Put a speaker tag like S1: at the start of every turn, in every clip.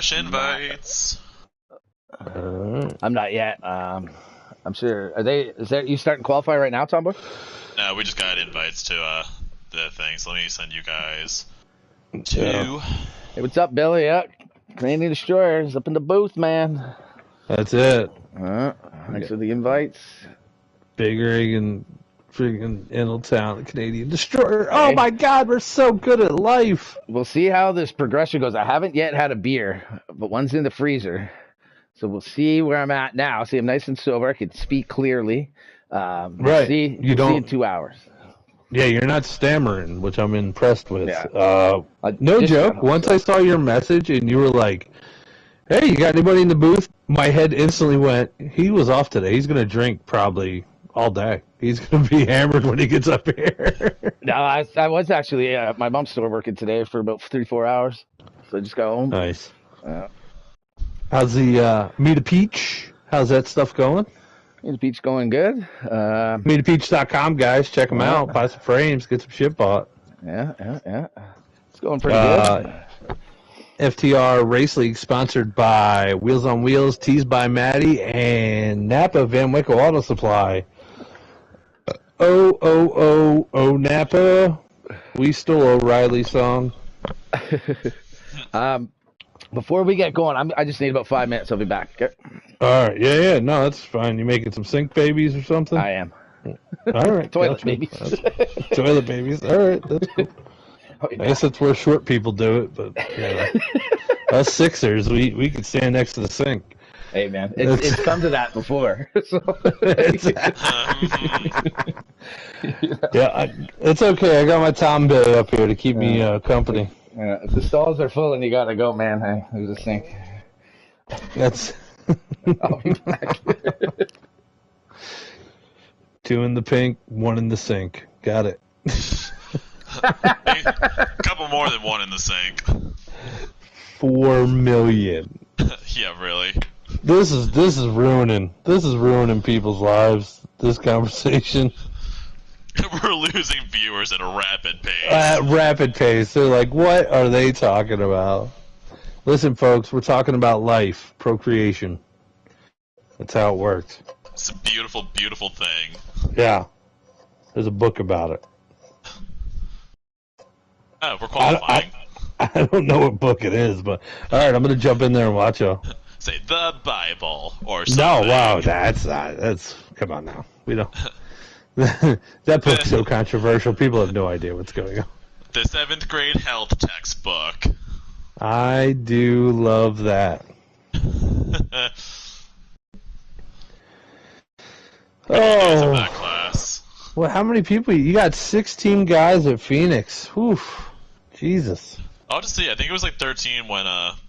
S1: Fresh invites.
S2: I'm not yet. I'm sure. Is there you starting to qualify right now, Tom Boy?
S1: No, we just got invites to the thing. So let me send you guys to.
S2: Hey, what's up, Billy? Yeah, Canadian Destroyers up in the booth, man.
S3: That's it.
S2: Thanks for the invites.
S3: Big Rig and freaking Town, the Canadian Destroyer. Oh my God, we're so good at life.
S2: We'll see how this progression goes. I haven't yet had a beer, but one's in the freezer. So we'll see where I'm at now. See, I'm nice and sober. I can speak clearly.
S3: Right.
S2: We'll see in 2 hours.
S3: Yeah, you're not stammering, which I'm impressed with.
S2: Yeah.
S3: No joke. Once I saw your message and you were like, hey, you got anybody in the booth? My head instantly went, he was off today. He's going to drink probably all day. He's going to be hammered when he gets up here.
S2: No, I was actually at my mom's store working today for about 3-4 hours. So I just got home.
S3: Nice. How's the Meet a Peach? How's that stuff going?
S2: Meet a Peach going good.
S3: MeetAPeach.com, guys. Check them out. Buy some frames. Get some shit bought.
S2: Yeah. It's going pretty good.
S3: FTR Race League, sponsored by Wheels on Wheels, Teased by Maddie, and Napa Van Wickle Auto Supply. Oh, Napa. We stole O'Reilly song.
S2: Before we get going, I just need about 5 minutes. I'll be back. Okay?
S3: All right. Yeah. No, that's fine. You making some sink babies or something?
S2: I am.
S3: All right.
S2: Toilet babies.
S3: Toilet babies. All right. That's cool. I guess that's where short people do it, but us Sixers, we could stand next to the sink.
S2: Hey, man, it's come to that before. So.
S3: Yeah, it's okay. I got my Tom Bay up here to keep me company.
S2: Yeah, if the stalls are full and you gotta go, man, hey, there's a sink.
S3: That's.
S2: I'll be back.
S3: 2 in the pink, 1 in the sink. Got it.
S1: A couple more than 1 in the sink.
S3: 4 million.
S1: Yeah, really.
S3: This is ruining people's lives. This conversation.
S1: We're losing viewers at a rapid pace.
S3: At rapid pace. They're like, what are they talking about? Listen, folks, we're talking about life, procreation. That's how it works.
S1: It's a beautiful, beautiful thing.
S3: Yeah. There's a book about it.
S1: Oh, we're qualifying.
S3: I don't know what book it is, but all right, I'm gonna jump in there and watch y'all.
S1: Say the Bible or something.
S3: No, wow, that's come on now. We don't. That book's so controversial. People have no idea what's going on.
S1: The 7th grade health textbook.
S3: I do love that.
S1: Oh, that class.
S3: Well, how many people? You got 16 guys at Phoenix. Oof. Jesus.
S1: I'll just see. I think it was like 13 when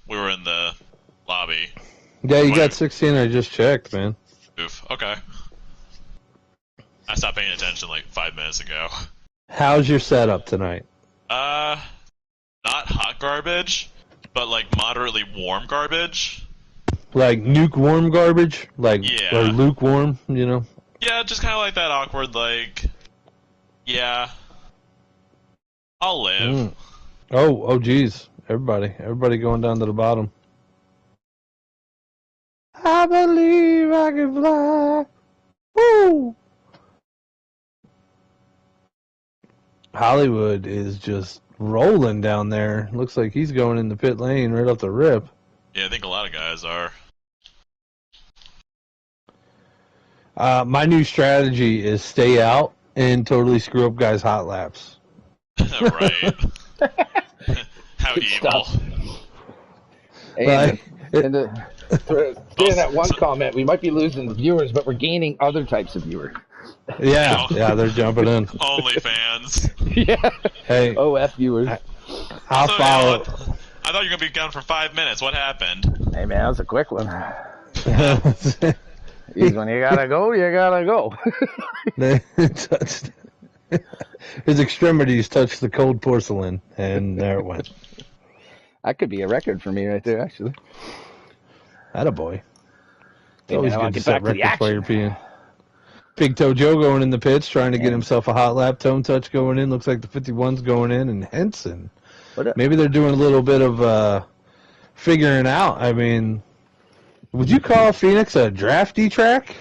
S1: we were in the lobby.
S3: Yeah, you got 16. I just checked, man.
S1: Oof. Okay. I stopped paying attention like 5 minutes ago.
S3: How's your setup tonight?
S1: Not hot garbage, but like moderately warm garbage.
S3: Like lukewarm garbage? Like,
S1: yeah.
S3: Or lukewarm, you know?
S1: Yeah, just kind of like that awkward, like, yeah, I'll live.
S3: Oh, geez. Everybody going down to the bottom. I believe I can fly. Woo! Hollywood is just rolling down there. Looks like he's going in the pit lane right off the rip.
S1: Yeah, I think a lot of guys are.
S3: My new strategy is stay out and totally screw up guys' hot laps.
S1: Right. How evil.
S2: And in that one comment, we might be losing the viewers, but we're gaining other types of viewers.
S3: Yeah, they're jumping in.
S1: OnlyFans.
S2: Yeah.
S3: Hey.
S2: OF viewers.
S3: I'll follow.
S1: I thought you were going to be gone for 5 minutes. What happened?
S2: Hey, man, that was a quick one. When you gotta go, you gotta go.
S3: His extremities touched the cold porcelain, and there it went.
S2: That could be a record for me right there, actually.
S3: Attaboy. It's
S2: hey,
S3: always
S2: man,
S3: good to set records while you're peeing. Big Toe Joe going in the pits, trying to get himself a hot lap. Tone Touch going in. Looks like the 51's going in, and Henson. Maybe they're doing a little bit of figuring out. I mean, would you call Phoenix a drafty track?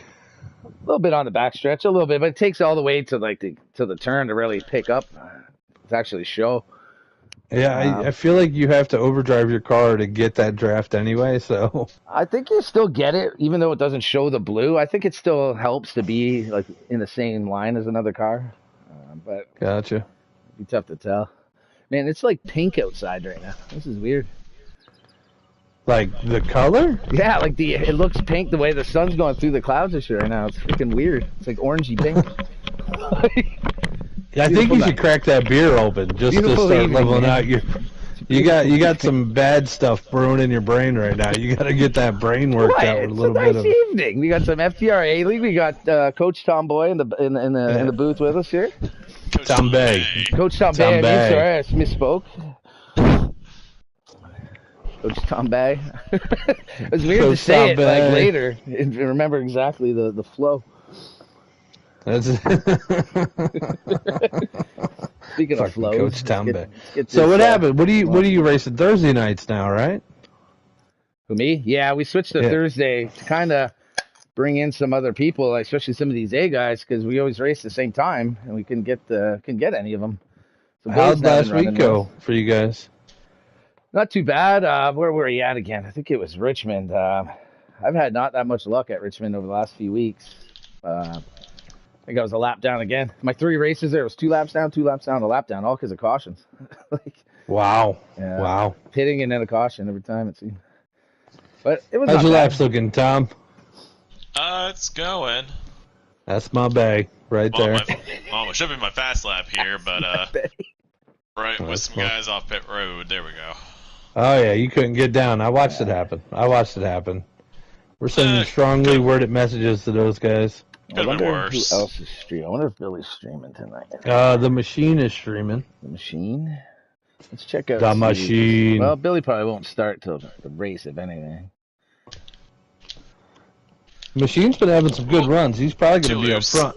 S2: A little bit on the backstretch, a little bit, but it takes all the way to like to the turn to really pick up, to actually show.
S3: Yeah, I feel like you have to overdrive your car to get that draft anyway. So
S2: I think you still get it, even though it doesn't show the blue. I think it still helps to be like in the same line as another car, but
S3: gotcha.
S2: it'd be tough to tell. Man, it's like pink outside right now. This is weird.
S3: Like the color?
S2: Yeah, like it looks pink the way the sun's going through the clouds and shit right now. It's freaking weird. It's like orangey pink.
S3: Yeah, I think you should crack that beer open just to start leveling out your. You got some bad stuff brewing in your brain right now. You got to get that brain worked out with a little bit of.
S2: It's a nice evening. We got some FTR A-League. We got Coach Tom Boy in the booth with us here.
S3: Tom Bay.
S2: Coach Tom Bay. Sorry, I misspoke. Coach Tom Bay. It's weird to say it like later and remember exactly the flow.
S3: That's
S2: Speaking of flow,
S3: Coach Tom Bay. So what happened? What are you racing Thursday nights now, right?
S2: For me? Yeah, we switched to Thursday to kind of bring in some other people, especially some of these A guys, because we always race the same time and we couldn't get any of them. So
S3: how'd last week go for you guys?
S2: Not too bad. Where were you at again? I think it was Richmond. I've had not that much luck at Richmond over the last few weeks. I think I was a lap down again. My 3 races there was 2 laps down, a lap down, all because of cautions.
S3: Wow. Wow.
S2: Pitting and then a caution every time it seemed. But it was.
S3: How's your laps looking, Tom?
S1: It's going.
S3: That's my bay right there.
S1: It should be my fast lap here, but right with some guys off pit road. There we go.
S3: Oh yeah, you couldn't get down. I watched it happen. We're sending strongly worded messages to those guys.
S2: I wonder who else is streaming. I wonder if Billy's streaming tonight.
S3: The machine is streaming.
S2: The machine? Let's check out
S3: the machine.
S2: Well, Billy probably won't start till the race, if anything.
S3: Machine's been having some good runs. He's probably going to be up front.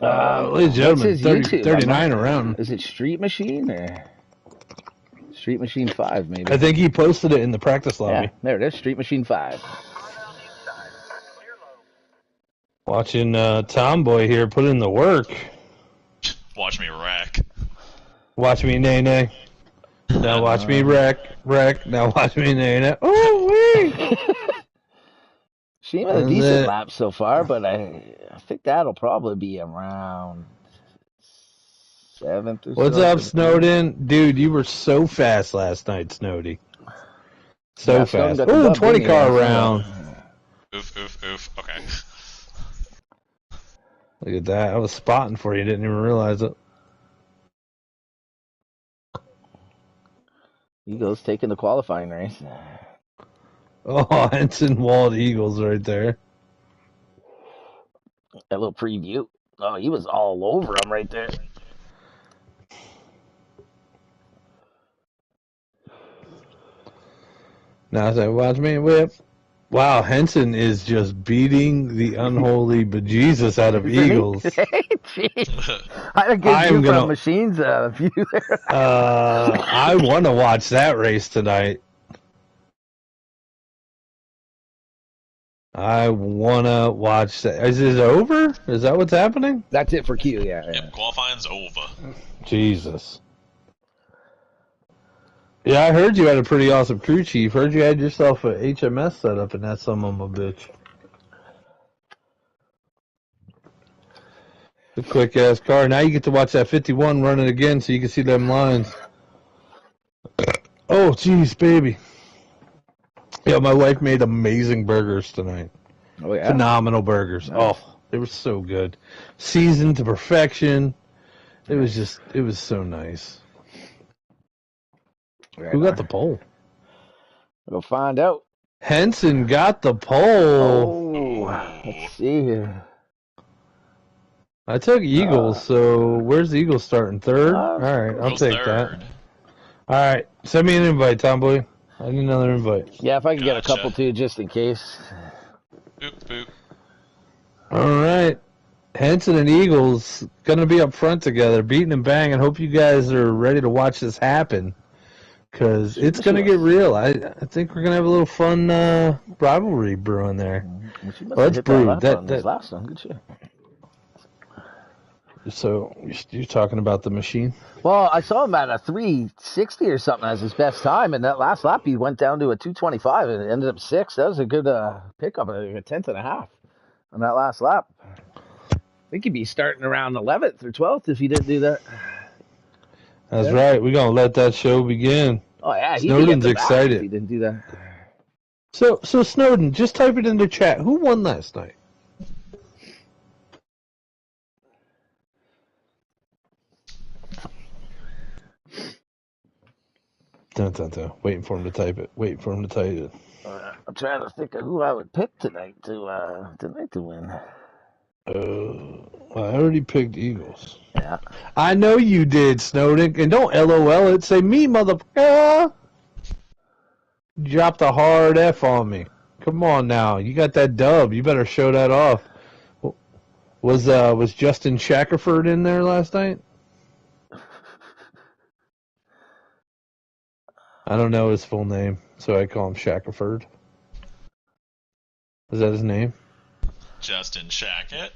S3: Ladies and gentlemen, 39 around.
S2: Is it Street Machine or Street Machine 5, maybe?
S3: I think he posted it in the practice lobby.
S2: Yeah, there it is, Street Machine 5.
S3: Watching Tomboy here put in the work.
S1: Watch me wreck.
S3: Watch me nay. Now watch me wreck. Now watch me nay. Oh, wait.
S2: She had a decent lap so far, but I think that'll probably be around 7th or so.
S3: What's up, Snowden? Dude, you were so fast last night, Snowdy. So fast. Oh, 20 car round.
S1: Oof. Okay.
S3: Look at that. I was spotting for you. Didn't even realize it.
S2: Eagles taking the qualifying race.
S3: Oh, Henson Walled Eagles right there.
S2: That little preview. Oh, he was all over him right there.
S3: Now I say, watch me whip. Wow, Henson is just beating the unholy bejesus out of Eagles.
S2: I get you from Machines view there.
S3: I want to watch that race tonight. I want to watch that. Is it over? Is that what's happening?
S2: That's it for Q, yeah.
S1: Yep, qualifying's over.
S3: Jesus. Yeah, I heard you had a pretty awesome crew chief. Heard you had yourself a HMS set up, and that's some of a bitch. The quick ass car. Now you get to watch that 51 running again, so you can see them lines. Oh, jeez, baby. Yeah, my wife made amazing burgers tonight.
S2: Oh yeah,
S3: phenomenal burgers. Nice. Oh, they were so good, seasoned to perfection. It was so nice. Who got the pole?
S2: We'll find out.
S3: Henson got the pole.
S2: Oh, let's see here.
S3: I took Eagles, so where's the Eagles starting? 3rd? All right, I'll take that. All right, send me an invite, Tomboy. I need another invite.
S2: Yeah, if I can get a couple too, just in case.
S1: Boop.
S3: All right. Henson and Eagles going to be up front together, beating and banging. Hope you guys are ready to watch this happen. because it's going to get real. I think we're going to have a little fun rivalry brewing there.
S2: Let's brew. That last one. Good shit.
S3: So you're talking about the machine?
S2: Well, I saw him at a 360 or something as his best time, and that last lap he went down to a 225 and it ended up 6. That was a good pickup, a tenth and a half on that last lap. I think he'd be starting around 11th or 12th if he didn't do that.
S3: That's right. We're gonna let that show begin.
S2: Oh yeah,
S3: Snowden's excited.
S2: If he didn't do that.
S3: So Snowden, just type it in the chat. Who won last night? Dun, dun, dun. Waiting for him to type it.
S2: I'm trying to think of who I would pick tonight to win.
S3: I already picked Eagles.
S2: Yeah.
S3: I know you did, Snowden. And don't LOL it. Say me, motherfucker. Dropped a hard F on me. Come on now. You got that dub. You better show that off. Was Justin Shackelford in there last night? I don't know his full name, so I call him Shackelford. Is that his name?
S1: Justin Shackett.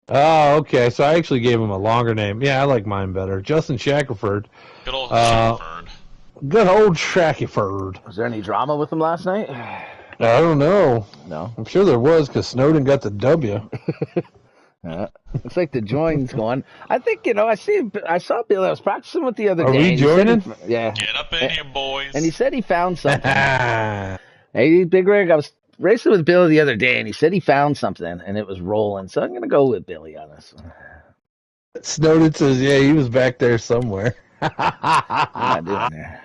S3: Oh, okay. So I actually gave him a longer name. Yeah, I like mine better. Justin Shackelford.
S1: Good old Shackelford.
S3: Good old Shackelford.
S2: Was there any drama with him last night?
S3: I don't know.
S2: No.
S3: I'm sure there was because Snowden got the W.
S2: Looks like the join's going. I think, I saw Bill. I was practicing with the other day.
S3: Are we joining?
S2: Yeah.
S1: Get up in here, boys.
S2: And he said he found something. Hey, Big Rig, I was racing with Bill the other day, and he said he found something, and it was rolling. So I'm going to go with Billy on this one.
S3: Snowden says, yeah, he was back there somewhere.
S2: What am I doing there?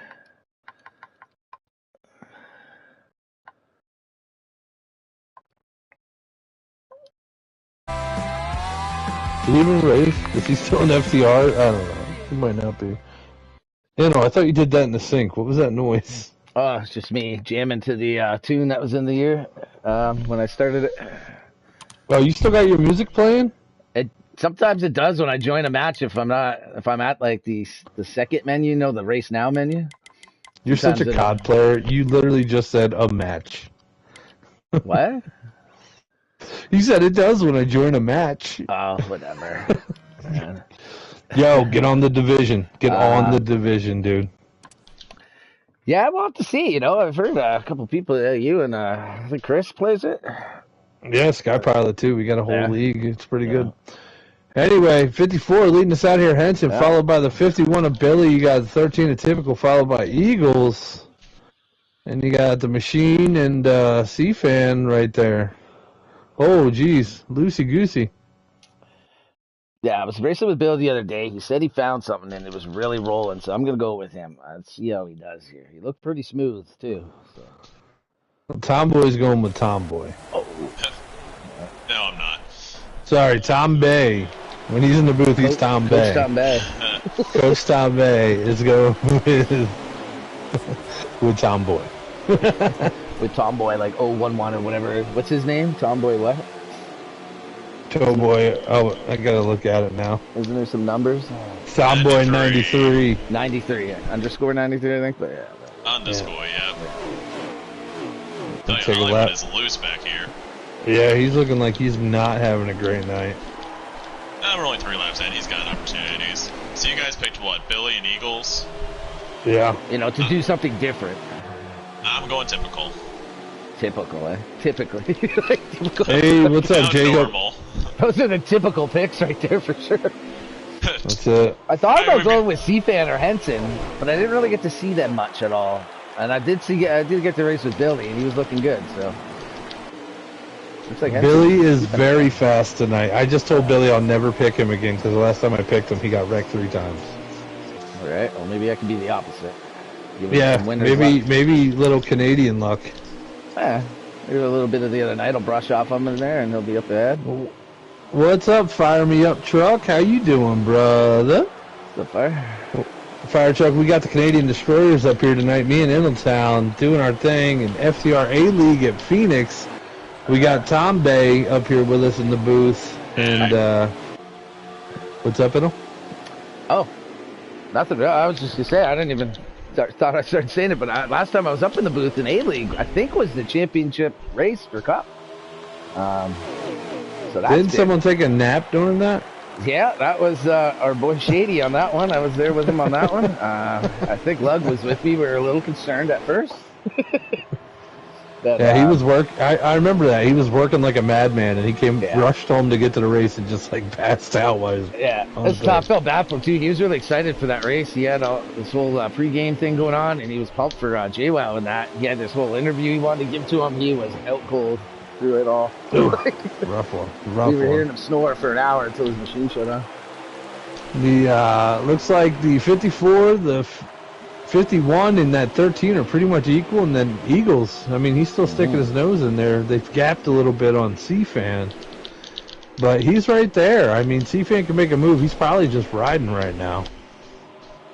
S3: Did he even race? Is he still in FTR? I don't know. He might not be. I thought you did that in the sync. What was that noise?
S2: Oh, it's just me jamming to the tune that was in the ear when I started it.
S3: Oh, you still got your music playing?
S2: Sometimes it does when I join a match if I'm at like the second menu, the race now menu.
S3: You're such a COD player. You literally just said a match.
S2: What?
S3: You said it does when I join a match.
S2: Oh, whatever.
S3: Yo, get on the division. Get on the division, dude.
S2: Yeah, we'll have to see. I've heard a couple people, you and I think Chris plays it.
S3: Yeah, Sky Pilot too. We got a whole league. It's pretty good. Anyway, 54 leading us out here, Henson, followed by the 51 of Billy. You got 13 of Typical, followed by Eagles. And you got the Machine and C-Fan right there. Oh, geez. Loosey-goosey.
S2: Yeah, I was racing with Bill the other day. He said he found something, and it was really rolling, so I'm going to go with him. Let's see how he does here. He looked pretty smooth, too. So.
S3: Tomboy's going with Tomboy.
S2: Oh.
S1: No, I'm not.
S3: Sorry, Tom Bay. When he's in the booth, he's Tom Bay.
S2: Coach Tom Bay.
S3: Coach Tom Bay is going with Tomboy.
S2: With Tomboy, like 011 or whatever. What's his name? Tomboy what?
S3: Tomboy. Oh, I gotta look at it now.
S2: Isn't there some numbers?
S3: Tomboy 93.
S2: 93, yeah. Underscore 93, I think, but yeah.
S1: Underscore, yeah.
S3: Take a lap.
S1: Is loose back here.
S3: Yeah, he's looking like he's not having a great night.
S1: We're only 3 laps in. He's got opportunities. So you guys picked what? Billy and Eagles?
S3: Yeah.
S2: To do something different.
S1: I'm going Typical.
S2: Typical, eh? Typically. Typical.
S3: Hey, what's up, Jacob?
S2: Those are the typical picks right there for sure.
S3: That's it.
S2: I thought about going with C-Fan or Henson, but I didn't really get to see them much at all. And I did get to race with Billy, and he was looking good, so. Looks like
S3: Billy is very fast tonight. I just told Billy I'll never pick him again because the last time I picked him, he got wrecked 3 times.
S2: All right. Well, maybe I can be the opposite.
S3: Yeah, maybe little Canadian luck.
S2: Yeah, maybe a little bit of the other night will brush off him in there, and he'll be up ahead.
S3: What's up, Fire Me Up Truck? How you doing, brother?
S2: What's up,
S3: Fire Truck, we got the Canadian Destroyers up here tonight. Me and Ingletown doing our thing in FTR A-League at Phoenix. We got Tom Bay up here with us in the booth. And, what's up, Idle?
S2: Oh, nothing. I was just going to say, I didn't even... thought I started saying it, but last time I was up in the booth in A-League, I think was the championship race or cup. So that's
S3: Didn't someone take a nap during that?
S2: Yeah, that was our boy Shady on that one. I was there with him on that one. I think Lug was with me. We were a little concerned at first. But,
S3: yeah, he was I remember that. He was working like a madman, and he rushed home to get to the race and just like passed out while he was
S2: it's tough. I felt bad for him too. He was really excited for that race. He had this whole pre-game thing going on, and he was pumped for JWoww and that. He had this whole interview he wanted to give to him. He was out cold through it all.
S3: Rough one.
S2: We were hearing him snore for an hour until his machine shut off.
S3: The looks like the 54, the 51, and that 13 are pretty much equal, and then Eagles. I mean, he's still sticking his nose in there. They've gapped a little bit on C-Fan, but he's right there. I mean, C-Fan can make a move. He's probably just riding right now.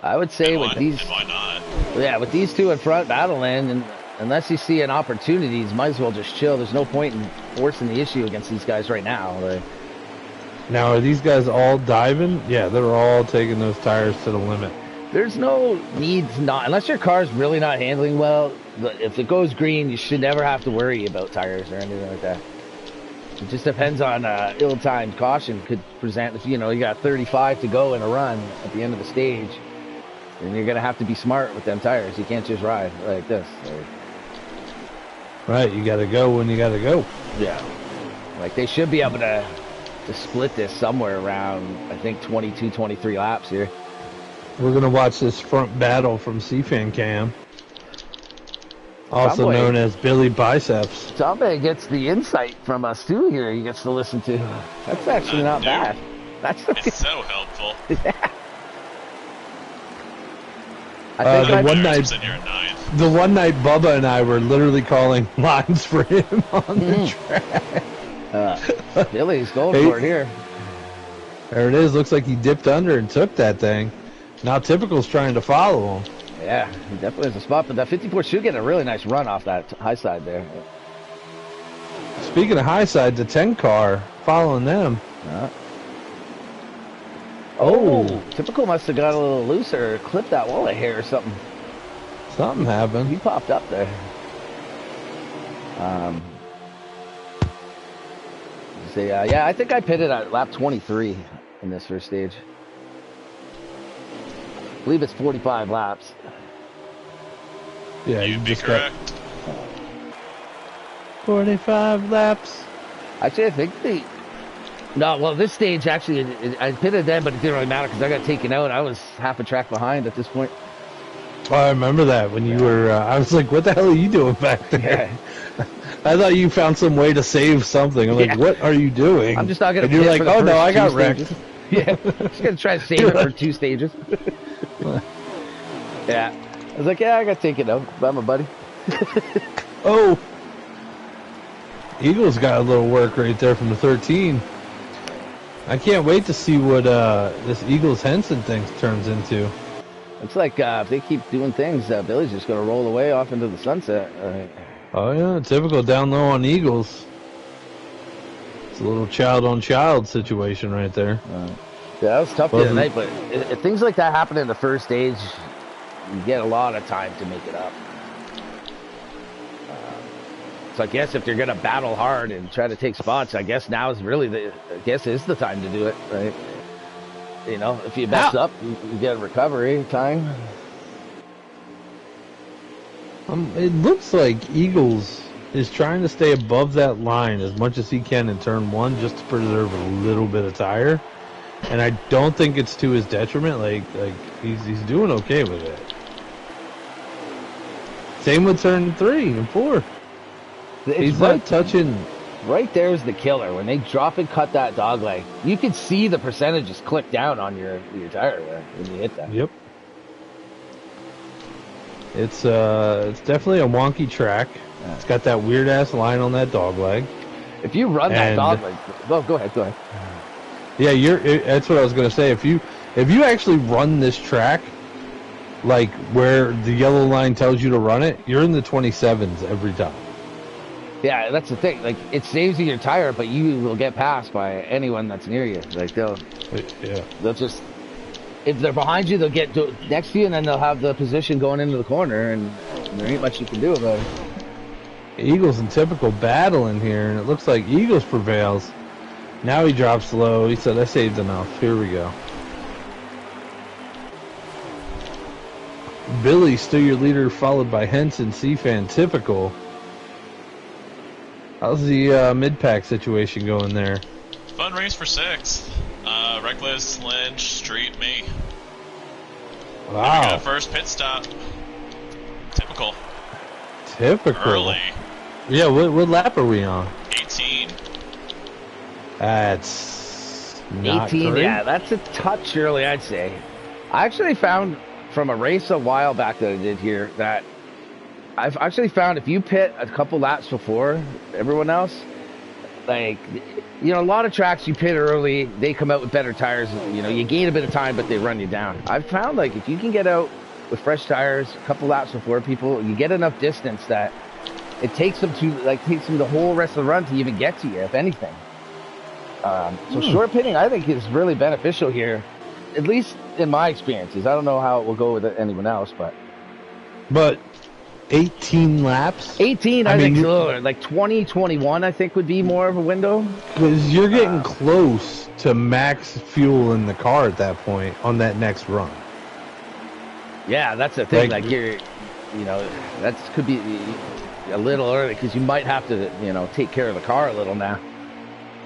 S2: I would say with these,
S1: why not?
S2: Yeah, with these two in front battling, and unless you see an opportunity, you might as well just chill. There's no point in forcing the issue against these guys right now.
S3: Now, are these guys all diving? Yeah, they're all taking those tires to the limit.
S2: There's no needs not, unless your car's really not handling well. If it goes green, you should never have to worry about tires or anything like that. It just depends on ill-timed caution could present. If you got 35 to go in a run at the end of the stage, then you're gonna have to be smart with them tires. You can't just ride like this.
S3: Right, you got to go when you got to go.
S2: Yeah, like they should be able to split this somewhere around, I think, 22, 23 laps here.
S3: We're going to watch this front battle from C-Fan Cam, also known as Billy Biceps.
S2: Tombe gets the insight from us, too, here he gets to listen to. That's actually not bad.
S1: It's so helpful.
S2: Yeah. I think
S3: the one night Bubba and I were literally calling lines for him on the track.
S2: Billy's going for it here.
S3: There it is. Looks like he dipped under and took that thing. Now Typical's trying to follow him.
S2: Yeah, he definitely has a spot, but that 54 should get a really nice run off that high side there.
S3: Speaking of high side, the 10 car following them.
S2: Typical must have got a little looser or clipped that wallet hair or something.
S3: Something happened.
S2: He popped up there. I think I pitted at lap 23 in this first stage. I believe it's 45 laps.
S3: Yeah,
S1: you'd be correct.
S3: 45 laps.
S2: Actually, I think this stage, actually, I pitted then, but it didn't really matter because I got taken out. I was half a track behind at this point.
S3: Oh, I remember that when you were, I was like, what the hell are you doing back there?
S2: Yeah.
S3: I thought you found some way to save something. I'm like, what are you doing?
S2: I'm just not going to.
S3: And you're like, oh no, I got wrecked.
S2: Yeah, I'm just going to try to save it for 2 stages. Yeah. I was like, I got taken out by my buddy.
S3: Oh. Eagles got a little work right there from the 13. I can't wait to see what this Eagles Henson thing turns into.
S2: Looks like if they keep doing things, Billy's just going to roll away off into the sunset.
S3: Oh, yeah, typical down low on Eagles. It's a little child-on-child situation right there.
S2: That was tough the other night, but if things like that happen in the first stage, you get a lot of time to make it up. So I guess if they're going to battle hard and try to take spots, I guess now is really is the time to do it, right? If you mess up, you get a recovery time.
S3: It looks like Eagles is trying to stay above that line as much as he can in turn 1 just to preserve a little bit of tire. And I don't think it's to his detriment. Like he's doing okay with it. Same with turn 3 and 4. He's not touching.
S2: Right there's the killer. When they drop and cut that dog leg, you can see the percentages click down on your tire there when you hit that.
S3: Yep. It's definitely a wonky track. Yeah. It's got that weird ass line on that dog leg.
S2: If you run that dog leg, go ahead.
S3: Yeah, that's what I was gonna say. If you actually run this track, like where the yellow line tells you to run it, you're in the 27s every time.
S2: Yeah, that's the thing. Like, it saves you your tire, but you will get passed by anyone that's near you. Like, they'll just if they're behind you, they'll get next to you, and then they'll have the position going into the corner, and there ain't much you can do about it.
S3: Eagles in typical battle in here, and it looks like Eagles prevails. Now he drops low. He said, I saved enough. Here we go. Billy, still your leader, followed by Henson, C-Fan, typical. How's the mid-pack situation going there?
S1: Fun race for 6th. Reckless, Lynch, Street, me. We got
S3: Wow.
S1: first pit stop. Typical.
S3: Typical.
S1: Early.
S3: Yeah, what lap are we on?
S1: 18.
S3: That's not
S2: 18,
S3: great.
S2: yeah, that's a touch early, I'd say. I actually found from a race a while back that I did here that I've actually found if you pit a couple laps before everyone else, like, you know, a lot of tracks you pit early, they come out with better tires, you know, you gain a bit of time, but they run you down. I've found, like, if you can get out with fresh tires a couple laps before people, you get enough distance that it takes them the whole rest of the run to even get to you, if anything. So short pitting, I think, is really beneficial here, at least in my experiences. I don't know how it will go with anyone else,
S3: But 18 laps?
S2: 18,
S3: I
S2: I
S3: mean,
S2: think,
S3: you-
S2: is a little, like 20, 21, I think would be more of a window.
S3: Because you're getting close to max fuel in the car at that point on that next run.
S2: Yeah, that's the thing.
S3: Like-
S2: Like, you know, that could be a little early because you might have to, you know, take care of the car a little now.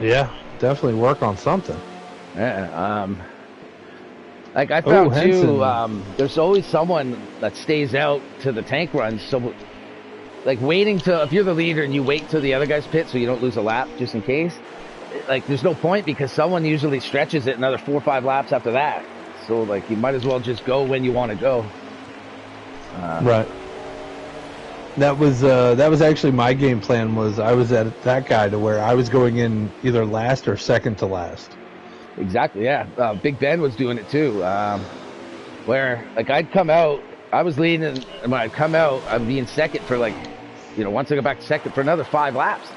S3: Yeah, definitely work on something.
S2: Yeah. Like I found too, there's always someone that stays out to the tank runs. So, like waiting to, if you're the leader and you wait till the other guy's pit so you don't lose a lap just in case, like there's no point because someone usually stretches it another 4 or 5 laps after that. So like you might as well just go when you want to go.
S3: Right. That was actually my game plan. Was I was at that guy to where I was going in either last or second to last.
S2: Exactly, yeah. Big Ben was doing it too. Where, like, I'd come out, I was leading, and when I'd come out, I'd be in second for, like, you know, once I got back to second for another 5 laps.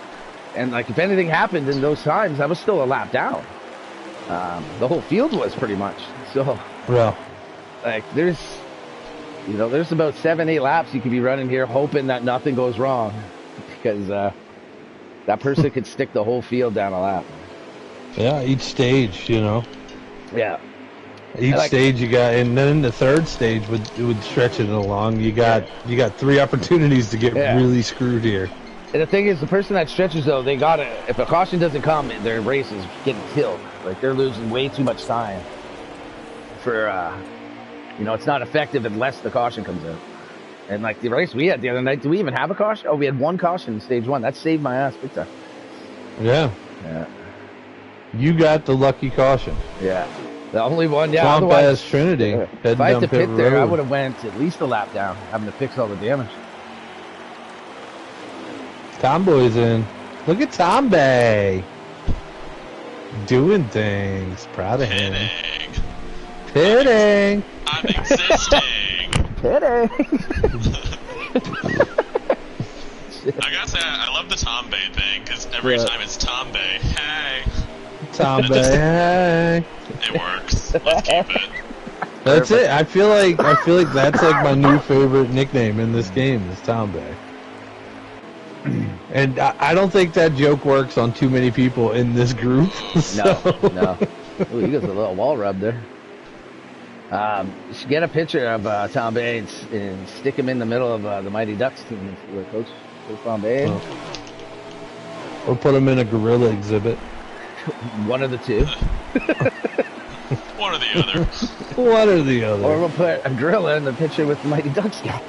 S2: And, like, if anything happened in those times, I was still a lap down. The whole field was pretty much. So,
S3: Well,
S2: like, there's about 7, 8 laps you could be running here hoping that nothing goes wrong. Because that person could stick the whole field down a lap.
S3: yeah, each stage, you know.
S2: Yeah.
S3: Each stage you got, and then the third stage would stretch it along. You got 3 opportunities to get really screwed here.
S2: And the thing is, the person that stretches though, they gotta, if a caution doesn't come, their race is getting killed. Like they're losing way too much time for, you know, it's not effective unless the caution comes out. And like the race we had the other night, do we even have a caution? Oh, we had 1 caution in stage 1. That saved my ass big time.
S3: Yeah.
S2: Yeah.
S3: You got the lucky caution.
S2: Yeah. The only one, yeah.
S3: Swamp
S2: Otherwise,
S3: ass Trinity.
S2: if I had to pit there, I would have went at least a lap down, having to fix all the damage.
S3: Tomboy's in. Look at Tomboy. Doing things. Proud of him.
S1: Pitting.
S3: Pitting.
S1: I'm existing.
S2: Pitting.
S1: I gotta say, I love the Tombay thing, because every time it's Tombay, hey,
S3: Tomboy. Hey.
S1: it works. Let's keep it.
S3: That's it. I feel like that's like my new favorite nickname in this game is Tomboy. And I don't think that joke works on too many people in this group. So.
S2: No. Ooh, you got a little wall rub there. You should get a picture of Tom Bay and stick him in the middle of the Mighty Ducks team with Coach Tom Bay.
S3: Or put him in a gorilla exhibit.
S2: One of the two.
S1: One or the other.
S3: One or the other.
S2: Or we'll put a gorilla in the picture with the Mighty Ducks guys.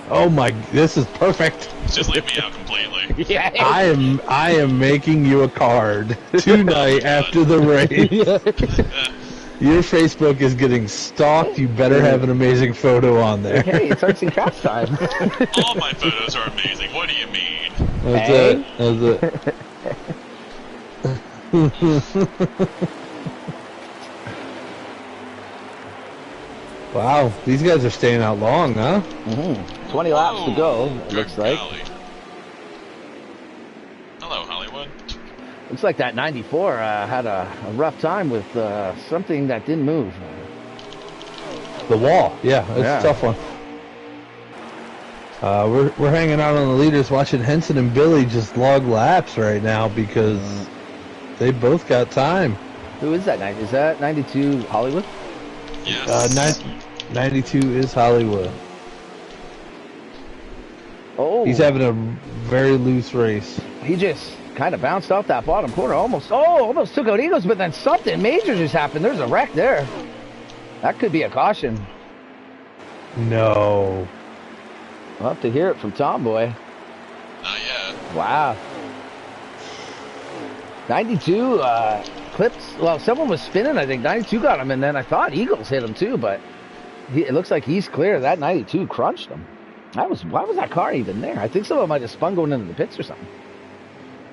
S3: Oh my! This is perfect.
S1: Just leave me out completely.
S2: Yeah.
S3: I am making you a card tonight after the race. Your Facebook is getting stalked. You better have an amazing photo on there.
S2: Hey, it's arts and crafts time.
S1: All my photos are amazing. What do you mean?
S3: That's
S2: Hey.
S3: it. That's it. Wow, these guys are staying out long, huh?
S2: 20 laps to go,
S1: Whoa,
S2: it looks
S1: good
S2: like.
S1: golly. Hello, Hollywood.
S2: Looks like that 94 had a rough time with something that didn't move.
S3: The wall. Yeah, it's a tough one. We're hanging out on the leaders, watching Henson and Billy just log laps right now because they both got time.
S2: Who is that? Is that 92 Hollywood?
S1: Yes.
S3: 92 is Hollywood.
S2: Oh.
S3: He's having a very loose race.
S2: He just kind of bounced off that bottom corner. Almost took out Eagles, but then something major just happened. There's a wreck there. That could be a caution.
S3: No.
S2: We'll have to hear it from Tomboy.
S1: Not yet.
S2: Wow. 92 clips. Well, someone was spinning. I think 92 got him, and then I thought Eagles hit him too, but it looks like he's clear. That 92 crunched him. Why was that car even there? I think someone might have spun going into the pits or something.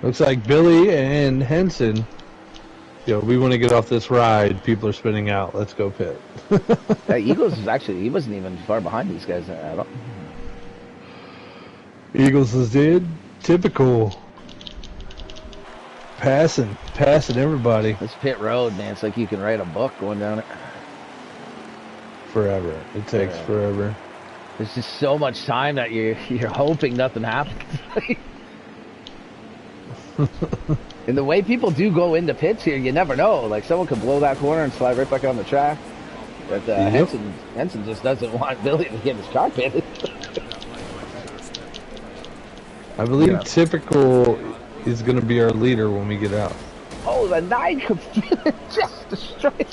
S3: Looks like Billy and Henson. We want to get off this ride. People are spinning out. Let's go pit.
S2: Eagles he wasn't even far behind these guys at all.
S3: Eagles is dead. Typical. Passing everybody.
S2: This pit road, man, it's like you can write a book going down it.
S3: Forever. It takes forever.
S2: There's just so much time that you're hoping nothing happens. And the way people do go into pits here, you never know. Like, someone could blow that corner and slide right back on the track. But Henson just doesn't want Billy to get his car pitted.
S3: I believe Typical is going to be our leader when we get out.
S2: Oh, the 9 just destroyed.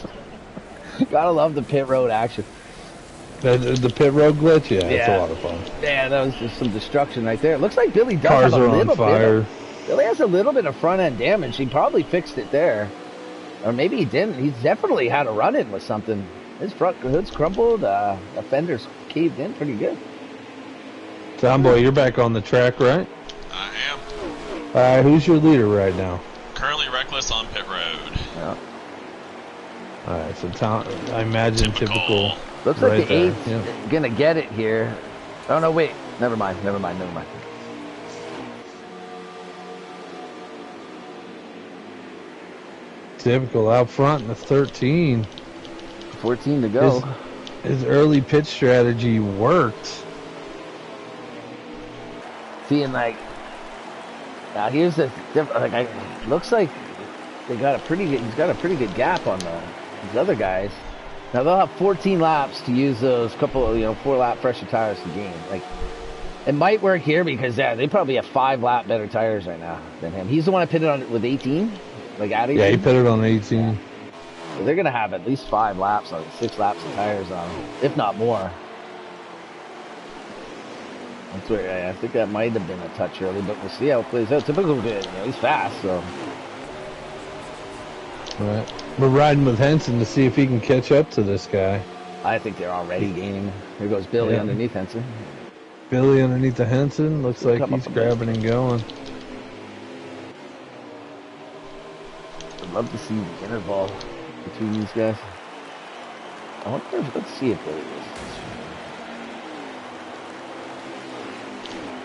S2: Gotta love the pit road action.
S3: The pit road glitch? Yeah, it's a lot of fun.
S2: Yeah, that was just some destruction right there. It looks like Billy does
S3: Cars
S2: have a
S3: are
S2: little
S3: on fire.
S2: Billy has a little bit of front end damage. He probably fixed it there. Or maybe he didn't. He's definitely had a run in with something. His front hood's crumpled. The fender's caved in pretty good.
S3: Tomboy, you're back on the track, right?
S1: I am.
S3: Alright, who's your leader right now?
S1: Currently Reckless on pit road.
S2: Yeah.
S3: Alright, so I imagine typical.
S2: Looks
S3: right
S2: like the
S3: there.
S2: 8's gonna get it here. Oh no, wait. Never mind.
S3: Typical out front in the 13.
S2: 14 to go.
S3: His early pit strategy worked.
S2: Seeing like, now here's the looks like he's got a pretty good gap on these other guys. Now they'll have 14 laps to use those couple of 4-lap fresher tires to gain. Like, it might work here because they probably have 5-lap better tires right now than him. He's the one that pitted on it with 18. Like at 18.
S3: Yeah, he pitted on 18.
S2: So they're gonna have at least 5 laps on 6 laps of tires on them, if not more. That's where I think that might have been a touch early, but we'll see how it plays out. Typical good, he's fast, so.
S3: Right. We're riding with Henson to see if he can catch up to this guy.
S2: I think they're already gaining. Here goes Billy underneath Henson.
S3: Billy underneath the Henson. Looks like he's grabbing and going.
S2: I'd love to see the interval between these guys. I wonder if, let's see if Billy is.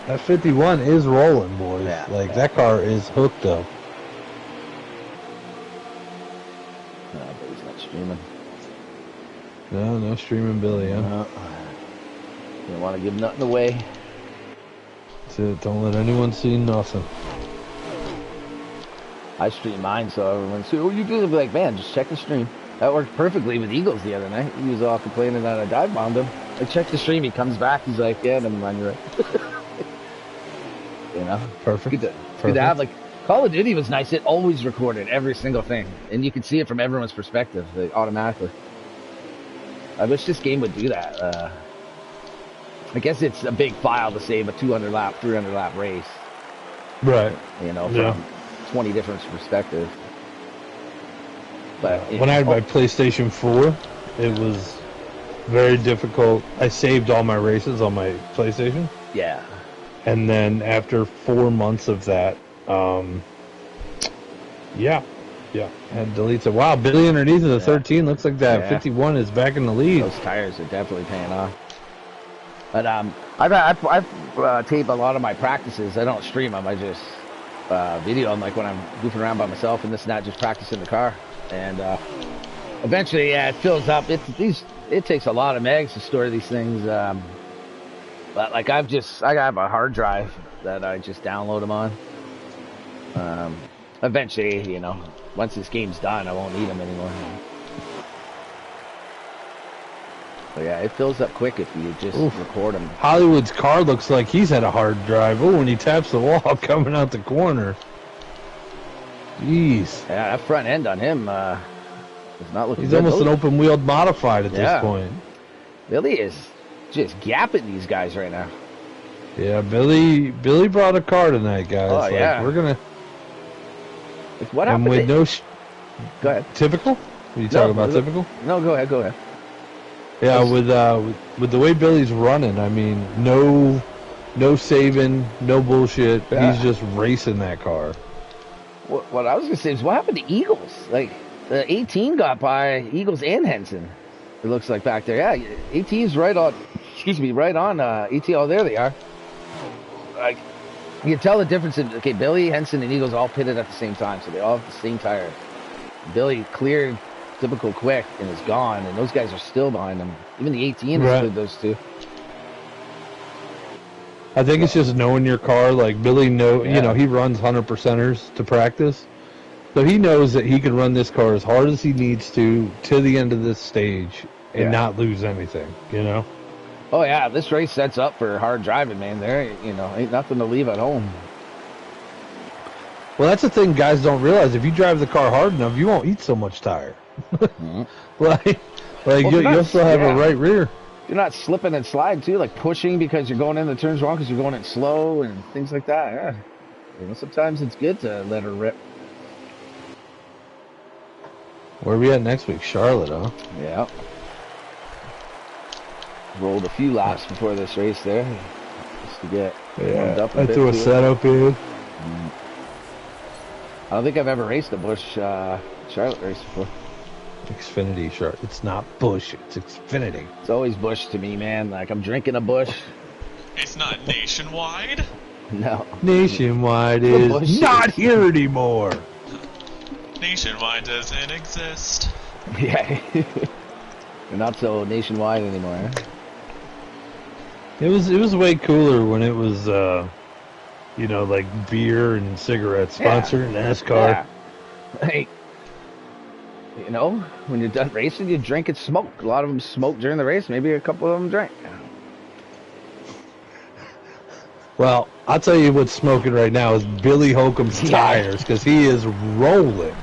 S3: That 51 is rolling, boys.
S2: Yeah,
S3: that car is hooked up.
S2: No, but he's not streaming.
S3: No streaming Billy, huh?
S2: No. You don't want to give nothing away.
S3: That's it. Don't let anyone see nothing.
S2: I stream mine, so everyone's like, "Oh, you do?" They'll be like, "Man, just check the stream." That worked perfectly with Eagles the other night. He was all complaining that I dive bombed him. I checked the stream. He comes back. He's like, "Yeah, never mind. You're right."
S3: Perfect.
S2: Good to have. Like, Call of Duty was nice. It always recorded every single thing, and you could see it from everyone's perspective, automatically. I wish this game would do that. I guess it's a big file to save a 200 lap, 300 lap race.
S3: Right.
S2: From 20 different perspectives. But
S3: when I had my PlayStation 4, it was very difficult. I saved all my races on my PlayStation.
S2: Yeah.
S3: And then after 4 months of that, I had to delete it. Wow, Billy underneath of the 13. Looks like that 51 is back in the lead.
S2: Those tires are definitely paying off. But I've taped a lot of my practices. I don't stream them. I just video them, like when I'm goofing around by myself and this and that, just practice in the car. And eventually, it fills up. It it takes a lot of megs to store these things. But like I have a hard drive that I just download them on. Eventually, you know, once this game's done, I won't need them anymore. But yeah, it fills up quick if you just record them.
S3: Hollywood's car looks like he's had a hard drive. Oh, when he taps the wall coming out the corner. Jeez.
S2: Yeah, that front end on him is not looking
S3: He's
S2: good.
S3: almost an open-wheeled modified at this point.
S2: Billy is just gapping these guys right now.
S3: Yeah, Billy brought a car tonight, guys.
S2: Oh, yeah.
S3: We're going to...
S2: What happened?
S3: With
S2: go ahead.
S3: Typical? Are you talking about typical?
S2: No, go ahead.
S3: Yeah, with the way Billy's running, I mean, no saving, no bullshit.
S2: Yeah.
S3: He's just racing that car.
S2: What I was gonna say is, what happened to Eagles? Like the 18 got by Eagles and Henson. It looks like back there. Yeah, 18's right on. Excuse me, right on. ET. Oh, there they are. Like you can tell the difference in Billy, Henson, and Eagles all pitted at the same time, so they all have the same tire. Billy cleared typical quick and is gone, and those guys are still behind him. Even the 18 has cleared those two.
S3: I think it's just knowing your car. Like Billy you know, he runs 100%ers to practice, so he knows that he can run this car as hard as he needs to the end of this stage and not lose anything. You know.
S2: Oh yeah, this race sets up for hard driving, man. There, you know, ain't nothing to leave at home.
S3: Well, that's the thing guys don't realize. If you drive the car hard enough, you won't eat so much tire. Like you'll still have a right rear.
S2: You're not slipping and sliding too, like pushing because you're going in the turns wrong because you're going in slow and things like that. Yeah, you know, sometimes it's good to let her rip.
S3: Where are we at next week? Charlotte, huh?
S2: Yeah. Rolled a few laps before this race there, just to get warmed up a bit.
S3: I threw a setup in.
S2: I don't think I've ever raced a Busch Charlotte race before.
S3: Xfinity Charlotte. It's not Busch. It's Xfinity.
S2: It's always Busch to me, man. Like I'm drinking a Busch.
S1: It's not Nationwide?
S2: No.
S3: Nationwide is not here anymore.
S1: Nationwide doesn't exist.
S2: Yeah. They're not so nationwide anymore. Huh?
S3: It was way cooler when it was, you know, like beer and cigarettes sponsored NASCAR.
S2: Yeah. Hey, you know, when you're done racing, you drink and smoke. A lot of them smoke during the race. Maybe a couple of them drink.
S3: Well, I'll tell you what's smoking right now is Billy Holcomb's tires, because he is rolling.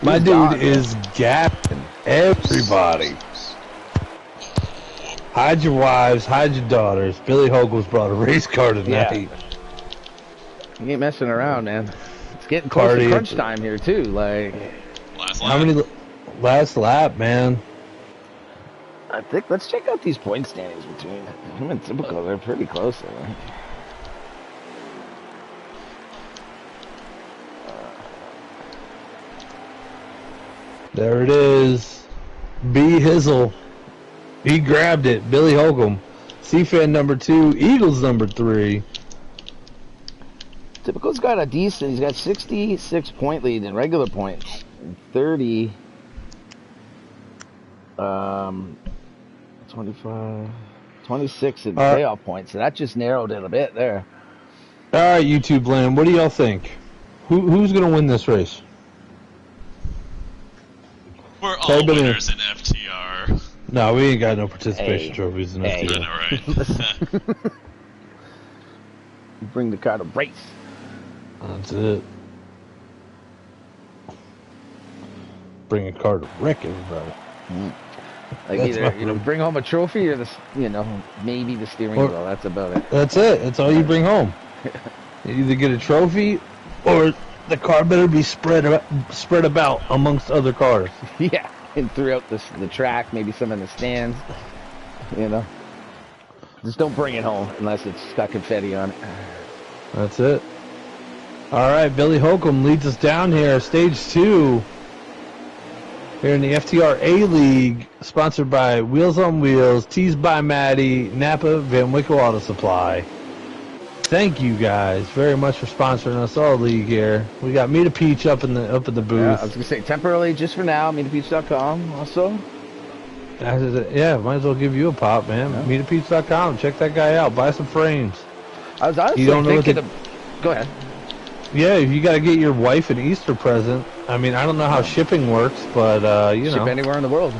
S3: My dude is gapping everybody. Hide your wives, hide your daughters. Billy Holcomb's brought a race car tonight.
S2: You ain't messing around, man. It's getting close to crunch time here too. Like,
S1: last lap.
S3: How many? Last lap, man.
S2: I think let's check out these point standings between him and Typical. They're pretty close there. Right?
S3: There it is. B. Hizzle. He grabbed it. Billy Holcomb. C-Fan number 2. Eagles number 3.
S2: Typical's got a decent. He's got 66 point lead in regular points. And 30. 25. 26 in playoff points. So that just narrowed it a bit there.
S3: All right, YouTube land. What do y'all think? Who's going to win this race?
S1: We're all winners in FTR.
S3: No, we ain't got no participation trophies in FTR.
S1: I know, right?
S2: You bring the car to race.
S3: That's it. Bring a car to wreck everybody.
S2: Like either bring home a trophy or maybe the steering wheel. That's about it.
S3: That's it. That's all you bring home. You either get a trophy or the car better be spread about amongst other cars.
S2: Yeah, and throughout the track, maybe some in the stands. Just don't bring it home unless it's got confetti on it.
S3: That's it. All right, Billy Holcomb leads us down here, stage 2. Here in the FTR A-League, sponsored by Wheels on Wheels, Teased by Maddie, Napa, Van Wickle Auto Supply. Thank you guys very much for sponsoring us all league here. We got Meet a Peach up in the booth.
S2: Yeah, I was gonna say temporarily just for now, meetapeach.com also.
S3: Yeah, might as well give you a pop, man.
S2: Yeah.
S3: Meetapeach.com. Check that guy out. Buy some frames.
S2: I was honestly thinking of... Go ahead.
S3: Yeah, you got to get your wife an Easter present. I mean, I don't know how shipping works, but, you know.
S2: Ship anywhere in the world.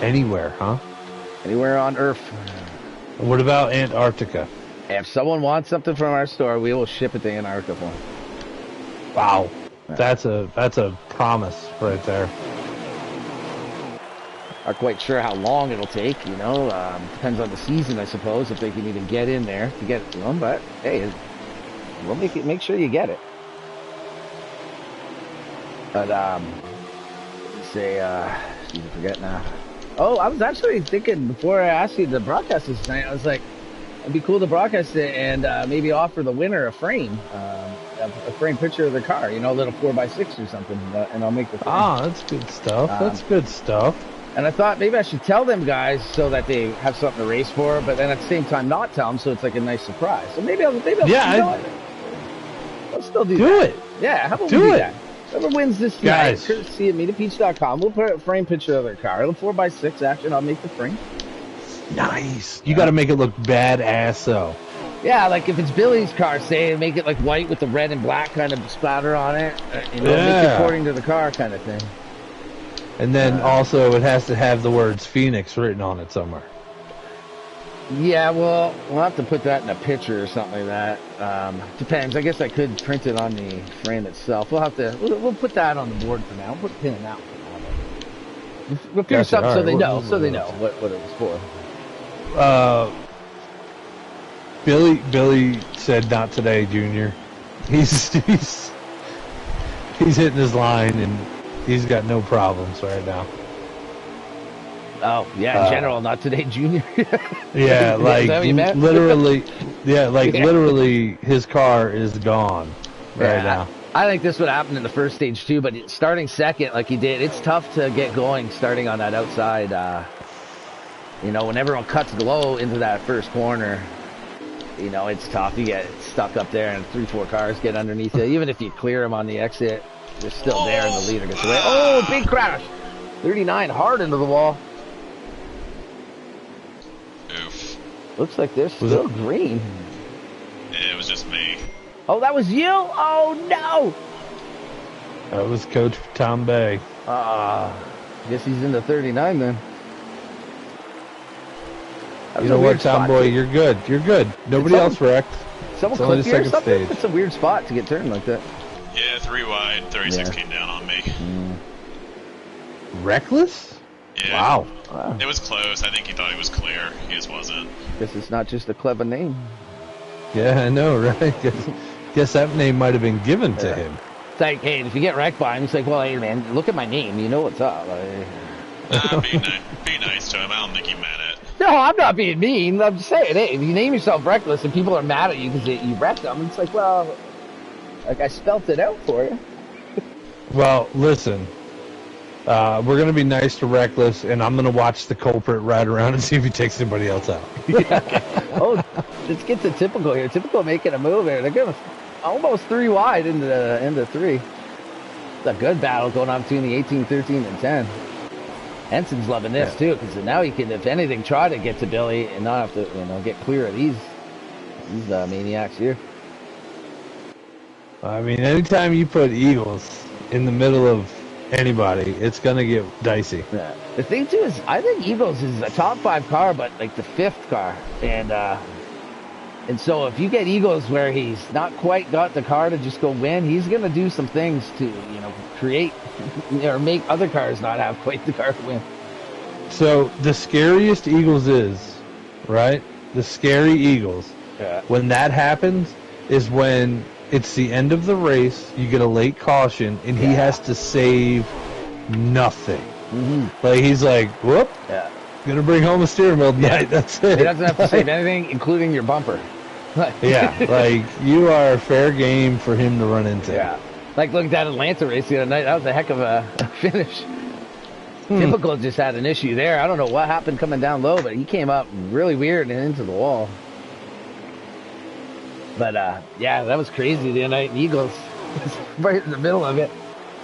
S3: Anywhere, huh?
S2: Anywhere on Earth.
S3: What about Antarctica?
S2: If someone wants something from our store, we will ship it to Antarctica for them.
S3: Wow.
S2: Yeah.
S3: That's a promise right there.
S2: Not quite sure how long it'll take, you know. Depends on the season, I suppose, if they can even get in there to get it to them. But hey, we'll make sure you get it. But I forget now. Oh, I was actually thinking before I asked you to broadcast this tonight. I was like, it'd be cool to broadcast it and maybe offer the winner a frame, a framed picture of the car. You know, a little 4x6 or something, and I'll make the frame.
S3: Ah, that's good stuff. That's good stuff.
S2: And I thought maybe I should tell them guys so that they have something to race for, but then at the same time not tell them so it's like a nice surprise. So maybe I'll I'll still do that.
S3: It.
S2: Yeah, how about
S3: do
S2: we do
S3: it.
S2: that? Whoever wins this
S3: Guys.
S2: tonight, courtesy at meetapeach.com, we'll put a frame picture of their car. A 4x6 action, I'll make the frame.
S3: Nice. You got to make it look badass, though.
S2: Yeah, like if it's Billy's car, say, make it like white with the red and black kind of splatter on it. You know, make it according to the car kind of thing.
S3: And then also it has to have the words Phoenix written on it somewhere.
S2: Yeah, well, we'll have to put that in a picture or something like that. Depends. I guess I could print it on the frame itself. We'll put that on the board for now. We'll put a pin in that for now. We'll figure something so they know what it was for.
S3: Billy said not today, Junior. He's hitting his line and he's got no problems right now.
S2: Oh, yeah, in general, not today, Junior.
S3: Yeah, like literally, literally his car is gone right now.
S2: I think this would happen in the first stage too, but starting second like he did, it's tough to get going starting on that outside. You know, when everyone cuts low into that first corner, you know, it's tough. You get stuck up there and 3-4 cars get underneath you. Even if you clear them on the exit, they're still there and the leader gets away. Oh, big crash. 39 hard into the wall.
S1: Oof.
S2: Looks like they're still green.
S1: It was just me.
S2: Oh, that was you? Oh, no.
S3: That was Coach Tom Bay.
S2: I guess he's into 39 then.
S3: You know what, Tom Boy? You're good. You're good. Nobody else wrecked.
S2: Someone clipped you or something? It's a weird spot to get turned like that.
S1: Yeah, 3 wide, 36 came down on me.
S3: Reckless?
S1: Yeah.
S3: Wow.
S1: It was close. I think he thought he was clear. He just wasn't.
S2: Guess it's not just a clever name.
S3: Yeah, I know, right? Guess that name might have been given to him.
S2: It's like, hey, if you get wrecked by him, it's like, well, hey, man, look at my name. You know what's up.
S1: Be nice to him. I don't think he meant it.
S2: No, I'm not being mean. I'm just saying, hey, if you name yourself Reckless and people are mad at you because you wrecked them, it's like, well, like I spelt it out for you.
S3: Well, listen, we're going to be nice to Reckless, and I'm going to watch the culprit ride around and see if he takes anybody else out.
S2: Oh, let's get to Typical here. Typical making a move here. They're going almost 3 wide into 3. It's a good battle going on between the 18, 13, and 10. Henson's loving this too, because now he can, if anything, try to get to Billy and not have to, get clear of these maniacs here.
S3: I mean, anytime you put Eagles in the middle of anybody, it's gonna get dicey.
S2: Yeah. The thing too is, I think Eagles is a top 5 car, but like the 5th car, and so if you get Eagles where he's not quite got the car to just go win, he's gonna do some things to create or make other cars not have quite the car to win.
S3: So the scariest Eagles is, right? The scary Eagles.
S2: Yeah.
S3: When that happens is when it's the end of the race, you get a late caution, and he has to save nothing.
S2: Mm-hmm.
S3: Like, he's like, whoop, gonna bring home a steering wheel tonight, that's it.
S2: He doesn't have to save anything, including your bumper.
S3: Yeah, like, you are fair game for him to run into.
S2: Yeah. Like, look at that Atlanta race the other night. That was a heck of a finish. Typical just had an issue there. I don't know what happened coming down low, but he came up really weird and into the wall. But, that was crazy the other night. Eagles was right in the middle of it.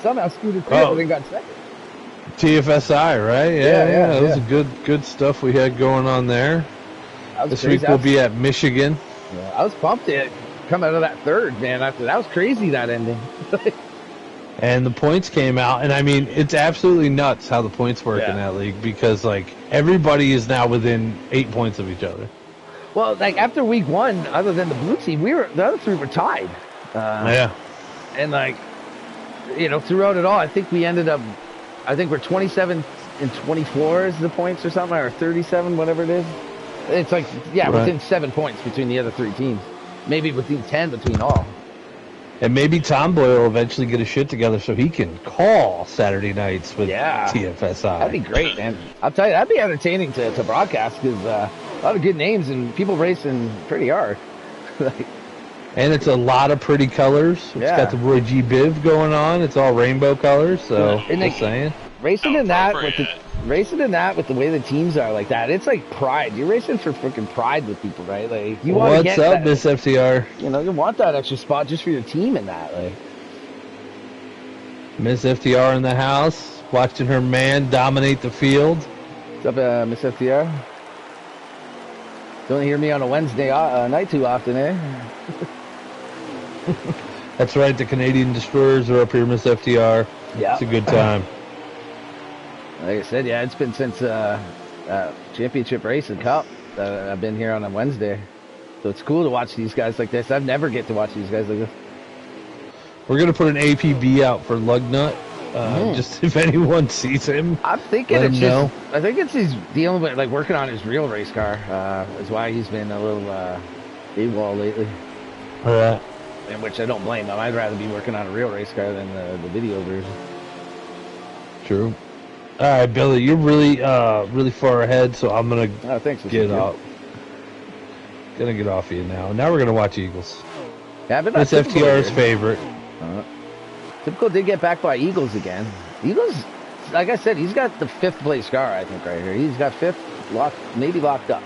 S2: Somehow scooted through and then got second.
S3: TFSI, right? Yeah. That was good stuff we had going on there. This
S2: crazy.
S3: week we'll be at Michigan.
S2: Yeah, I was pumped to come out of that third, man. After that was crazy, that ending.
S3: And the points came out, and I mean, it's absolutely nuts how the points work in that league because, like, everybody is now within 8 points of each other.
S2: Well, like, after week one, other than the blue team, the other three were tied. And, like, you know, throughout it all, I think we ended up, we're 27 and 24 is the points or something, or 37, whatever it is. It's like, within 7 points between the other three teams. Maybe within 10 between all.
S3: And maybe Tomboy will eventually get his shit together so he can call Saturday nights with TFSI.
S2: That'd be great, man. I'll tell you, that'd be entertaining to broadcast because a lot of good names and people racing pretty hard.
S3: And it's a lot of pretty colors. It's got the Roy G. Biv going on. It's all rainbow colors, so just saying.
S2: Racing in that with the way the teams are like that, it's like pride. You're racing for freaking pride with people, right? Like you want to get
S3: What's up, Miss FTR?
S2: You know, you want that extra spot just for your team in that. Like
S3: Miss FTR in the house, watching her man dominate the field.
S2: What's up, Miss FTR? Don't hear me on a Wednesday night too often, eh?
S3: That's right. The Canadian Destroyers are up here, Miss FTR.
S2: Yeah,
S3: it's a good time.
S2: Like I said, it's been since championship race and cup that I've been here on a Wednesday. So it's cool to watch these guys like this. I never get to watch these guys like this.
S3: We're going to put an APB out for Lugnut. Just if anyone sees him,
S2: I'm thinking it's just, I think it's he's dealing with, like, working on his real race car. Is why he's been a little AWOL lately. In which I don't blame him. I'd rather be working on a real race car than the video version.
S3: True. All right, Billy, you're really far ahead, so I'm gonna get off. Gonna get off you now. Now we're gonna watch Eagles. It's FTR's favorite.
S2: Typical did get back by Eagles again. Eagles, like I said, he's got the 5th place car, I think, right here. He's got 5th maybe locked up.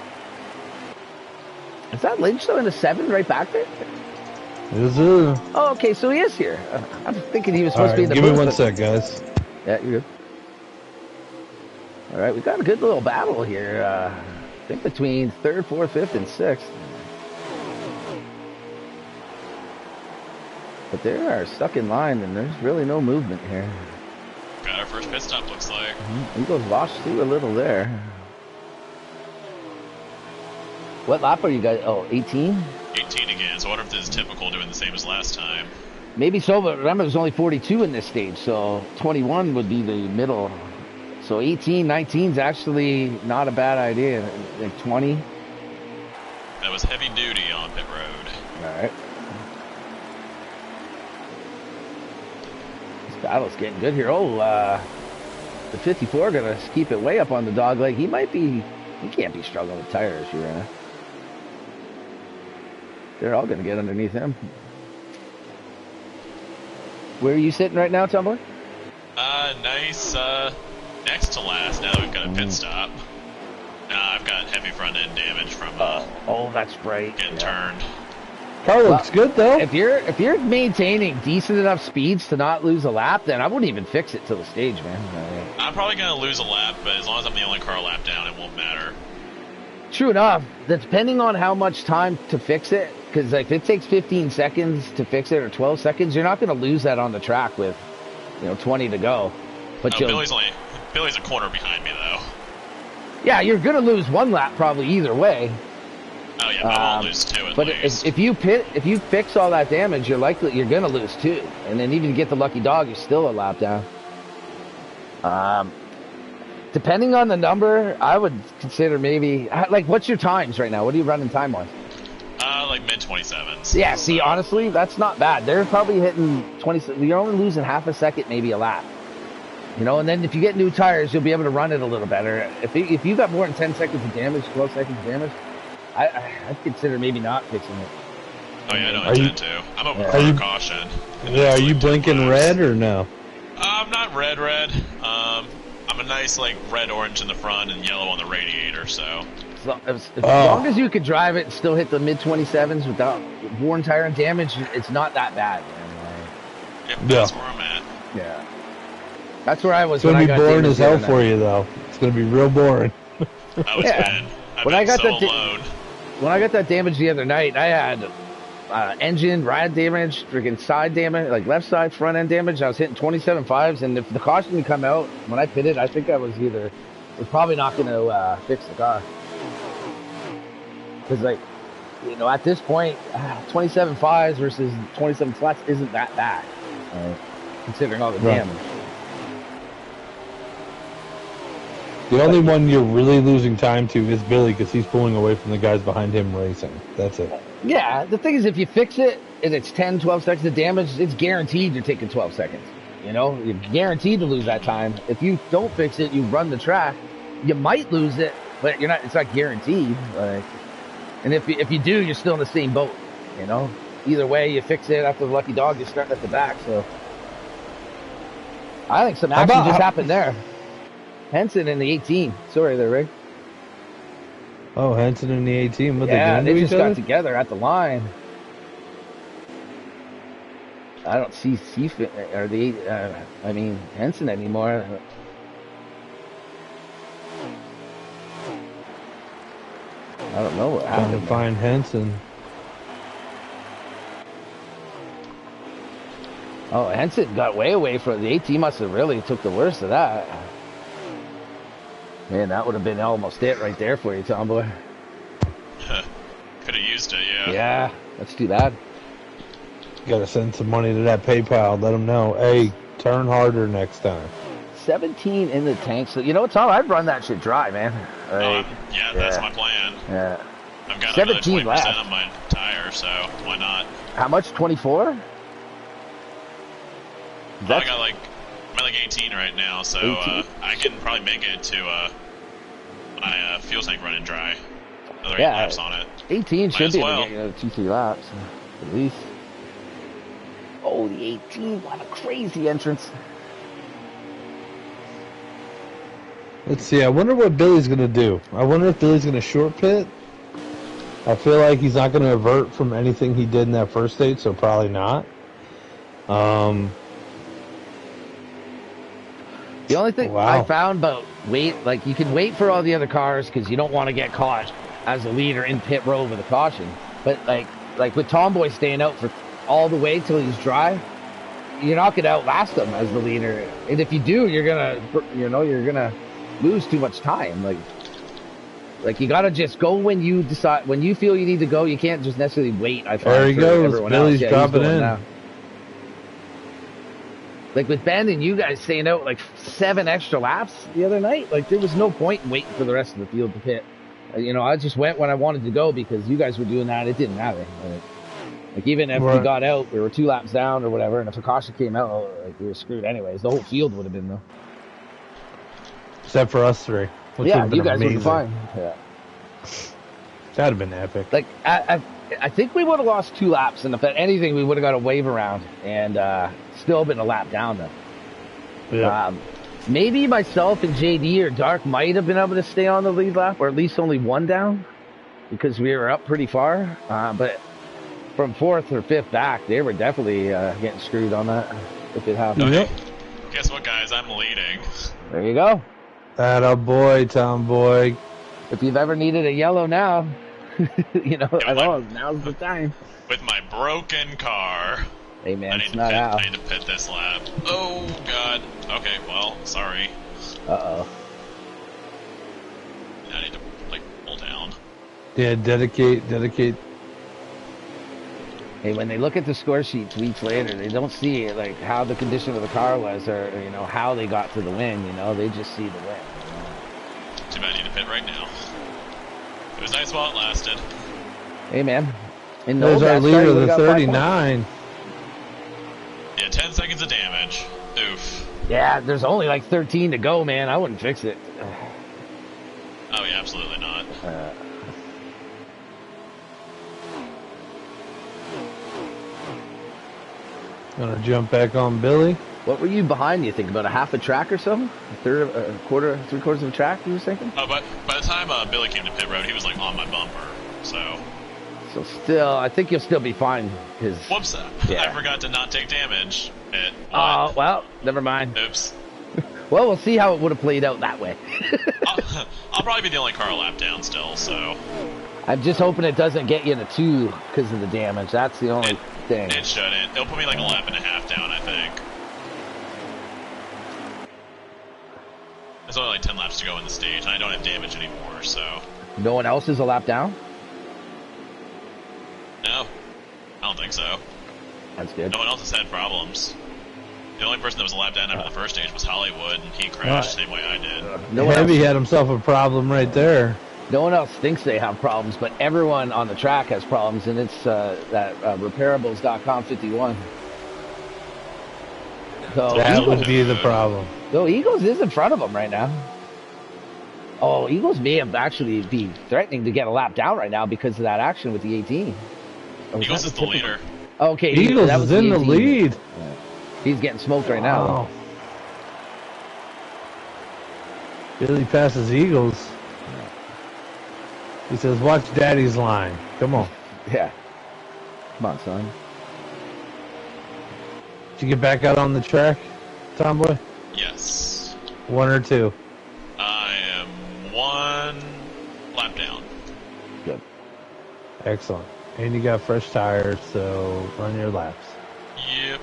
S2: Is that Lynch though in the 7 right back there?
S3: Is it?
S2: Oh, okay, so he is here. I'm thinking he was supposed to be in the
S3: booth. Give me one sec, guys.
S2: Yeah, you're good. All right, we got a good little battle here. I think between 3rd, 4th, 5th, and 6th. But they are stuck in line, and there's really no movement here.
S1: Got our first pit stop, looks like.
S2: Eagles lost through a little there. What lap are you guys? Oh, 18?
S1: 18 again, so I wonder if this is typical doing the same as last time.
S2: Maybe so, but remember there's only 42 in this stage, so 21 would be the middle. So 18, 19 is actually not a bad idea. Like 20.
S1: That was heavy duty on pit road.
S2: All right. This battle's getting good here. Oh, the 54 gonna keep it way up on the dog leg. He can't be struggling with tires here. They're all gonna get underneath him. Where are you sitting right now, Tumblr?
S1: Nice, next to last now that we've got a pit stop. Nah, I've got heavy front end damage from,
S2: oh, that's right.
S1: Getting turned.
S3: Car looks good, though.
S2: If you're maintaining decent enough speeds to not lose a lap, then I wouldn't even fix it till the stage, man.
S1: I'm probably gonna lose a lap, but as long as I'm the only car lap down, it won't matter.
S2: True enough. Depending on how much time to fix it, because like, if it takes 15 seconds to fix it or 12 seconds, you're not going to lose that on the track with, 20 to go. But
S1: Billy's a corner behind me though.
S2: Yeah, you're going to lose one lap probably either way.
S1: Oh yeah, but I won't lose 2 at least.
S2: If you fix all that damage, you're going to lose 2, and then even get the lucky dog, you're still a lap down. Depending on the number, I would consider maybe, like, what's your times right now? What are you running time-wise?
S1: Like mid-27s.
S2: Yeah, see, honestly, that's not bad. They're probably hitting 20, you're only losing half a second, maybe a lap. And then if you get new tires, you'll be able to run it a little better. If you got more than 10 seconds of damage, 12 seconds of damage, I'd consider maybe not fixing it.
S1: Oh yeah, I don't intend to. I'm open for caution.
S3: Yeah, are you blinking red or no?
S1: I'm not red. I'm a nice, like, red-orange in the front and yellow on the radiator, so...
S2: As long as you could drive it and still hit the mid-27s without worn tire and damage, it's not that bad, man.
S1: Yep, that's where I'm at.
S2: Yeah. That's where I was.
S3: It's going
S2: when
S3: to be
S2: I got
S3: boring
S2: damaged
S3: as
S2: the
S3: hell
S2: other
S3: for
S2: night.
S3: you, though. It's going to be real boring.
S1: I was
S2: Yeah.
S1: bad. I've
S2: When
S1: been
S2: I got
S1: so
S2: the
S1: alone.
S2: When I got that damage the other night, I had engine, rad damage, freaking side damage, like left side front end damage. I was hitting 27 fives, and if the caution didn't come out when I pitted, I think I was probably not going to fix the car. Because, like, at this point, 27 fives versus 27 flats isn't that bad, considering all the damage.
S3: The only one you're really losing time to is Billy because he's pulling away from the guys behind him racing. That's it.
S2: Yeah, the thing is, if you fix it and it's 10, 12 seconds of damage, it's guaranteed you're taking 12 seconds. You're guaranteed to lose that time. If you don't fix it, you run the track, you might lose it, but you're not. It's not guaranteed. And if you do, you're still in the same boat. Either way, you fix it after the lucky dog, you're starting at the back. So I think some action just happened there. Henson in the 18. Sorry there, Rick.
S3: Oh, Henson in the 18. What,
S2: Yeah,
S3: they
S2: just
S3: each other?
S2: got together at the line. I don't see Henson anymore. I don't know what happened.
S3: Trying to find Henson.
S2: Oh, Henson got way away from the 18. Must have really took the worst of that. Man, that would have been almost it right there for you, Tomboy.
S1: Could have used it, yeah.
S2: Yeah, that's too bad.
S3: Got to send some money to that PayPal. Let them know, hey, turn harder next time.
S2: 17 in the tank. So, Tom, I'd run that shit dry, man.
S1: Yeah, that's my plan.
S2: Yeah.
S1: I've got
S2: 17
S1: another 20%
S2: left
S1: on my tire, so why not?
S2: How much? 24?
S1: I'm at like 18 right now, so I can probably make it to my fuel tank running dry. Another 8 laps on it.
S2: 18 should be
S1: well.
S2: able to get 2-3 laps, at least. Oh, the 18! What a crazy entrance!
S3: Let's see. I wonder what Billy's going to do. I wonder if Billy's going to short pit. I feel like he's not going to avert from anything he did in that first stage, so probably not.
S2: The only thing I found about you can wait for all the other cars because you don't want to get caught as a leader in pit road with a caution. But like with Tomboy staying out for all the way till he's dry, you're not gonna outlast him as the leader. And if you do, you're gonna lose too much time. Like you gotta just go when you decide, when you feel you need to go. You can't just necessarily wait. I find
S3: there he goes. Billy's
S2: else.
S3: dropping in. Now.
S2: Like with Ben and you guys staying out like 7 extra laps the other night, like there was no point in waiting for the rest of the field to pit. I just went when I wanted to go because you guys were doing that. It didn't matter. Like even if we got out, we were 2 laps down or whatever, and if a caution came out, like we were screwed anyways. The whole field would have been though.
S3: Except for us 3. Which
S2: yeah, you guys
S3: would
S2: be fine. Yeah.
S3: That'd have been epic.
S2: Like I think we would have lost 2 laps, and if anything, we would have got a wave around and still been a lap down though.
S3: Yeah.
S2: Maybe myself and JD or Dark might have been able to stay on the lead lap, or at least only 1 down, because we were up pretty far. But from 4th or 5th back, they were definitely getting screwed on that if it happened.
S3: Yep.
S1: Guess what, guys? I'm leading.
S2: There you go.
S3: Atta boy, Tomboy.
S2: If you've ever needed a yellow now, now's the time.
S1: With my broken car.
S2: Hey man,
S1: I need to pit this lap. Oh god. Okay, well, sorry.
S2: Uh-oh.
S1: I need to pull down.
S3: Yeah, dedicate.
S2: Hey, when they look at the score sheets weeks later, they don't see how the condition of the car was, or how they got to the win. They just see the win.
S1: Too bad I need to pit right now. It was nice while it lasted.
S2: Hey man,
S3: there's our leader, the 39.
S1: Yeah, 10 seconds of damage. Oof.
S2: Yeah, there's only 13 to go, man. I wouldn't fix it.
S1: Oh yeah, absolutely not.
S3: Gonna jump back on Billy.
S2: What were you behind, you think? About a half a track or something? A quarter, 3/4 of a track, you were thinking?
S1: Oh, but by the time Billy came to pit road, he was on my bumper, so...
S2: So still, I think you'll still be fine.
S1: Whoops, I forgot to not take damage.
S2: Oh, well, never mind.
S1: Oops.
S2: Well, we'll see how it would have played out that way.
S1: I'll probably be the only car a lap down still, so...
S2: I'm just hoping it doesn't get you to 2 because of the damage. That's the only thing.
S1: It shouldn't. It'll put me like a lap and a half down, I think. There's only like 10 laps to go in the stage, and I don't have damage anymore, so...
S2: No one else is a lap down?
S1: No. I don't think so.
S2: That's good.
S1: No one else has had problems. The only person that was a lap down after the first stage was Hollywood, and he crashed the same way I did.
S2: No
S3: Heavy had himself a problem right there.
S2: No one else thinks they have problems, but everyone on the track has problems, and it's that repairables.com 51. So
S3: That
S2: Eagles,
S3: would be the problem.
S2: so Eagles is in front of them right now. Oh, Eagles may have actually be threatening to get a lap down right now because of that action with the 18. Oh,
S1: Eagles is the leader.
S2: Okay,
S3: Eagles
S2: that was
S3: is in the
S2: 18.
S3: lead.
S2: Yeah. He's getting smoked right now.
S3: Wow. Billy passes Eagles. He says, watch Daddy's line. Come on.
S2: Yeah. Come on, son.
S3: Did you get back out on the track, Tomboy?
S1: Yes.
S3: 1 or 2?
S1: I am 1 lap down.
S2: Good.
S3: Excellent. And you got fresh tires, so run your laps.
S1: Yep.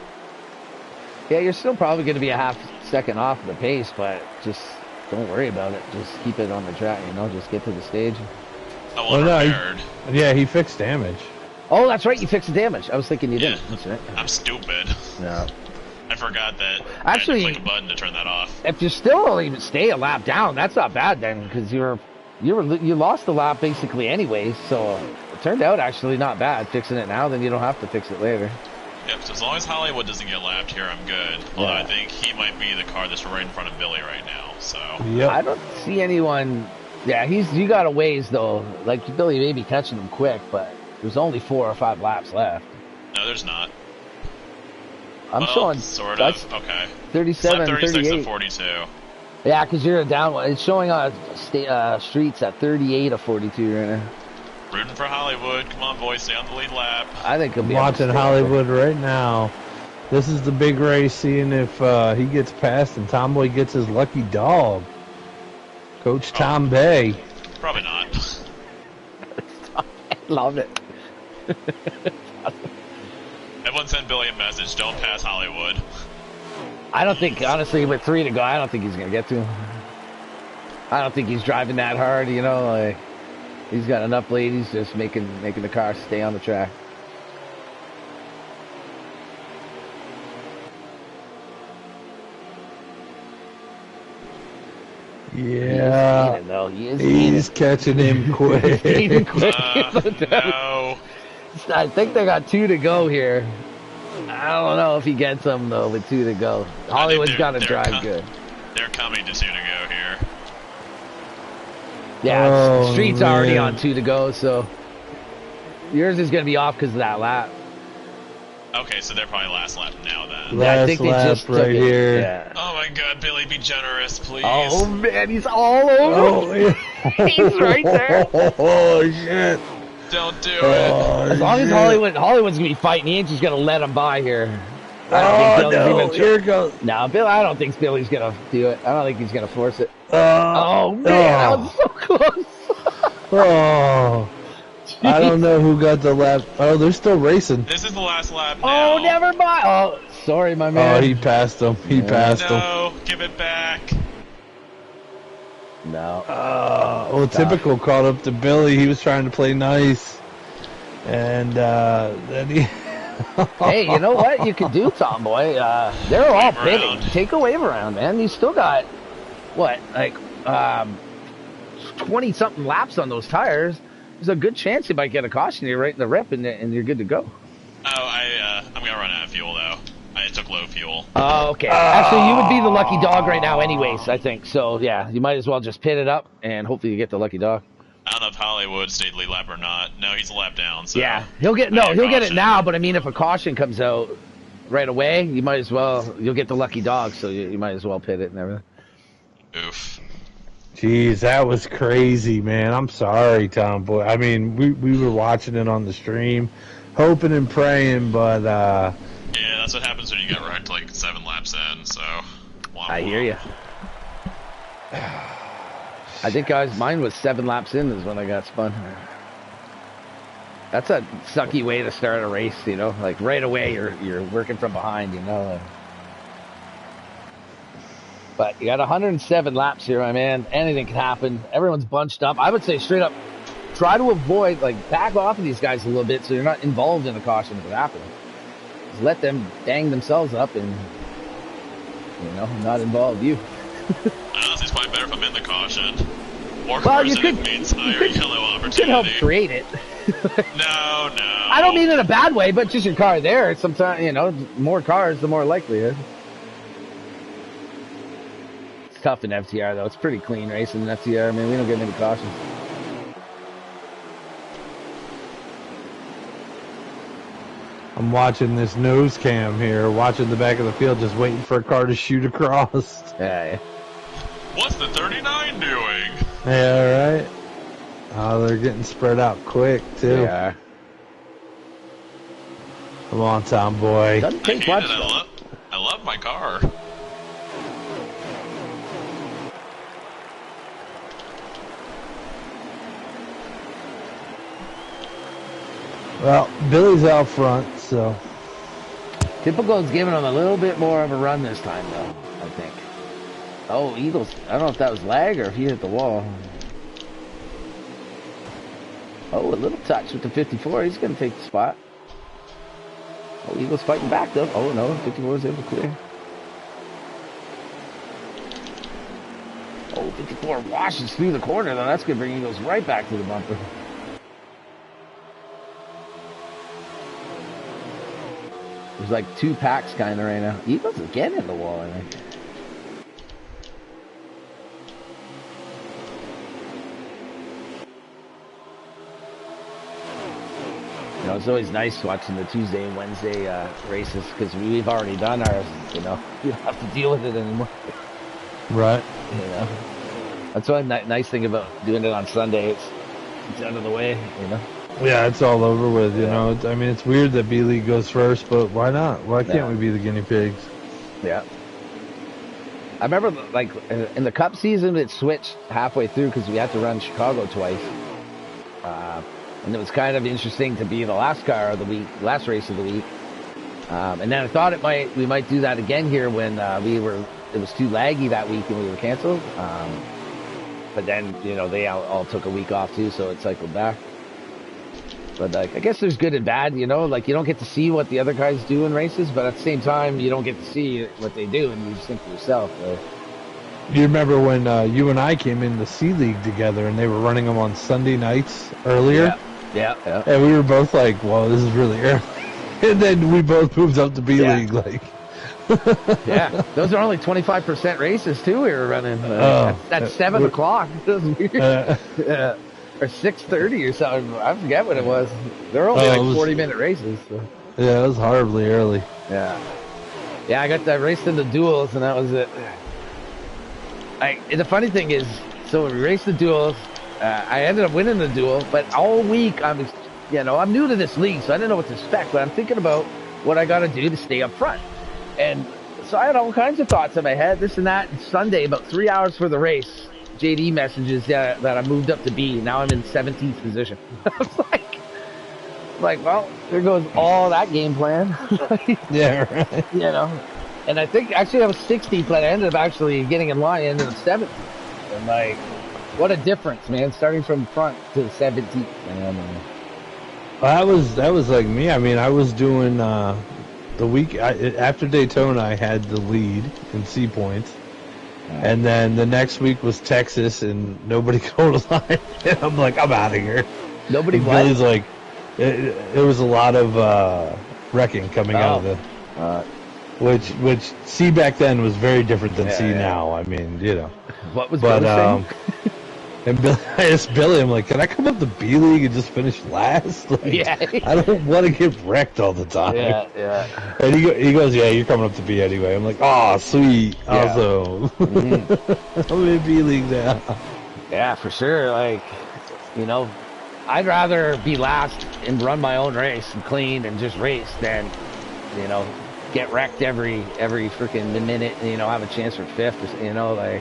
S2: Yeah, you're still probably going to be a half second off of the pace, but just don't worry about it. Just keep it on the track, you know, just get to the stage.
S1: I want repaired.
S3: Yeah, he fixed damage.
S2: Oh, that's right, you fixed the damage. I was thinking you didn't.
S1: Yeah.
S2: That's right.
S1: I'm stupid.
S2: No.
S1: I forgot that
S2: Actually,
S1: I had to click a button to turn that off.
S2: If you still only stay a lap down, that's not bad then, because you lost the lap basically anyway, so it turned out actually not bad. Fixing it now, then you don't have to fix it later.
S1: Yep, so as long as Hollywood doesn't get lapped here, I'm good. Although
S2: Yeah.
S1: I think he might be the car that's right in front of Billy right now, so...
S3: Yep.
S2: I don't see anyone... Yeah, you got a ways though. Like, Billy may be catching him quick, but there's only 4 or 5 laps left.
S1: No, there's not.
S2: I'm showing...
S1: Sort
S2: that's
S1: of, okay.
S2: 37,
S1: It's 36
S2: 38.
S1: to 42.
S2: Yeah, because you're a down one. It's showing on streets at 38 of 42 right now.
S1: Rooting for Hollywood. Come on, boys, stay on the lead lap.
S2: I think he'll be
S3: Watching Hollywood right now. This is the big race, seeing if he gets past and Tomboy gets his lucky dog. Coach Tom Bay.
S1: Probably not.
S2: Love it.
S1: Everyone send Billy a message. Don't pass Hollywood.
S2: I don't think, honestly, with 3 to go, I don't think he's going to get to him. I don't think he's driving that hard, you know. Like, he's got enough ladies just making the car stay on the track.
S3: Yeah. He's catching him quick.
S1: No.
S2: I think they got 2 to go here. I don't know if he gets them, though, with 2 to go. Hollywood's got to drive good.
S1: They're coming to 2 to go here.
S2: Yeah, Street's already on 2 to go, so yours is going to be off because of that lap.
S1: Okay, so they're probably last lap now then.
S3: Last
S2: I think they
S3: lap
S2: just
S3: right here.
S2: Yeah.
S1: Oh my god, Billy, be generous, please.
S2: Oh man, he's all over.
S3: Oh, yeah.
S2: He's right there.
S3: Oh, shit.
S1: Don't do
S3: Oh,
S1: it.
S2: As long as Hollywood's gonna be fighting, he ain't just gonna let him by here. I don't think Billy's even
S3: here it goes.
S2: No, Bill. I don't think Billy's gonna do it. I don't think he's gonna force it.
S3: Oh,
S2: man, that was so close.
S3: Oh. I don't know who got the lap. Oh, they're still racing.
S1: This is the last lap now.
S2: Oh, never mind. Oh, sorry, my man.
S3: Oh, he passed him. He passed him.
S1: No, give it back.
S2: No.
S3: Well, typical caught up to Billy. He was trying to play nice. And then he...
S2: Hey, you know what you can do, Tomboy? They're all
S1: Wave
S2: pitting.
S1: around.
S2: Take a wave around, man. You still got, what, like 20-something laps on those tires. There's a good chance you might get a caution here right in the rip, and you're good to go.
S1: Oh, I'm gonna run out of fuel though. I took low fuel.
S2: Oh, okay. Actually, you would be the lucky dog right now anyways, I think. So, yeah, you might as well just pit it up, and hopefully you get the lucky dog.
S1: I don't know if Hollywood stayed lead lap or not. No, he's a lap down. So
S2: Yeah, he'll get it now, but I mean, if a caution comes out right away, you might as well, you'll get the lucky dog, so you might as well pit it and everything.
S1: Oof.
S3: Jeez, that was crazy, man. I'm sorry, Tomboy. I mean, we were watching it on the stream, hoping and praying, but...
S1: Yeah, that's what happens when you get wrecked like 7 laps in, so...
S2: I hear you. I think mine was 7 laps in is when I got spun. That's a sucky way to start a race, you know. Like right away, you're working from behind, you know. But you got 107 laps here, my man. Anything can happen. Everyone's bunched up. I would say straight up, try to avoid, like, back off of these guys a little bit so you're not involved in a caution if it happens. Just let them bang themselves up and, you know, not involve you.
S1: Honestly, it's probably better if I'm in the caution. More cars in it means higher yellow opportunity.
S2: You could help create it.
S1: No.
S2: I don't mean in a bad way, but just your car there. Sometimes, you know, more cars, the more likelihood. It's tough in FTR, though. It's pretty clean racing in FTR. I mean, we don't get many cautions.
S3: I'm watching this nose cam here, watching the back of the field, just waiting for a car to shoot across.
S2: Yeah.
S1: What's the 39 doing?
S3: Yeah, right. Oh, they're getting spread out quick, too.
S2: Yeah.
S3: Come on, Tom boy.
S2: Doesn't take much.
S1: I love my car.
S3: Well, Billy's out front, so.
S2: Typical's giving him a little bit more of a run this time, though, I think. Oh, Eagles. I don't know if that was lag or if he hit the wall. Oh, a little touch with the 54. He's going to take the spot. Oh, Eagles fighting back, though. Oh, no. 54 is able to clear. Oh, 54 washes through the corner, though. That's going to bring Eagles right back to the bumper. There's like 2 packs kind of right now. Eagles again in the wall, I think. You know, it's always nice watching the Tuesday and Wednesday races because we've already done ours, you know. You don't have to deal with it anymore.
S3: Right.
S2: You know. That's one nice thing about doing it on Sunday. It's out of the way, you know.
S3: Yeah, it's all over with, you know. I mean, it's weird that B-League goes first, but why not? Why can't we be the guinea pigs?
S2: Yeah. I remember, like, in the Cup season, it switched halfway through because we had to run Chicago twice. And it was kind of interesting to be the last car of the week, last race of the week. And then I thought we might do that again here when it was too laggy that week and we were canceled. But then, you know, they all took a week off too, so it cycled back. But like, I guess there's good and bad, you know, like you don't get to see what the other guys do in races, but at the same time, you don't get to see what they do, and you just think to yourself.
S3: You remember when you and I came in the C League together, and they were running them on Sunday nights earlier?
S2: Yeah.
S3: And we were both like, "Well, this is really early," and then we both moved up to B League, like.
S2: Yeah, those are only 25% races too. We were running at 7 o'clock. It was weird. Yeah. Or 6:30 or something. I forget what it was. They're only like 40-minute races. So.
S3: Yeah, it was horribly early.
S2: Yeah, I raced in the duels, and that was it. The funny thing is, so we raced the duels. I ended up winning the duel, but all week I'm new to this league, so I didn't know what to expect. But I'm thinking about what I got to do to stay up front, and so I had all kinds of thoughts in my head, this and that. And Sunday, about 3 hours for the race, JD messages that I moved up to B. Now I'm in 17th position. I was like, well, there goes all that game plan.
S3: Yeah, right.
S2: You know, and I think actually I was 16th, but I ended up actually getting in line. I ended up 7th. And like, what a difference, man! Starting from front to 17th. Man.
S3: Well, that was like me. I mean, I was doing the week after Daytona. I had the lead in C points. And then the next week was Texas, and nobody could hold a line. And I'm like, I'm out of here.
S2: Nobody.
S3: Billy's like, it was a lot of wrecking coming out of the, which C back then was very different than C now. I mean, you know.
S2: What was Billy saying?
S3: And I asked Billy, I'm like, can I come up to B League and just finish last? Like, I don't want to get wrecked all the time.
S2: Yeah.
S3: And he goes, yeah, you're coming up to B anyway. I'm like, oh, sweet. Yeah. Also, I'm in B League now.
S2: Yeah, for sure. Like, you know, I'd rather be last and run my own race and clean and just race than, you know, get wrecked every freaking minute and, you know, have a chance for 5th, or, you know, like.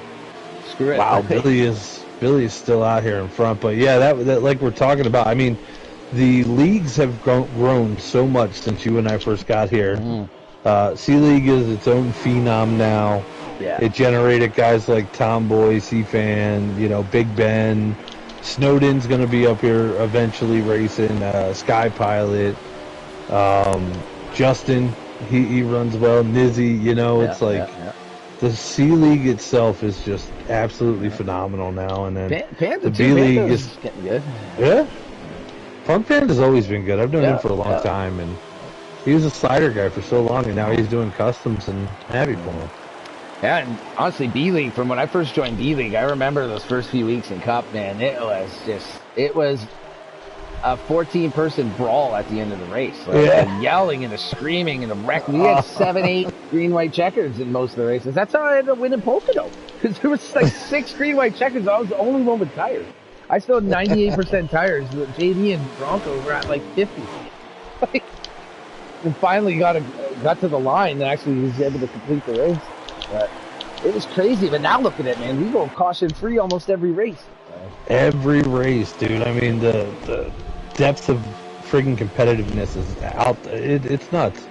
S2: screw it.
S3: Wow, Billy is still out here in front. But yeah, that like we're talking about. I mean, the leagues have grown so much since you and I first got here. C League is its own phenom now.
S2: Yeah.
S3: It generated guys like Tomboy, C-Fan, Big Ben. Snowden's going to be up here eventually racing. Sky Pilot. Justin, he runs well. Nizzy, it's like the C League itself is just absolutely phenomenal now. And then
S2: Panda
S3: the B League is
S2: getting good.
S3: Yeah. Punk Panda's always been good. I've known him for a long time, and he was a slider guy for so long, and now he's doing customs, and happy for him.
S2: Yeah, and honestly, B League, from when I first joined B League, I remember those first few weeks in Cup, man, it was a 14-person brawl at the end of the race. Like, yelling and screaming and a wreck. We had 7, 8 green-white checkers in most of the races. That's how I ended up winning Pocono, because there was like 6 green-white checkers. I was the only one with tires. I still had 98% tires. JD and Bronco were at like 50. And finally got to the line and actually was able to complete the race. But it was crazy. But now look at it, man. We go caution-free almost every race.
S3: Every race, dude. I mean, the depth of friggin' competitiveness is out. It's nuts.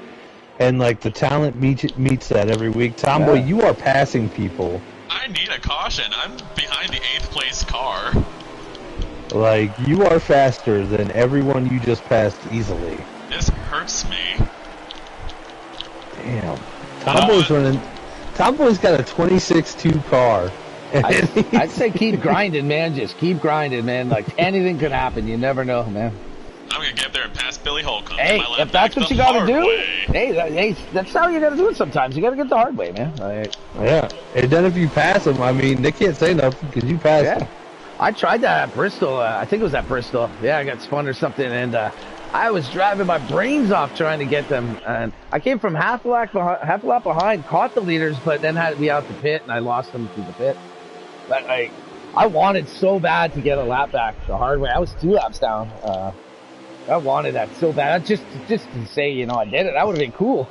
S3: And, like, the talent meets that every week. Tomboy, you are passing people.
S1: I need a caution. I'm behind the 8th place car.
S3: Like, you are faster than everyone you just passed easily.
S1: This hurts me.
S3: Damn. Tomboy's got a 26-2 car.
S2: I'd say keep grinding, man. Just keep grinding, man. Like, anything could happen. You never know, man.
S1: I'm going to get up there and pass Billy Holcomb.
S2: Hey, if that's what you got to do, hey, that's how you got to do it sometimes. You got to get the hard way, man.
S3: Yeah. And then if you pass them, I mean, they can't say nothing because you passed them.
S2: I tried that at Bristol. I think it was at Bristol. Yeah, I got spun or something, and I was driving my brains off trying to get them. And I came from half a lap behind, caught the leaders, but then had to be out the pit, and I lost them through the pit. But I wanted so bad to get a lap back the hard way. I was 2 laps down. I wanted that so bad. Just to say, I did it. That would have been cool.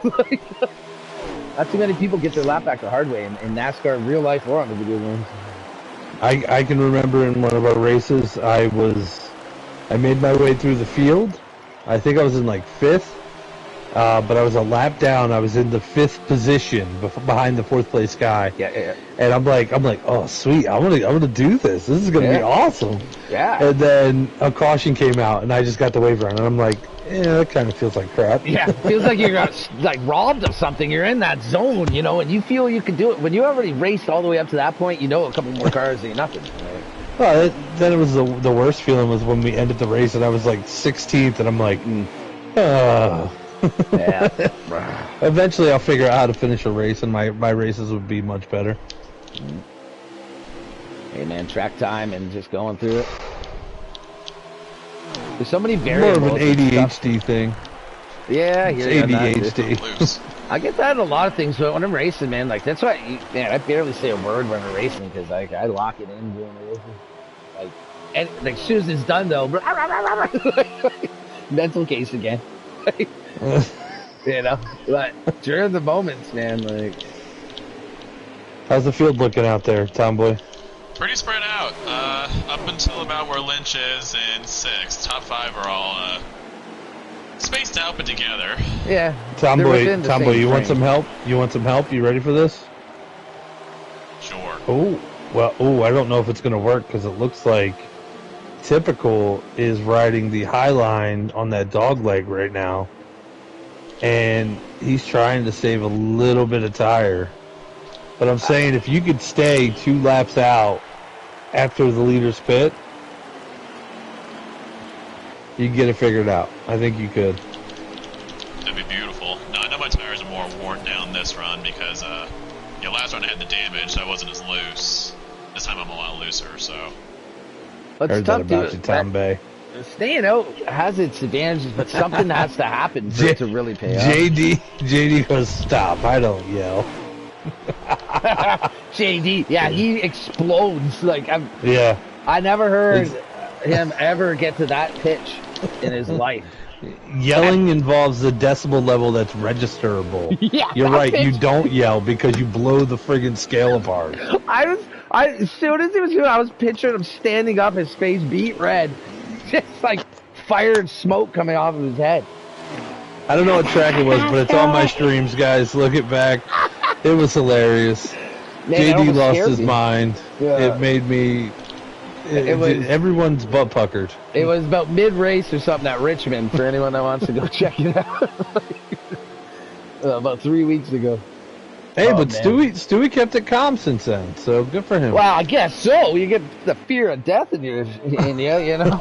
S2: Not too many people get their lap back the hard way in NASCAR, real life or on the video games.
S3: I can remember in one of our races, I made my way through the field. I think I was in like 5th, but I was a lap down. I was in the 5th position behind the 4th place guy.
S2: Yeah.
S3: And I'm like, oh sweet, I'm gonna do this. This is gonna be awesome.
S2: Yeah.
S3: And then a caution came out, and I just got the wave run, and I'm like, that kind of feels like crap.
S2: Yeah, it feels like you're like robbed of something. You're in that zone, and you feel you can do it. When you already raced all the way up to that point, a couple more cars ain't nothing.
S3: Well, then it was the worst feeling was when we ended the race, and I was like 16th, and I'm like,
S2: Yeah.
S3: Eventually, I'll figure out how to finish a race, and my races would be much better.
S2: Hey, man, track time and just going through it. There's so many variables.
S3: More of an ADHD thing.
S2: Yeah,
S3: it's ADHD.
S2: I get that in a lot of things, but when I'm racing, man, like, that's why, I barely say a word when I'm racing, because, like, I lock it in during the races. Like, and, like, as soon as it's done, though, mental case again. But during the moments, man, like...
S3: How's the field looking out there, Tomboy?
S1: Pretty spread out. Up until about where Lynch is in 6th. Top 5 are all spaced out but together.
S2: Yeah.
S3: Tomboy, you want some help? You ready for this?
S1: Sure.
S3: I don't know if it's going to work because it looks like Typical is riding the high line on that dog leg right now. And he's trying to save a little bit of tire. But I'm saying if you could stay 2 laps out after the leader's pit, you can get it figured out. I think you could.
S1: That'd be beautiful. No, I know my tires are more worn down this run because, last run I had the damage, so I wasn't as loose. This time I'm a lot looser, so.
S3: Heard that about you, Tom Bay.
S2: Staying out has its advantages, but something has to happen for it to really pay off.
S3: JD goes, stop, I don't yell.
S2: JD, he explodes. Like,
S3: I
S2: never heard him ever get to that pitch in his life.
S3: Yelling involves the decibel level that's registerable.
S2: Yeah,
S3: You're right. You don't yell because you blow the friggin' scale apart.
S2: As soon as he was doing, I was picturing him standing up, his face beat red, just like fire and smoke coming off of his head.
S3: I don't know what track it was, but it's on my streams, guys. Look it back. It was hilarious.
S2: Man,
S3: JD lost his mind.
S2: Yeah.
S3: It made me. Everyone's butt puckered.
S2: It was about mid-race or something at Richmond for anyone that wants to go check it out. About 3 weeks ago.
S3: Hey, but Stewie kept it calm since then, so good for him.
S2: Well, I guess so. You get the fear of death in you, you know.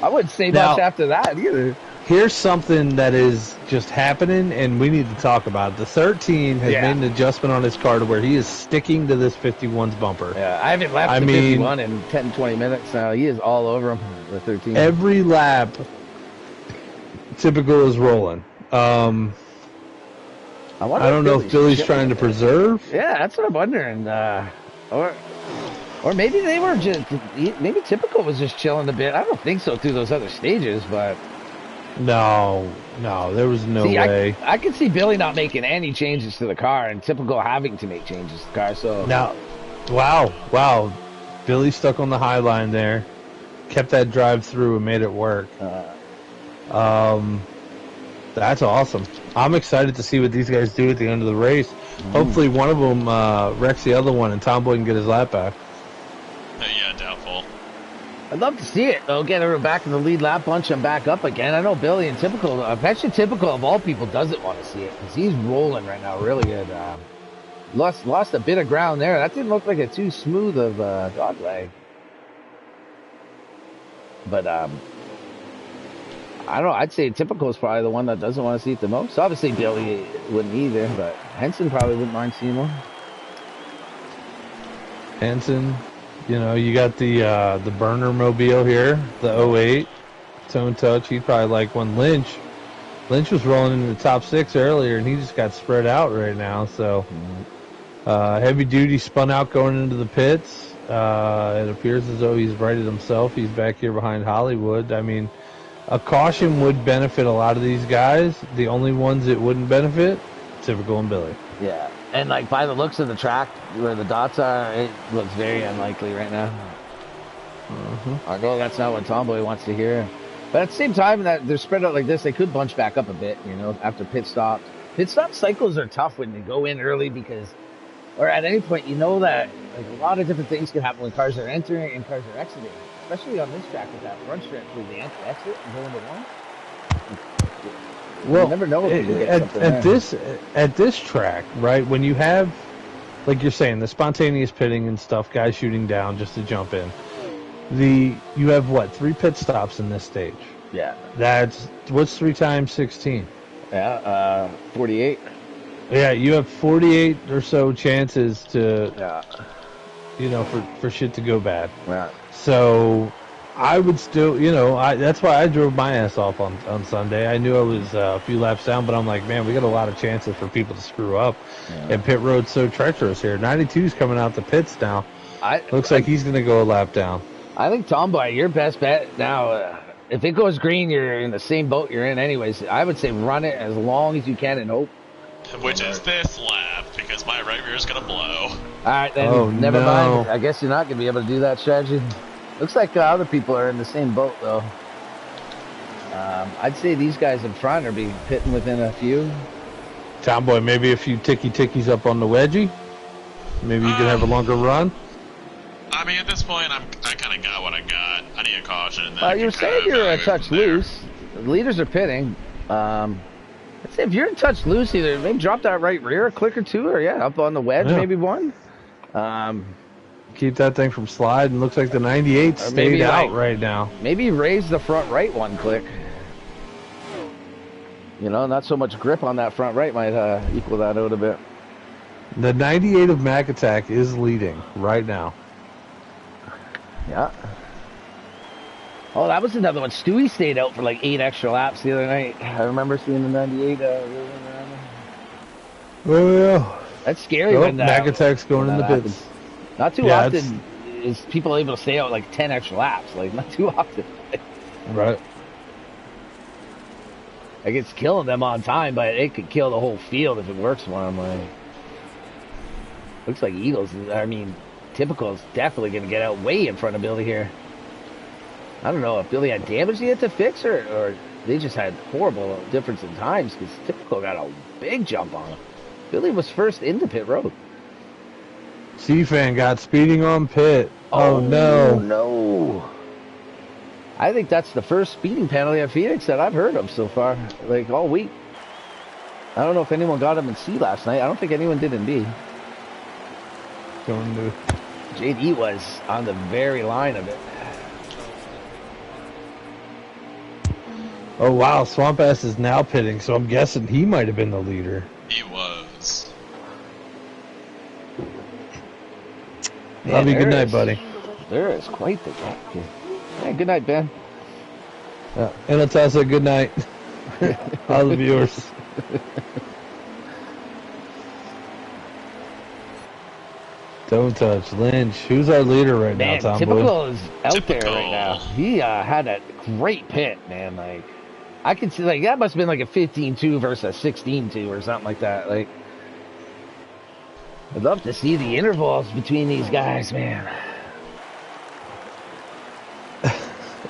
S2: I wouldn't say much after that either.
S3: Here's something that is just happening, and we need to talk about it. The 13 has made an adjustment on his car to where he is sticking to this 51's bumper.
S2: Yeah, I haven't left the 51 in 10, 20 minutes now. He is all over him, the 13.
S3: Every lap, Typical is rolling. I don't know if Billy's trying to preserve.
S2: Yeah, that's what I'm wondering. Or maybe they were just, maybe Typical was just chilling a bit. I don't think so through those other stages, but...
S3: No, there was no way.
S2: I could see Billy not making any changes to the car and Typical having to make changes to the car. So
S3: now, wow, Billy stuck on the high line there, kept that drive through and made it work. That's awesome. I'm excited to see what these guys do at the end of the race. Hopefully, one of them wrecks the other one and Tomboy can get his lap back.
S1: Yeah, doubtful.
S2: I'd love to see it, though. Get her back in the lead lap bunch and back up again. I know Billy and Typical, actually Typical of all people, doesn't want to see it because he's rolling right now really good. Lost a bit of ground there. That didn't look like a too smooth of dog leg. But I don't know. I'd say Typical is probably the one that doesn't want to see it the most. Obviously, Billy wouldn't either, but Henson probably wouldn't mind seeing one.
S3: Henson. You know, you got the burner mobile here, the 08 Tone Touch. He'd probably like one. Lynch was rolling into the top 6 earlier, and he just got spread out right now. So heavy duty spun out going into the pits. It appears as though he's righted himself. He's back here behind Hollywood. I mean, a caution would benefit a lot of these guys. The only ones it wouldn't benefit, Typical and Billy.
S2: Yeah. And, like, by the looks of the track, where the dots are, it looks very unlikely right now. I know that's not what Tomboy wants to hear. But at the same time, that they're spread out like this, they could bunch back up a bit, you know, after pit stops. Pit stop cycles are tough when you go in early because, or at any point, you know that like a lot of different things can happen when cars are entering and cars are exiting. Especially on this track with that front stretch where they enter, exit, and go into one.
S3: Well,
S2: you never know if you get
S3: at this track, right? When you have, like you're saying, the spontaneous pitting and stuff, guys shooting down just to jump in. You have what, 3 pit stops in this stage?
S2: Yeah.
S3: What's 3 times 16?
S2: Yeah, 48.
S3: Yeah, you have 48 or so chances to, you know, for shit to go bad.
S2: Yeah.
S3: So I would still, you know, that's why I drove my ass off on Sunday. I knew I was a few laps down, but I'm like, man, we got a lot of chances for people to screw up. And pit road's so treacherous here. 92's coming out the pits now. Looks like he's going to go a lap down.
S2: I think, Tomboy, your best bet now, if it goes green, you're in the same boat you're in anyways. I would say run it as long as you can and hope.
S1: Which is this lap, because my right rear is going to blow.
S2: All right, then never mind. I guess you're not going to be able to do that strategy. Looks like other people are in the same boat, though. I'd say these guys in front are being pitting within a few.
S3: Tomboy, maybe a few tickies up on the wedgie. Maybe you can have a longer run.
S1: I mean, at this point, I kind of got what I got. I need a caution.
S2: You're saying you're a touch loose. The leaders are pitting. I'd say if you're in touch loose, either maybe drop that right rear a click or two, or up on the wedge, maybe one.
S3: Keep that thing from sliding. Looks like the 98 stayed out right now.
S2: Maybe raise the front right one click. You know, not so much grip on that front right might equal that out a bit.
S3: The 98 of Mac Attack is leading right now.
S2: Yeah. Oh, that was another one. Stewie stayed out for like 8 extra laps the other night. I remember seeing the 98 rolling around.
S3: Oh, yeah.
S2: That's scary when
S3: Mac Attack's going in the pits.
S2: Not too often is people able to stay out like 10 extra laps. Like, not too often.
S3: Right.
S2: Like, it's killing them on time, but it could kill the whole field if it works for them. Like, looks like Typical is definitely going to get out way in front of Billy here. I don't know if Billy had damage he had to fix or they just had horrible difference in times because Typical got a big jump on him. Billy was first into pit road.
S3: C-Fan got speeding on pit. Oh, no.
S2: No. I think that's the first speeding penalty at Phoenix that I've heard of so far, like all week. I don't know if anyone got him in C last night. I don't think anyone did in B.
S3: Going to...
S2: JD was on the very line of it.
S3: Oh, wow. Swamp Ass is now pitting, so I'm guessing he might have been the leader.
S1: He was.
S3: Love you. Good night, buddy.
S2: There is quite the gap here. Hey, good night, Ben.
S3: And it's also good night. All the viewers. Don't touch Lynch. Who's our leader right now, Tom?
S2: Typical is out there right now. He had a great pit, man. Like, I could see, like, that must have been like a 15-2 versus a 16-2 or something like that. Like, I'd love to see the intervals between these guys, man.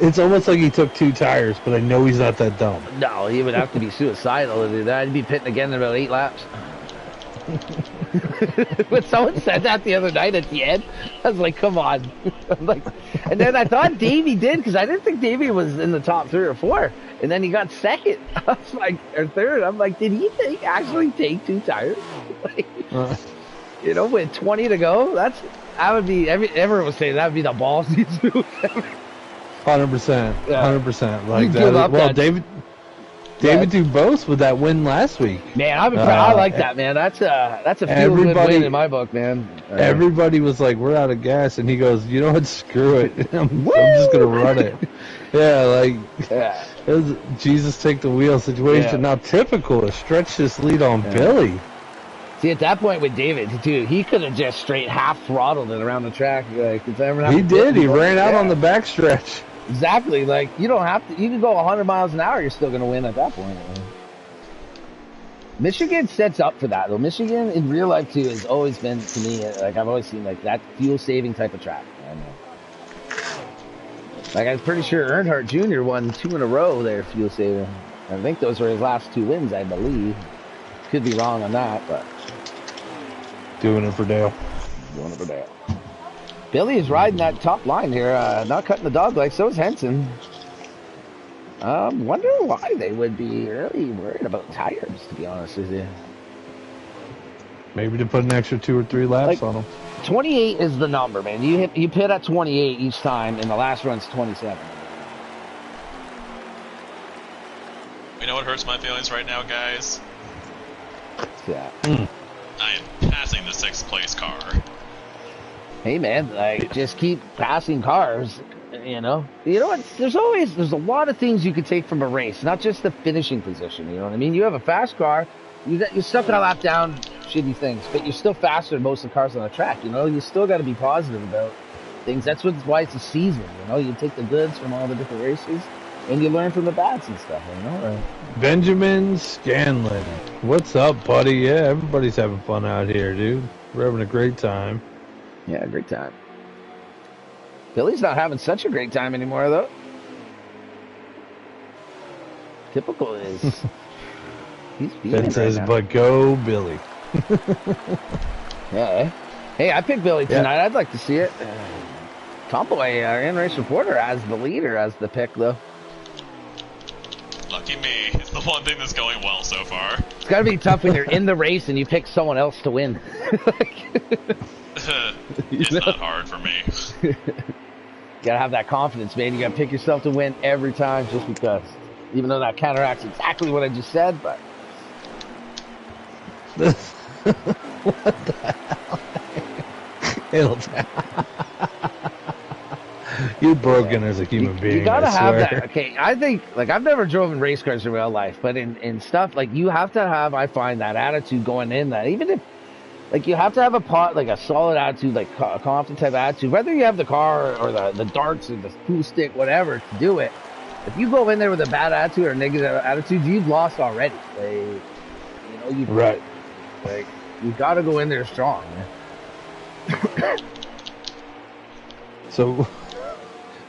S3: It's almost like he took 2 tires, but I know he's not that dumb.
S2: No, he would have to be suicidal to do that. He'd be pitting again in about 8 laps. When someone said that the other night at the end, I was like, come on. I'm like, and then I thought Davey did, because I didn't think Davey was in the top 3 or 4. And then he got second. I was like, or third. I'm like, did he actually take 2 tires? Like, you know, with 20 to go, that would be, everyone would say that would be the ballsiest move ever.
S3: 100%. 100%. Like
S2: that.
S3: Well, David Dubose with that win last week.
S2: Man, I like that, man. That's a feel-good win in my book, man.
S3: Everybody was like, we're out of gas. And he goes, you know what? Screw it. I'm just going to run it. It was Jesus take the wheel situation. Yeah. Now, Typical has stretched this lead on Billy.
S2: See, at that point with David, too, he could have just straight half throttled it around the track. Like,
S3: he did. He ran out on the backstretch.
S2: Exactly. Like, you don't have to. You can go 100 miles an hour. You're still going to win at that point. Michigan sets up for that, though. Michigan in real life too has always been, to me, like I've always seen like that fuel saving type of track. Like I'm pretty sure Earnhardt Jr. won 2 in a row there, fuel saving. I think those were his last 2 wins, I believe. Could be wrong on that, but
S3: doing it for Dale.
S2: Doing it for Dale. Billy is riding that top line here, not cutting the dog like so is Henson. Wonder why they would be really worried about tires, to be honest with you.
S3: Maybe to put an extra 2 or 3 laps on them.
S2: 28 is the number, man. You pit at 28 each time, and the last run's 27.
S1: You know what hurts my feelings right now, guys?
S2: Yeah.
S1: I am passing the 6th place car.
S2: Hey man, like just keep passing cars, you know. You know what? There's a lot of things you could take from a race, not just the finishing position. You know what I mean? You have a fast car, you're stuck on a lap down, shitty things, but you're still faster than most of the cars on the track. You know, you still got to be positive about things. That's why it's a season. You know, you take the goods from all the different races, and you learn from the bads and stuff. You know. Right?
S3: Benjamin Scanlon, what's up, buddy? Yeah, everybody's having fun out here, dude. We're having a great time.
S2: Yeah, great time. Billy's not having such a great time anymore, though. Typical is... he's beating
S3: Ben says,
S2: right
S3: but go Billy.
S2: Yeah. Hey, I picked Billy tonight. Yeah. I'd like to see it. Tomboy, our in-race reporter, as the leader, as the pick, though.
S1: Lucky me. It's the one thing that's going well so far.
S2: It's got to be tough when you're in the race and you pick someone else to win.
S1: It's not hard for me.
S2: You gotta have that confidence, man. You gotta pick yourself to win every time just because. Even though that counteracts exactly what I just said, but...
S3: What the hell? You're broken as a human being.
S2: You gotta have that. Okay, I think, like, I've never driven race cars in real life, but in stuff, like, you have to have, I find, that attitude going in that even if, like, you have to have a solid attitude, like, a confident type of attitude, whether you have the car or the darts or the pool stick, whatever, to do it. if you go in there with a bad attitude or negative attitude, you've lost already. Like, you know, you
S3: Right.
S2: Like, you got to go in there strong, man.
S3: So,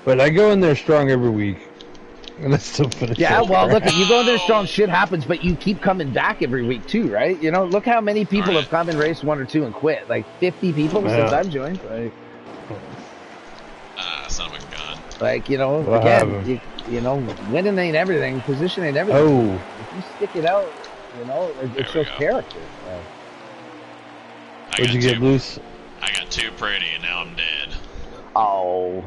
S3: but I go in there strong every week, and I still finish.
S2: Yeah, well, look, you go in there strong, shit happens, but you keep coming back every week too, right? You know, look how many people have come and raced 1 or 2 and quit. Like 50 people since I've joined. Like,
S1: son of a gun.
S2: Like, you know, again, you know, winning ain't everything, position ain't everything.
S3: Oh,
S2: if you stick it out, you know, it shows character.
S3: Where'd you get loose?
S1: I got too pretty, and now I'm dead.
S2: Oh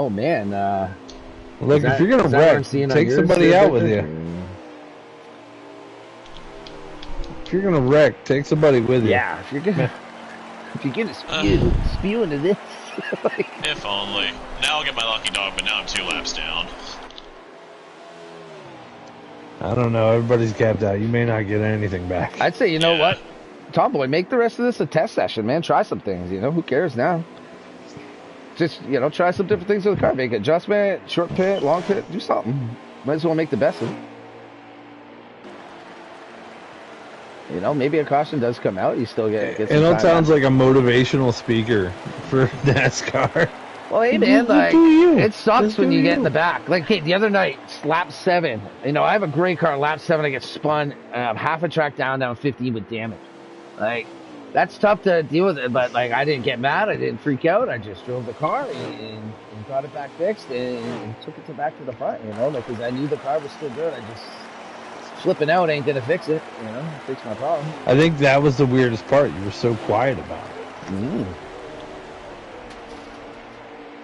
S2: man.
S3: Look, if you're gonna wreck, take somebody out with you. If you're gonna wreck, take somebody with you.
S2: Yeah, if you're gonna spew into this.
S1: If only. Now I'll get my lucky dog, but now I'm 2 laps down.
S3: I don't know. Everybody's capped out. You may not get anything back.
S2: I'd say, you know what, Tomboy, make the rest of this a test session, man. Try some things. You know, who cares now? Just, you know, try some different things with the car. Make adjustment, short pit, long pit, do something. Might as well make the best of it. You know, maybe a caution does come out. You still get some
S3: and it sounds like a motivational speaker for NASCAR.
S2: Well, hey, man, like, it sucks when you get in the back. Like, okay, the other night, lap 7. You know, I have a great car. Lap 7, I get spun half a track down 15 with damage. Like, that's tough to deal with it, but, like, I didn't get mad. I didn't freak out. I just drove the car and got it back fixed and took it back to the front, you know, because I knew the car was still good. I just... Flipping out ain't gonna fix it, you know, fix my problem.
S3: I think that was the weirdest part. You were so quiet about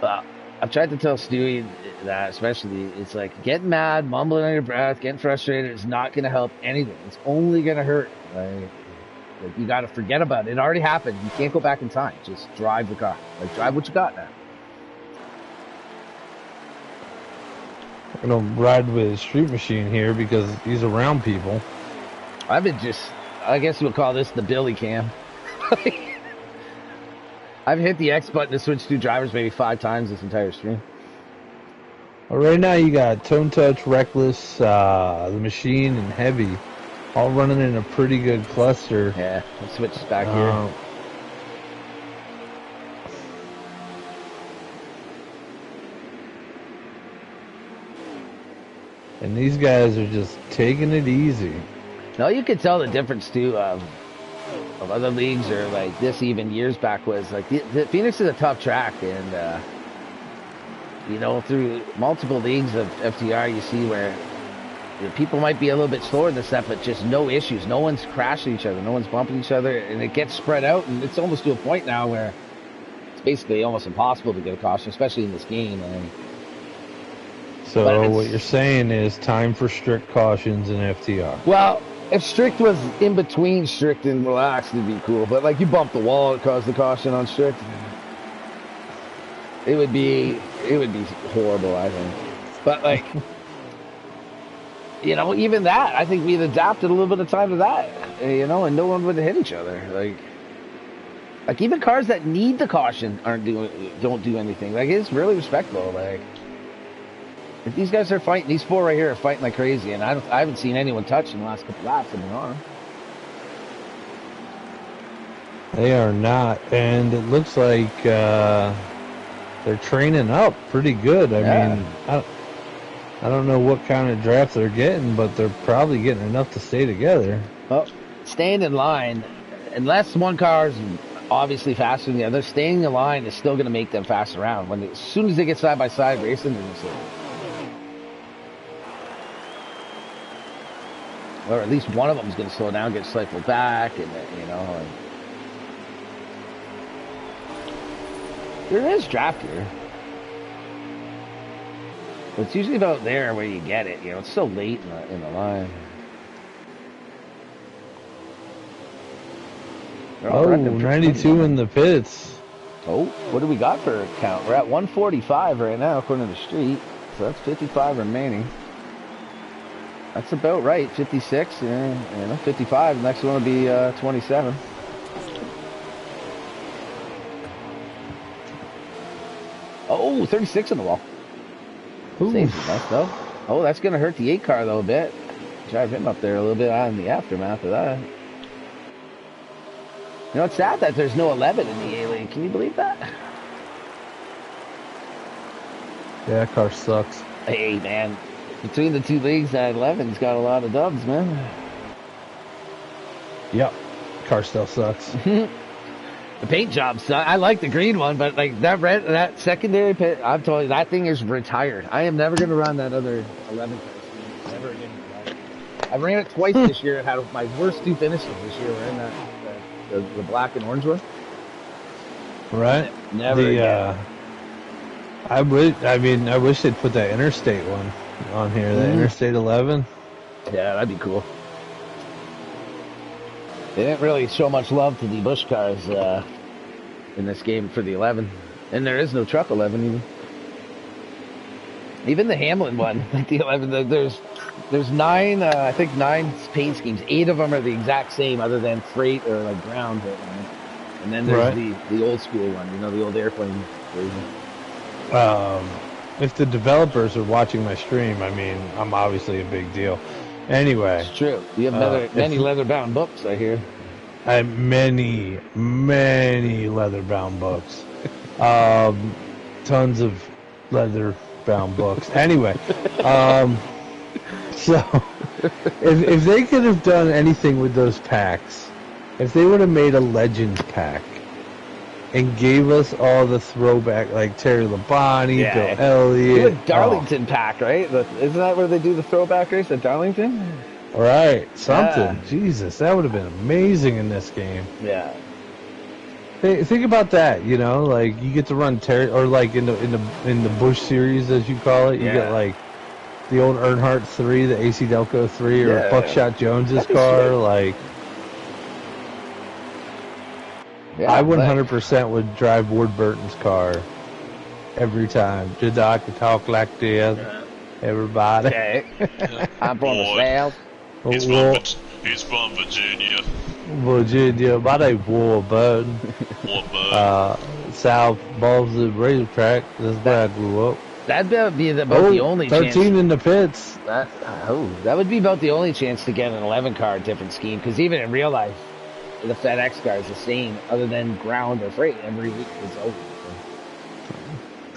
S3: it.
S2: I've tried to tell Stewie that, especially, it's like getting mad, mumbling on your breath, getting frustrated is not gonna help anything. It's only gonna hurt. Like you gotta forget about it. It already happened. You can't go back in time. Just drive the car. Like, drive what you got now.
S3: I'm gonna ride with Street Machine here because he's around people.
S2: I've been I guess you would call this the Billy cam. I've hit the X button to switch to drivers maybe 5 times this entire stream.
S3: Well, right now you got Tone Touch, Reckless, the Machine, and Heavy, all running in a pretty good cluster.
S2: Yeah, I'll switch back here.
S3: And these guys are just taking it easy.
S2: No, you could tell the difference too of other leagues or like this even years back was like the Phoenix is a tough track, and you know, through multiple leagues of FTR you see where people might be a little bit slower than that, but just no issues. No one's crashing each other, no one's bumping each other, and it gets spread out, and it's almost to a point now where it's basically almost impossible to get a caution, especially in this game. And
S3: so what you're saying is time for strict cautions in FTR.
S2: Well, if strict was in between strict and relaxed, it'd be cool. But like you bump the wall, it caused the caution on strict. It would be horrible, I think. But like, you know, even that, I think we'd adapted a little bit of time to that, you know, and no one would hit each other. Like even cars that need the caution don't do anything. Like, it's really respectable. Like, if these guys are fighting, these 4 right here are fighting like crazy, and I haven't seen anyone touch in the last couple laps of the arm.
S3: They are not, and it looks like they're training up pretty good. I mean, I don't know what kind of draft they're getting, but they're probably getting enough to stay together.
S2: Well, staying in line, unless one car is obviously faster than the other, staying in line is still going to make them fast around. As soon as they get side by side racing, they're just like, or at least one of them is going to slow down, get cycled back, and you know. And there is draft here. But it's usually about there where you get it. You know, it's so late in the line.
S3: Oh, 92 in the pits.
S2: Oh, what do we got for a count? We're at 145 right now, according to the street. So that's 55 remaining. That's about right. 56, you know, 55. The next one will be 27. Oh, 36 in the wall. Saves the best, though. Oh, that's going to hurt the 8 car, though, a bit. Drive him up there a little bit on the aftermath of that. You know, it's sad that there's no 11 in the A lane. Can you believe that?
S3: Yeah, that car sucks.
S2: Hey, man. Between the 2 leagues, that 11's got a lot of dubs, man.
S3: Yep. Car still sucks.
S2: The paint job sucks. I like the green one, but like that secondary pit, I'm telling you, that thing is retired. I am never going to run that other 11 car. Never again. I ran it twice this year and had my worst 2 finishes this year. Were in the black and orange one.
S3: Right.
S2: Never again.
S3: I wish they'd put that interstate one on here. The Interstate 11.
S2: Yeah, that'd be cool. They didn't really show much love to the Busch cars in this game for the 11, and there is no truck 11 even. Even the Hamlin one, like the 11, there's 9, I think 9 paint schemes. 8 of them are the exact same, other than freight or like ground. And then there's the old school one, you know, the old airplane version.
S3: If the developers are watching my stream, I mean, I'm obviously a big deal. Anyway,
S2: it's true. You have many leather-bound books, I hear.
S3: I have many leather-bound books. Tons of leather-bound books. Anyway, so if they could have done anything with those packs, if they would have made a Legends pack and gave us all the throwback, like Terry Labonte, Bill Elliott.
S2: Do a Darlington pack, right? Isn't that where they do the throwback race at Darlington?
S3: Right, something. Yeah. Jesus, that would have been amazing in this game.
S2: Yeah.
S3: Hey, think about that. You know, like you get to run Terry, or like in the Busch series, as you call it, you get like the old Earnhardt 3, the AC Delco 3, or Buckshot Jones's car, like. Yeah, I 100% would drive Ward Burton's car every time. Just I could talk like this, everybody.
S2: Okay. I'm from the South.
S1: He's from Virginia.
S3: Virginia. My name's Ward Burton.
S1: Ward Burton.
S3: South Ballsy Racetrack. That's where I grew up.
S2: That'd be about the only
S3: 13
S2: chance.
S3: in the pits.
S2: That would be about the only chance to get an 11 car different scheme, because even in real life, the FedEx car is the same, other than ground or freight. Every week is over.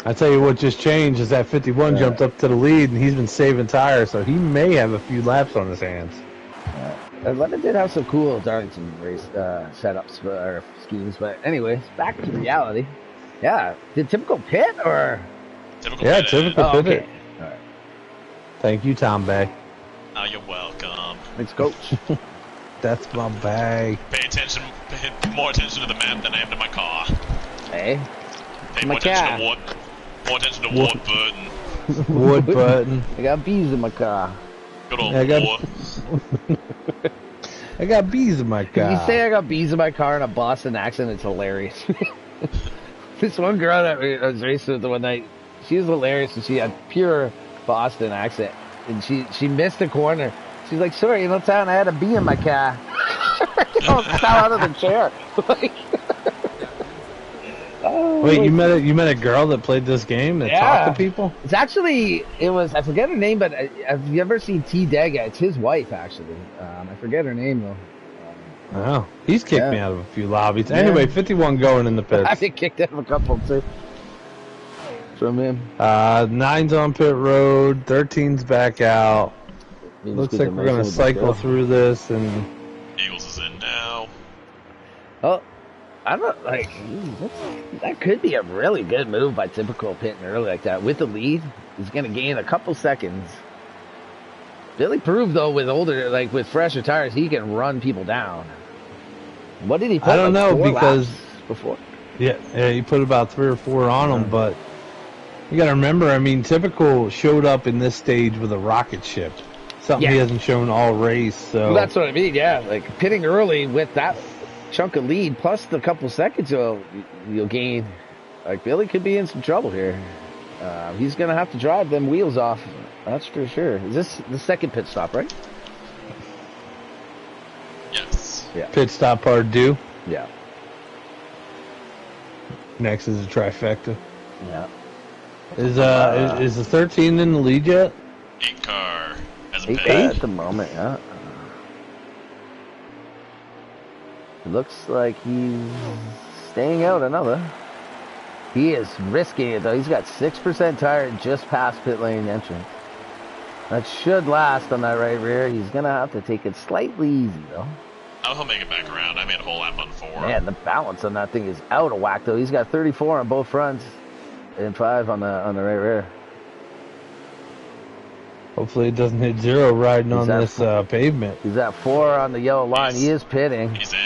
S3: I tell you what just changed is that 51 jumped up to the lead, and he's been saving tires, so he may have a few laps on his hands.
S2: Atlanta did have some cool Darlington race setups or schemes, but anyways, back to reality. Yeah, did typical pit or?
S1: Typical pit.
S3: Typical pit.
S2: Okay. All right.
S3: Thank you, Tom Bay.
S1: Oh, you're welcome.
S2: Thanks, Coach.
S3: That's my bag.
S1: Pay more attention to the map than I am to my car.
S2: Hey.
S1: Pay more attention to Ward Burton.
S3: Ward Burton.
S2: I got bees in my car.
S1: Good old Ward.
S3: I got bees in my car.
S2: If you say I got bees in my car in a Boston accent, it's hilarious. This one girl that I was racing with the one night, she was hilarious, and she had pure Boston accent, and she missed a corner. She's like, sorry, you know, Town, I had a bee in my car. Fell out of the chair.
S3: Wait, you met a girl that played this game that talked to people?
S2: It's actually, I forget her name, but have you ever seen T. Dega? It's his wife, actually. I forget her name, though.
S3: Oh, he's kicked me out of a few lobbies. Anyway, 51 going in the pits.
S2: I've been kicked out of a couple, too. From him.
S3: 9's on pit road, 13's back out. Looks like we're going to cycle through this, and
S1: Eagles is in now.
S2: Oh, I don't like that could be a really good move by typical pitting early like that with the lead. He's going to gain a couple seconds. Billy proved though with fresher tires, he can run people down. What did he put?
S3: I don't know because
S2: before.
S3: Yeah, he put about 3 or 4 on them, but you got to remember, I mean, typical showed up in this stage with a rocket ship. Something he hasn't shown all race. So
S2: well, that's what I mean. Yeah, like pitting early with that chunk of lead plus the couple seconds you'll gain. Like Billy could be in some trouble here. He's gonna have to drive them wheels off. That's for sure. Is this the second pit stop, right?
S1: Yes.
S2: Yeah.
S3: Pit stop part due.
S2: Yeah.
S3: Next is a trifecta.
S2: Yeah.
S3: Is the 13 in the lead yet?
S1: 8 car. As a
S2: 8
S1: pit.
S2: car at the moment, yeah. It looks like he's staying out another. He is risking it, though. He's got 6% tire just past pit lane entrance. That should last on that right rear. He's going to have to take it slightly easy, though.
S1: Oh, he'll make it back around. I made a whole lap on 4.
S2: Man, the balance on that thing is out of whack, though. He's got 34 on both fronts and 5 on the right rear.
S3: Hopefully it doesn't hit 0 riding on this pavement.
S2: He's at 4 on the yellow line. He is pitting.
S1: He's in.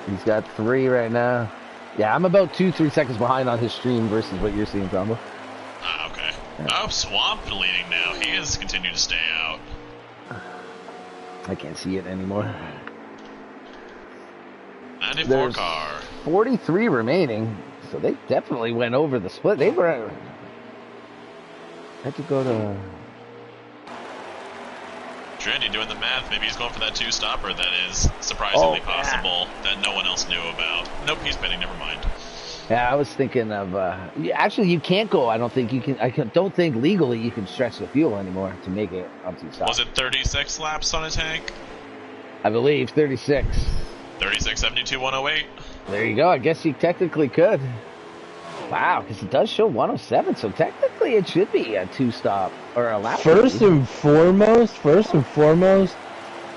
S2: He's got 3 right now. Yeah, I'm about 2-3 seconds behind on his stream versus what you're seeing, Tombo.
S1: Ah, okay. Yeah. Oh, Swamp leading now. He has continued to stay out.
S2: I can't see it anymore.
S1: 94
S2: There's
S1: car.
S2: 43 remaining, so they definitely went over the split. They were... had to go to...
S1: Trendy doing the math. Maybe he's going for that 2-stopper that is surprisingly possible that no one else knew about. Nope, he's pitting. Never mind.
S2: Yeah, I was thinking of... actually, you can't go. I don't think you can... don't think legally you can stretch the fuel anymore to make it up to stop.
S1: Was it 36 laps on a tank?
S2: I believe 36.
S1: 36, 72, 108.
S2: There you go. I guess you technically could. Wow, because it does show 107, so technically it should be a 2-stop or a lap.
S3: First and foremost,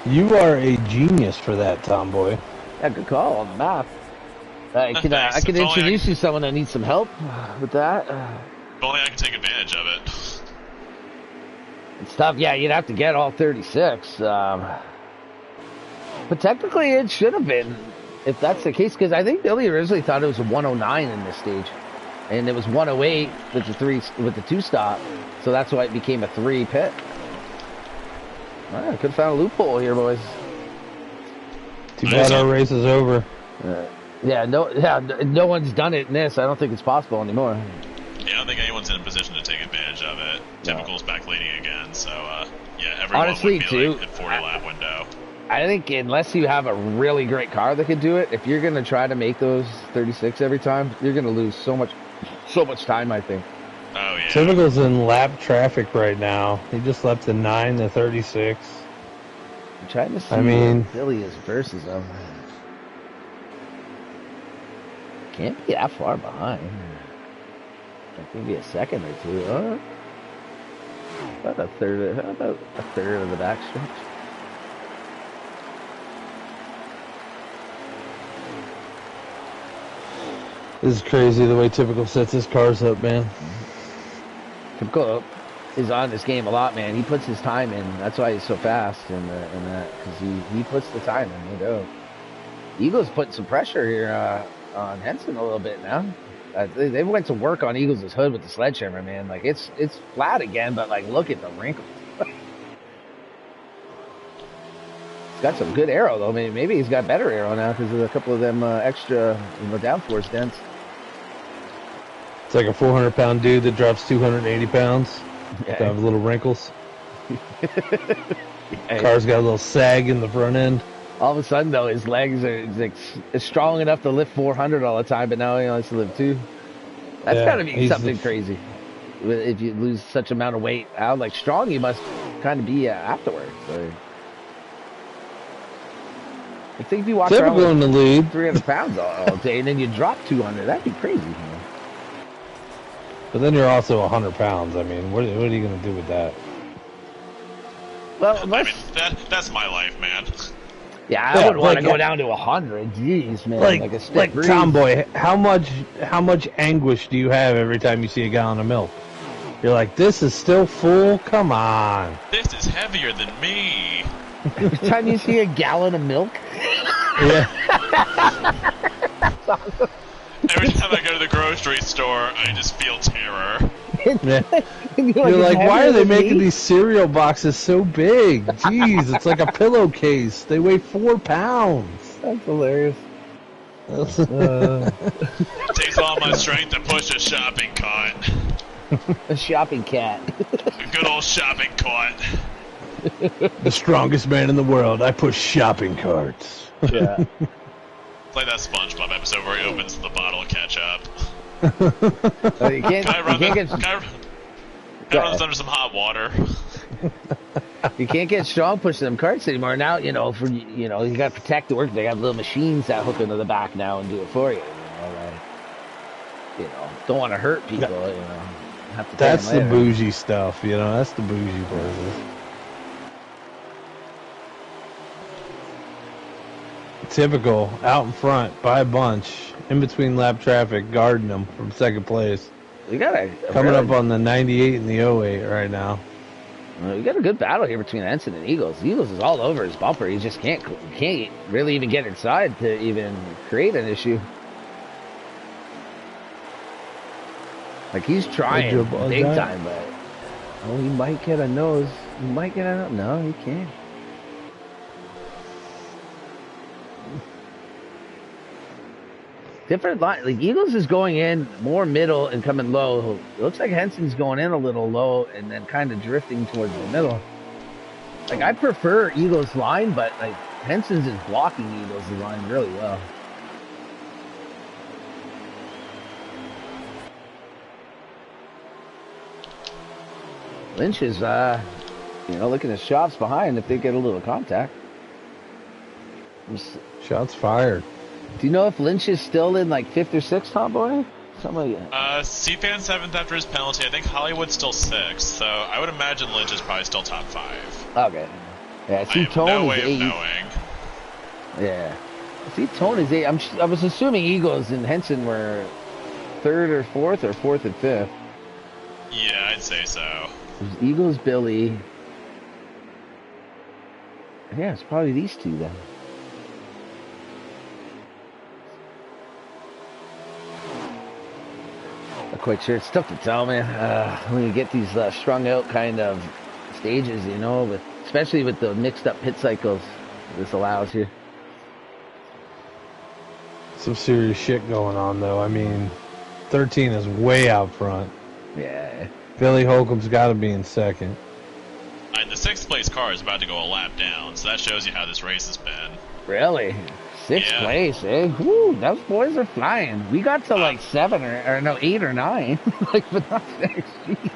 S3: you are a genius for that, Tomboy.
S2: Yeah, good call on the math. I can introduce you to someone that needs some help with that.
S1: If only I can take advantage of it.
S2: It's tough. Yeah, you'd have to get all 36. But technically it should have been, if that's the case, because I think Billy originally thought it was a 109 in this stage. And it was 108 with the 2-stop, so that's why it became a 3 pit. All right, could have found a loophole here, boys.
S3: Too bad our race is over.
S2: No one's done it in this. I don't think it's possible anymore.
S1: Yeah, I don't think anyone's in a position to take advantage of it. Typical's back leading again, so yeah, everyone
S2: honestly,
S1: would be like at 40-lap window.
S2: I think unless you have a really great car that can do it, if you're going to try to make those 36 every time, you're going to lose so much time, I think.
S1: Oh, yeah.
S3: Typical's in lap traffic right now. He just left the 9 to 36.
S2: I'm trying to see what Billy is versus him. Can't be that far behind. Like maybe a second or two. About a third of the backstretch.
S3: This is crazy the way Typical sets his cars up, man.
S2: Typical is on this game a lot, man. He puts his time in. That's why he's so fast in that, because he puts the time in, no doubt. Eagles putting some pressure here on Henson a little bit now. They went to work on Eagles' hood with the sledgehammer, man. Like it's flat again, but like look at the wrinkles. He's got some good aero though. Maybe he's got better aero now because of a couple of them extra downforce dents.
S3: It's like a 400-pound dude that drops 280 pounds.
S2: Yeah.
S3: Got little wrinkles. Car's got a little sag in the front end.
S2: All of a sudden, though, his legs are like strong enough to lift 400 all the time, but now he only has to lift 2. That's got to be something crazy. If you lose such amount of weight, how like strong you must kind of be afterwards. So. I think if you walk around
S3: in the lead,
S2: 300 pounds all day, and then you drop 200, that'd be crazy. Man.
S3: But then you're also 100 pounds. I mean, what are you going to do with that?
S2: Well,
S1: I mean, that's my life, man.
S2: Yeah, I wouldn't want to go down to 100. Jeez, man. Like a stick breeze.
S3: Tomboy, how much anguish do you have every time you see a gallon of milk? You're like, this is still full? Come on.
S1: This is heavier than me.
S2: Every time you see a gallon of milk?
S3: Yeah.
S1: Every time I go to the grocery store, I just feel terror.
S3: Yeah. You're like, why are they making these cereal boxes so big? Jeez, it's like a pillowcase. They weigh 4 pounds.
S2: That's hilarious.
S1: It takes all my strength to push a shopping cart.
S2: A shopping cat.
S1: A good old shopping cart.
S3: The strongest man in the world. I push shopping carts.
S2: Yeah.
S1: It's like that SpongeBob episode where he opens the bottle of ketchup.
S2: You can't.
S1: Guy runs under some hot water.
S2: You can't get strong pushing them carts anymore. Now, you got to protect the work. They got little machines that hook into the back now and do it for you. Don't want to hurt people. Have to
S3: that's the bougie stuff. That's the bougie places. Typical out in front by a bunch in between lap traffic, guarding them from second place.
S2: We got
S3: coming up on the 98 and the 08 right now.
S2: We got a good battle here between Henson and Eagles. Eagles is all over his bumper. He just can't really even get inside to even create an issue. Like he's trying big time, but he might get a nose. He might get a no. He can't. Different line. Like Eagles is going in more middle and coming low. It looks like Henson's going in a little low and then kind of drifting towards the middle. Like I prefer Eagles line, but like Henson's is blocking Eagles line really well. Lynch is, looking at shots behind if they get a little contact.
S3: Shots fired.
S2: Do you know if Lynch is still in like 5th or 6th, Tomboy? Something like that.
S1: C-Fan 7th after his penalty. I think Hollywood's still 6th, so I would imagine Lynch is probably still top 5.
S2: Okay. Yeah, see, Tone
S1: no
S2: is
S1: way
S2: 8.
S1: Of knowing.
S2: Yeah. See, Tone is 8. I was assuming Eagles and Henson were 3rd or 4th or 4th and 5th.
S1: Yeah, I'd say so.
S2: There's Eagles, Billy. Yeah, it's probably these two then. Not quite sure. It's tough to tell, man. When you get these strung out kind of stages, especially with the mixed up pit cycles this allows here.
S3: Some serious shit going on, though. I mean, 13 is way out front.
S2: Yeah.
S3: Billy Holcomb's got to be in 2nd.
S1: And the 6th place car is about to go a lap down, so that shows you how this race has been.
S2: Really? 6th place, eh? Woo, those boys are flying. We got to like 7 or no, 8 or 9. But not 6. Jeez.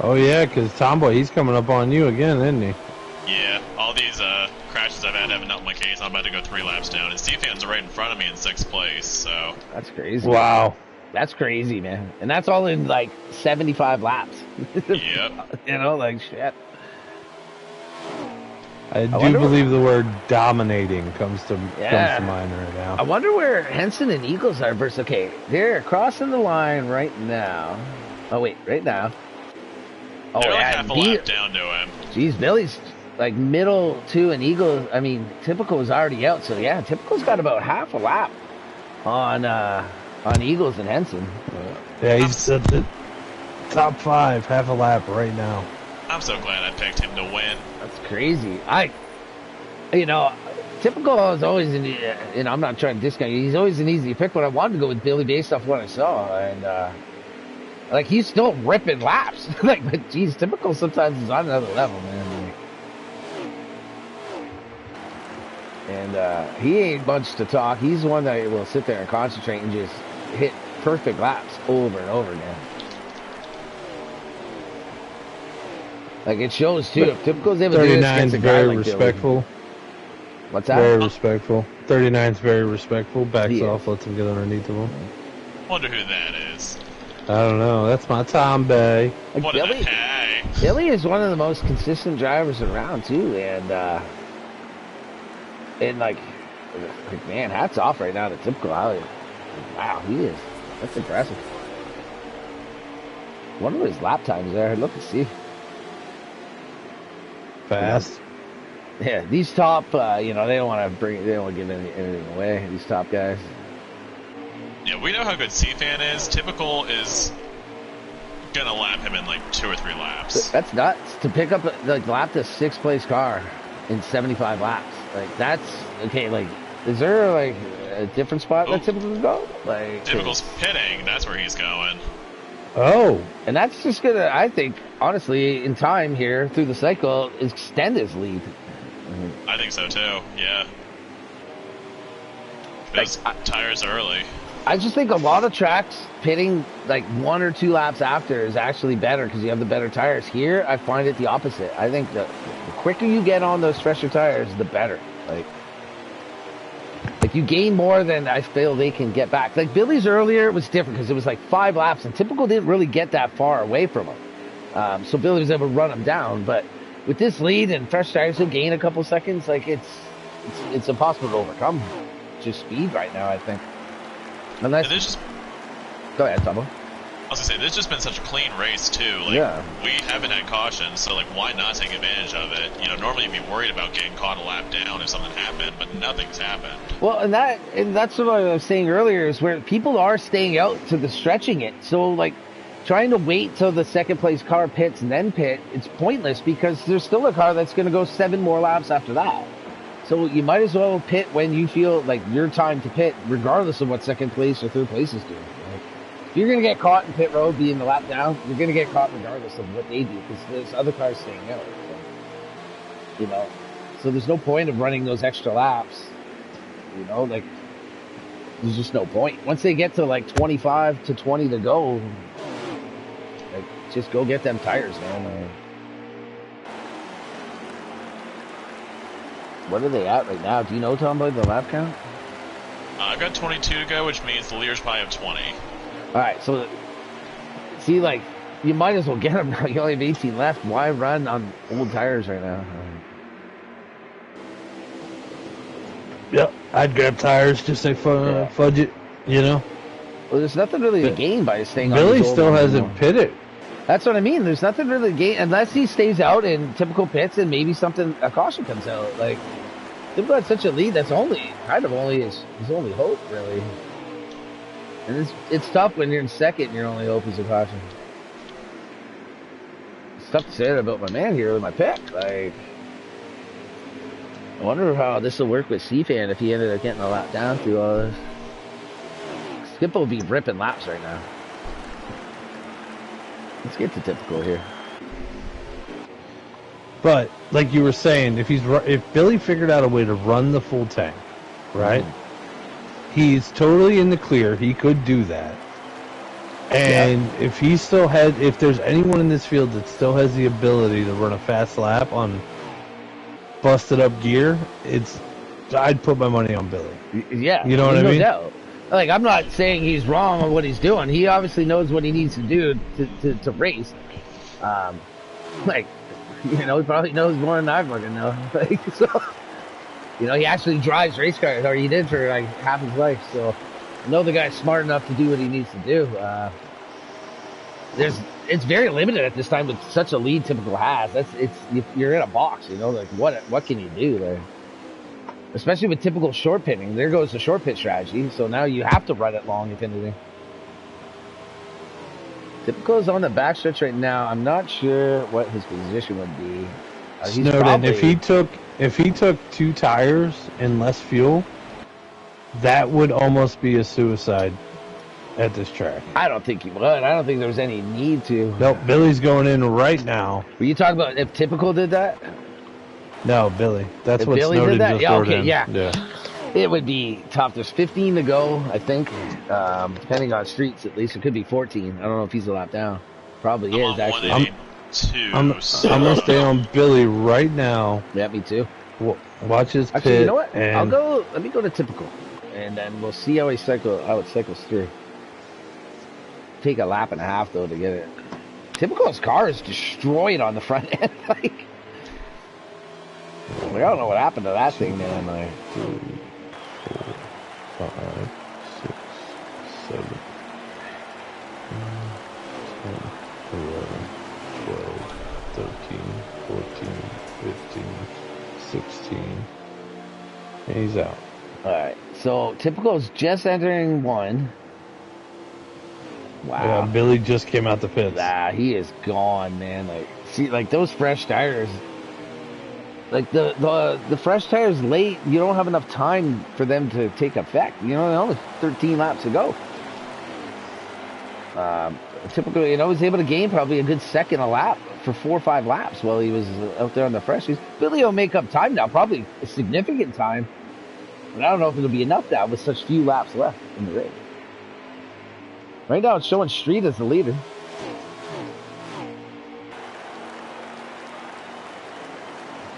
S3: Oh, yeah, because Tomboy, he's coming up on you again, isn't he?
S1: Yeah, all these crashes I've had haven't helped my case. I'm about to go 3 laps down, and C-Fans are right in front of me in 6th place, so...
S2: That's crazy.
S3: Wow.
S2: That's crazy, man. And that's all in like 75 laps.
S1: Yep.
S2: Shit.
S3: I do believe the word dominating comes to mind right now.
S2: I wonder where Henson and Eagles are versus. Okay, they're crossing the line right now. Oh wait, right now. Oh,
S1: they're like half a lap down to him.
S2: Geez, Billy's like middle 2 and Eagles. I mean, Typical is already out, so yeah, Typical's got about half a lap on Eagles and Henson.
S3: Yeah, he's at the top 5, half a lap right now.
S1: I'm so glad I picked him to win.
S2: That's crazy. Typical is always I'm not trying to discount you. He's always an easy pick, but I wanted to go with Billy based off what I saw. And, he's still ripping laps. But geez, Typical sometimes is on another level, man. And he ain't much to talk. He's the one that will sit there and concentrate and just hit perfect laps over and over again. It shows too. If Typical's able to do this against a guy
S3: very
S2: like
S3: respectful.
S2: Billy. What's that?
S3: Very respectful. 39's very respectful. Backs
S2: Yeah.
S3: off, lets him get underneath of him.
S1: Wonder who that is.
S3: I don't know. That's my Tom Bay.
S1: What
S2: Billy,
S1: the heck?
S2: Billy is one of the most consistent drivers around too, and man, hats off right now to Typical. Wow, he is. That's impressive. One of his lap times there. I'd love to see.
S3: Fast.
S2: Yeah, these top, they don't want to give anything away. These top guys.
S1: Yeah, we know how good C-Fan is. Typical is gonna lap him in 2 or 3 laps.
S2: That's nuts to pick up lap the 6th place car in 75 laps. That's okay. Is there a different spot that Typical can go?
S1: Typical's pitting. That's where he's going.
S3: Oh,
S2: and that's just gonna, I think, honestly, in time here through the cycle, extend his lead.
S1: I think so too. Yeah. Those tires early.
S2: I just think a lot of tracks pitting like 1 or 2 laps after is actually better because you have the better tires. Here, I find it the opposite. I think the quicker you get on those fresher tires, the better. Like you gain more than I feel they can get back. Like Billy's earlier was different because it was like 5 laps, and Typical didn't really get that far away from him. So Billy was able to run him down. But with this lead and fresh tires, he'll gain a couple seconds. Like it's impossible to overcome. Just speed right now, I think. Unless go ahead, Tomo.
S1: I was gonna say, there's just been such a clean race too. Like, we haven't had caution, so like, why not take advantage of it? You know, normally you'd be worried about getting caught a lap down if something happened, but nothing's happened.
S2: Well, and that's what I was saying earlier is where people are staying out to the stretching it. So like, trying to wait till the second place car pits and then pit, it's pointless because there's still a car that's going to go 7 more laps after that. So you might as well pit when you feel like your time to pit, regardless of what second place or third place is doing. Like, if you're going to get caught in pit road being the lap down, you're going to get caught regardless of what they do because there's other cars staying out. So, you know, so there's no point of running those extra laps. You know, like there's just no point. Once they get to like 25 to 20 to go, like just go get them tires, man. What are they at right now? Do you know, Tom, by the lap count?
S1: I've got 22 to go, which means the leaders probably have 20.
S2: All right, so see, like, you might as well get them now. You only have 18 left. Why run on old tires right now?
S3: Yep, I'd grab tires, just say fudge it, you know?
S2: Well, there's nothing really to gain by staying on
S3: Billy still hasn't pitted.
S2: That's what I mean. There's nothing really to gain unless he stays out in typical pits and maybe a caution comes out. Like, they've got such a lead that's his only hope, really. And it's tough when you're in second and your only hope is a caution. It's tough to say that about my man here with my pick. Like, I wonder how this will work with C-Fan if he ended up getting a lap down through all this. Skip will be ripping laps right now. Let's get to typical here.
S3: But like you were saying, if Billy figured out a way to run the full tank, right? He's totally in the clear. He could do that. And if there's anyone in this field that still has the ability to run a fast lap on busted up gear, I'd put my money on Billy.
S2: Yeah,
S3: you know what I mean?
S2: No doubt. Like, I'm not saying he's wrong on what he's doing. He obviously knows what he needs to do to race. Like, you know, he probably knows more than I fucking know. Like, so, you know, he actually drives race cars, or he did for like half his life. So, I know the guy's smart enough to do what he needs to do. It's very limited at this time with such a lead typical has. You're in a box, you know. Like, what can you do there? Especially with typical short pitting. There goes the short pit strategy. So now you have to run it long, if anything. Typical is on the backstretch right now. I'm not sure what his position would be.
S3: Snowden, if he took 2 tires and less fuel, that would almost be a suicide at this track.
S2: I don't think he would. I don't think there was any need to.
S3: Nope, Billy's going in right now.
S2: Were you talking about if Typical did that?
S3: No, Billy. That's
S2: if
S3: what
S2: Billy
S3: Snowden
S2: did that?
S3: just
S2: Yeah,
S3: ordered
S2: okay,
S3: in.
S2: yeah. It would be tough. There's 15 to go, I think. Depending on streets, at least. It could be 14. I don't know if he's a lap down. Probably is, actually.
S3: I'm going to stay on Billy right now.
S2: Yeah, me too.
S3: Watch his pit.
S2: Actually, you know what? Let me go to Typical. And then we'll see how it cycles through. Take a lap and a half, though, to get it. Typical's car is destroyed on the front end. Like, I don't know what happened to that thing, man. Like,
S3: 3, 4, 5, 6, 7, 10, 11, 12, 13, 14, 15, 16. And he's out.
S2: Alright, so Typical's just entering 1. Wow.
S3: Yeah, Billy just came out the pits.
S2: He is gone, man. Like, see, like those fresh tires. Like the fresh tires late, you don't have enough time for them to take effect. You know, only 13 laps to go. Typically, you know, was able to gain probably a good second a lap for 4 or 5 laps while he was out there on the freshies. Billy will make up time now, probably a significant time. But I don't know if it'll be enough now with such few laps left in the race. Right now it's showing Street as the leader.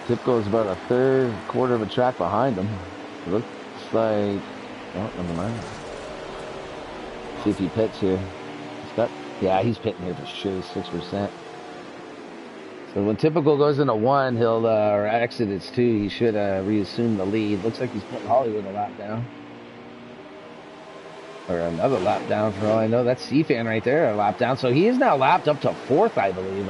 S2: Tipco's about a quarter of a track behind him. It looks like... Oh, never mind. See if he pits here. Yeah, he's pitting here for sure, 6%. So when Typical goes into 1, he'll, or exit it's 2, he should reassume the lead. Looks like he's putting Hollywood a lap down. Or another lap down for all I know. That's C-Fan right there, a lap down. So he is now lapped up to 4th, I believe.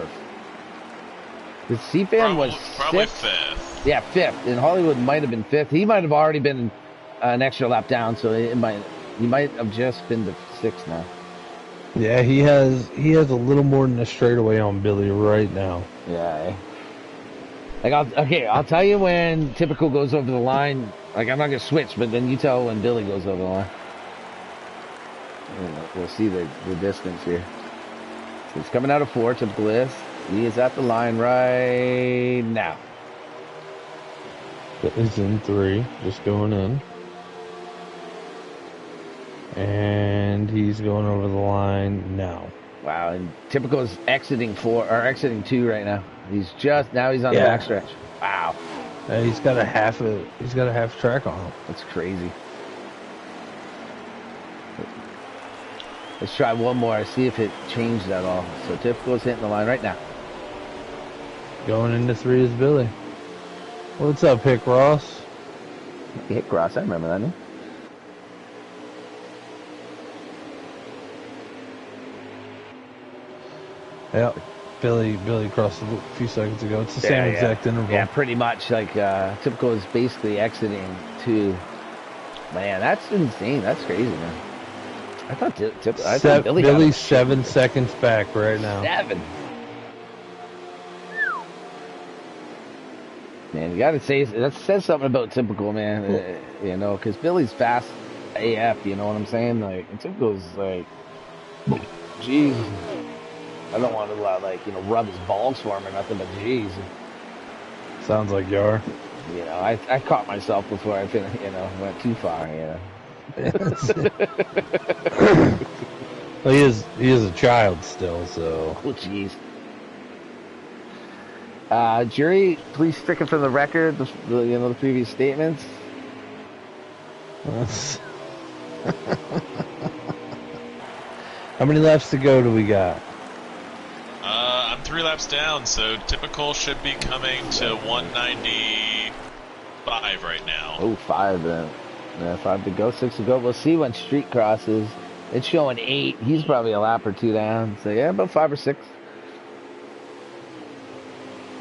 S2: The C-Fan was
S1: probably
S2: 5th. Yeah, 5th. And Hollywood might have been 5th. He might have already been an extra lap down, so he might have just been the 6th now.
S3: Yeah, he has a little more than a straightaway on Billy right now.
S2: Yeah. Like I'll tell you when Typical goes over the line. Like I'm not gonna switch, but then you tell when Billy goes over the line. We'll see the distance here. It's coming out of 4. Typical is. He is at the line right now.
S3: He's in 3, just going in. And he's going over the line now.
S2: Wow, and Typical is exiting 2 right now. He's on the backstretch. Wow.
S3: He's got a half track on him.
S2: That's crazy. Let's try one more, see if it changed at all. So Typical's hitting the line right now.
S3: Going into 3 is Billy. What's up, Hick Ross?
S2: Hick Ross, I remember that name.
S3: Yep. Billy crossed a few seconds ago. It's the same exact interval.
S2: Yeah, pretty much. Like Typical is basically exiting 2. Man, that's insane. That's crazy, man. I thought
S3: Billy's 7 seconds back right now.
S2: 7. Man, you gotta say that says something about Typical, man. You know, because Billy's fast AF. You know what I'm saying? Like, and Typical's like, geez. I don't want to rub his balls for him or nothing, but geez.
S3: Sounds like you are.
S2: You know, I caught myself before I went too far. You know.
S3: Well, he is a child still, so.
S2: Oh, jeez. Jury, please stricken from the record the previous statements.
S3: How many laps to go do we got?
S1: I'm 3 laps down, so Typical should be coming to 195 right now.
S2: Oh, 5 then. Yeah, 5 to go, 6 to go. We'll see when Street crosses. It's showing 8. He's probably a lap or 2 down. So yeah, about 5 or 6.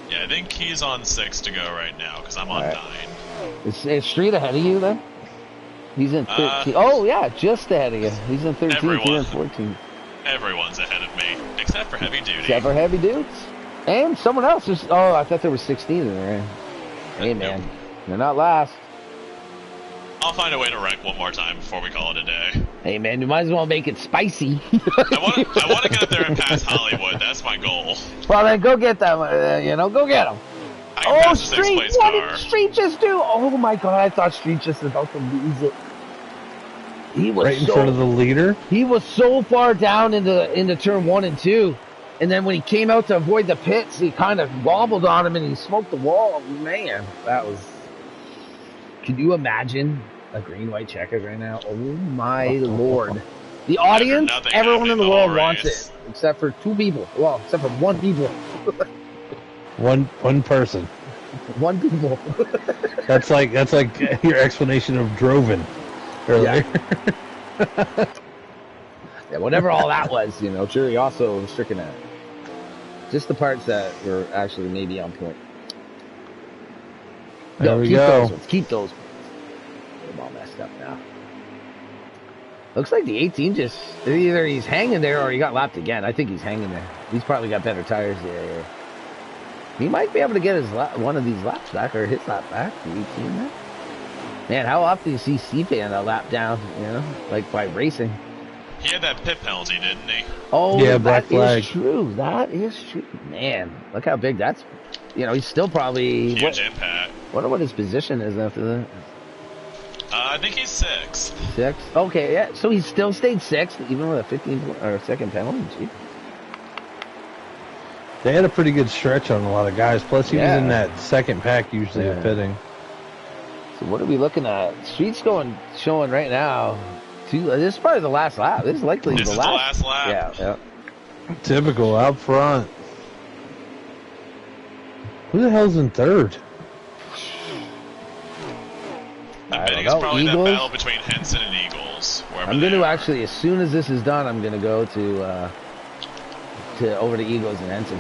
S1: Yeah, I think he's on 6 to go right now because I'm on 9.
S2: Is Street ahead of you then? He's in 13. Oh yeah, just ahead of you. He's in 13. You're in 14.
S1: Everyone's ahead of me, except for Heavy Duty.
S2: Except for Heavy Dudes. And someone else. I thought there was 16 in there. Hey, man. Nope. They're not last.
S1: I'll find a way to wreck one more time before we call it a day.
S2: Hey, man, you might as well make it spicy.
S1: I want to get up there and pass Hollywood. That's my goal.
S2: Well, then go get them. Go get them.
S1: Street!
S2: What did Street just do? Oh, my God. I thought Street just was about to lose it. He was
S3: right in front of the leader.
S2: He was so far down into turn 1 and 2, and then when he came out to avoid the pits, he kind of wobbled on him and he smoked the wall. Man, that was. Can you imagine a green-white checker right now? Oh my Lord! The audience, everyone in the world wants it, except for 2 people. Well, except for 1 people.
S3: One person.
S2: 1 people.
S3: That's like your explanation of Droven. Earlier.
S2: Yeah, whatever all that was, Jury also was stricken at. Just the parts that were actually maybe on point.
S3: There we go.
S2: Keep those ones. I'm all messed up now. Looks like the 18 just, either he's hanging there or he got lapped again. I think he's hanging there. He's probably got better tires there. He might be able to get one of these laps back, or his lap back, the 18 there. Man, how often do you see C-Fan a lap down, like by racing?
S1: He had that pit penalty, didn't he?
S2: Oh,
S3: yeah, black flag.
S2: Is true. That is true. Man, look how big that's... He's still probably...
S1: Huge impact.
S2: Wonder what his position is after that.
S1: I think he's 6th.
S2: 6th? Okay, yeah. So he still stayed 6th, even with a 15-second penalty. Gee.
S3: They had a pretty good stretch on a lot of guys. Plus, he was in that second pack usually of pitting.
S2: So what are we looking at? Street's showing right now. This is probably the last lap. This is likely
S1: the last lap.
S2: Yeah.
S3: Typical out front. Who the hell's in 3rd?
S1: I think it's probably Eagles? That battle between Henson and Eagles.
S2: I'm going to actually, as soon as this is done, I'm going to go to over to Eagles and Henson.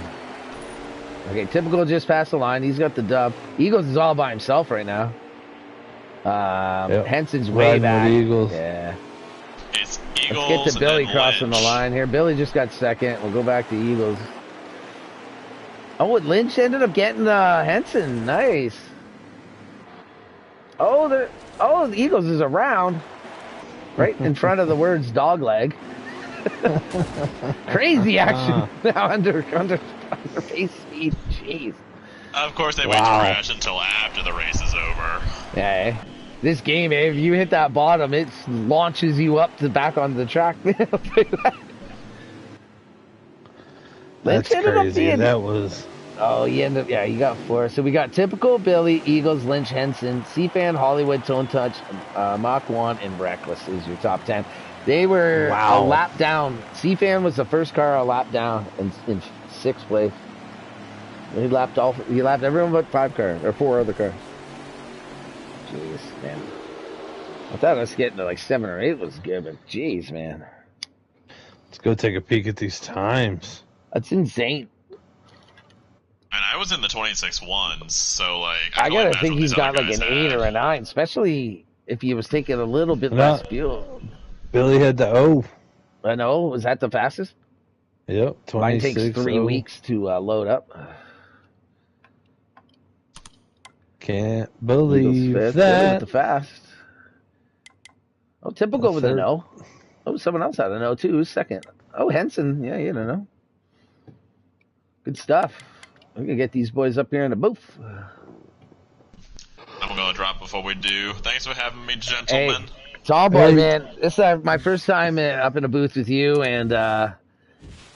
S2: Okay, Typical just passed the line. He's got the dub. Eagles is all by himself right now. Henson's way back.
S3: Eagles.
S2: Yeah.
S1: It's Eagles.
S2: Let's get to Billy crossing the line here. Billy just got 2nd. We'll go back to Eagles. Oh, and Lynch ended up getting Henson. Nice. Oh, the Eagles is around. Right in front of the words dog leg. Crazy action now under pace speed. Jeez.
S1: Of course, they wait to crash until after the race is over.
S2: Yeah. This game, if you hit that bottom, it launches you up to back onto the track.
S3: That's crazy. That was.
S2: Oh, he ended up. Yeah, he got 4. So we got Typical, Billy, Eagles, Lynch, Henson, C-Fan, Hollywood, Tone Touch, Mach 1, and Reckless is your top 10. They were a lap down. C-Fan was the first car a lap down in 6th place. He lapped everyone but 4 other cars. Jeez, man. I thought us getting to like 7 or 8 was good, but jeez, man.
S3: Let's go take a peek at these times.
S2: That's insane.
S1: And I was in the 26-1s, so like
S2: I gotta think he's got like an 8 or a 9, especially if he was taking a little bit less fuel.
S3: Billy had the O.
S2: I know. Was that the fastest?
S3: Yep.
S2: Mine takes 3 weeks to load up.
S3: Can't believe that.
S2: The fast. Oh, Typical with an O. Oh, someone else had an O too. Who's 2nd? Oh, Henson. Yeah, you don't know. Good stuff. We're going to get these boys up here in the booth.
S1: I'm going to drop before we do. Thanks for having me, gentlemen.
S2: Hey, it's all boy, man. This is my first time up in a booth with you, and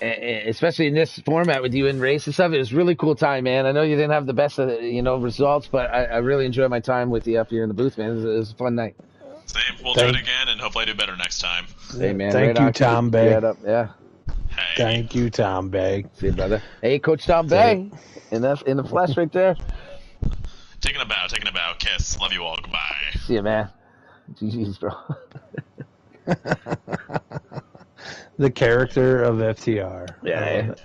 S2: especially in this format with you in race and stuff. It was a really cool time, man. I know you didn't have the best results, but I really enjoyed my time with you up here in the booth, man. It was a fun night.
S1: Same. We'll do it again, and hopefully I do better next time.
S2: Hey, man.
S3: Thank you, Tom Bay.
S2: Yeah.
S1: Hey.
S3: Thank you, Tom Bay.
S2: See you, brother. Hey, Coach Tom Bay. In the flesh right there.
S1: Taking a bow. Kiss. Love you all. Goodbye.
S2: See you, man. GG's, bro.
S3: The character of FTR.
S2: Yeah.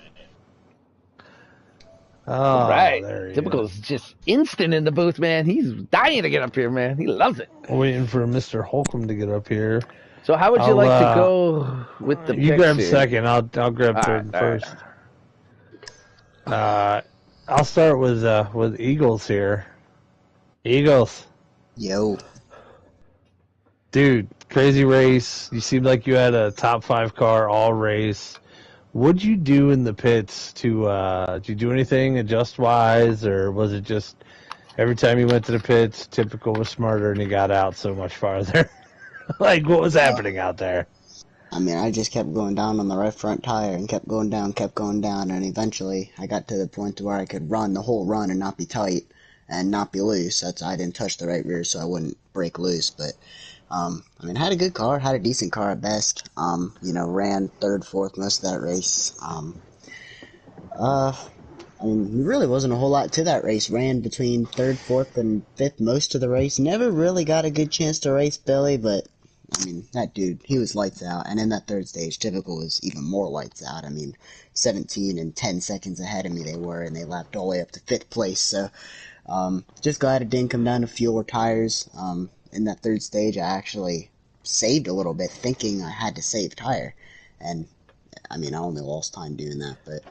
S3: Oh,
S2: right. Typical's just instant in the booth, man. He's dying to get up here, man. He loves it.
S3: Waiting for Mr. Holcomb to get up here.
S2: So how would you like to go with the
S3: You grab
S2: here?
S3: 2nd. I'll grab 3rd first. Right. I'll start with Eagles here. Eagles.
S4: Yo.
S3: Dude, crazy race. You seemed like you had a top 5 car all race. What'd you do in the pits did you do anything adjust-wise, or was it just every time you went to the pits, Typical was smarter and he got out so much farther? Like, what was happening out there?
S4: I mean, I just kept going down on the right front tire and kept going down, and eventually I got to the point where I could run the whole run and not be tight and not be loose. I didn't touch the right rear so I wouldn't break loose, but I mean, had a good car, had a decent car at best. Ran 3rd, 4th most of that race. I mean, there really wasn't a whole lot to that race. Ran between 3rd, 4th, and 5th most of the race. Never really got a good chance to race Billy, but I mean, that dude, he was lights out. And in that 3rd stage, Typical was even more lights out. I mean, 17 and 10 seconds ahead of me they were, and they lapped all the way up to 5th place. So, just glad it didn't come down to fuel or tires. In that 3rd stage, I actually saved a little bit, thinking I had to save tire. And, I mean, I only lost time doing that, but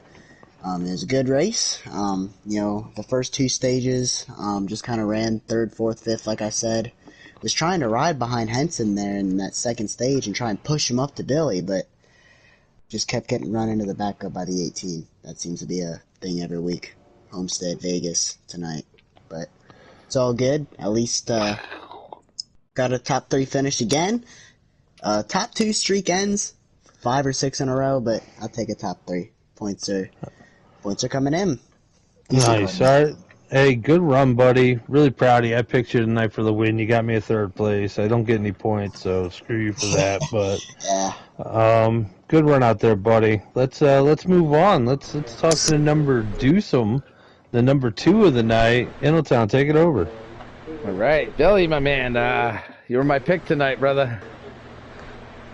S4: it was a good race. The first 2 stages, just kind of ran 3rd, 4th, 5th, like I said. Was trying to ride behind Henson there in that 2nd stage and try and push him up to Billy, but just kept getting run into the backup by the 18. That seems to be a thing every week. Homestead, Vegas tonight. But it's all good. At least got a top 3 finish again. Top 2 streak ends, 5 or 6 in a row, but I'll take a top 3. Points are coming in.
S3: Nice. All right. Hey, good run, buddy. Really proud of you. I picked you tonight for the win. You got me a 3rd place. I don't get any points, so screw you for that. But good run out there, buddy. Let's move on. Let's talk to the number dewsome, the number 2 of the night. Ingletown, take it over.
S2: All right, Billy, my man. You were my pick tonight, brother.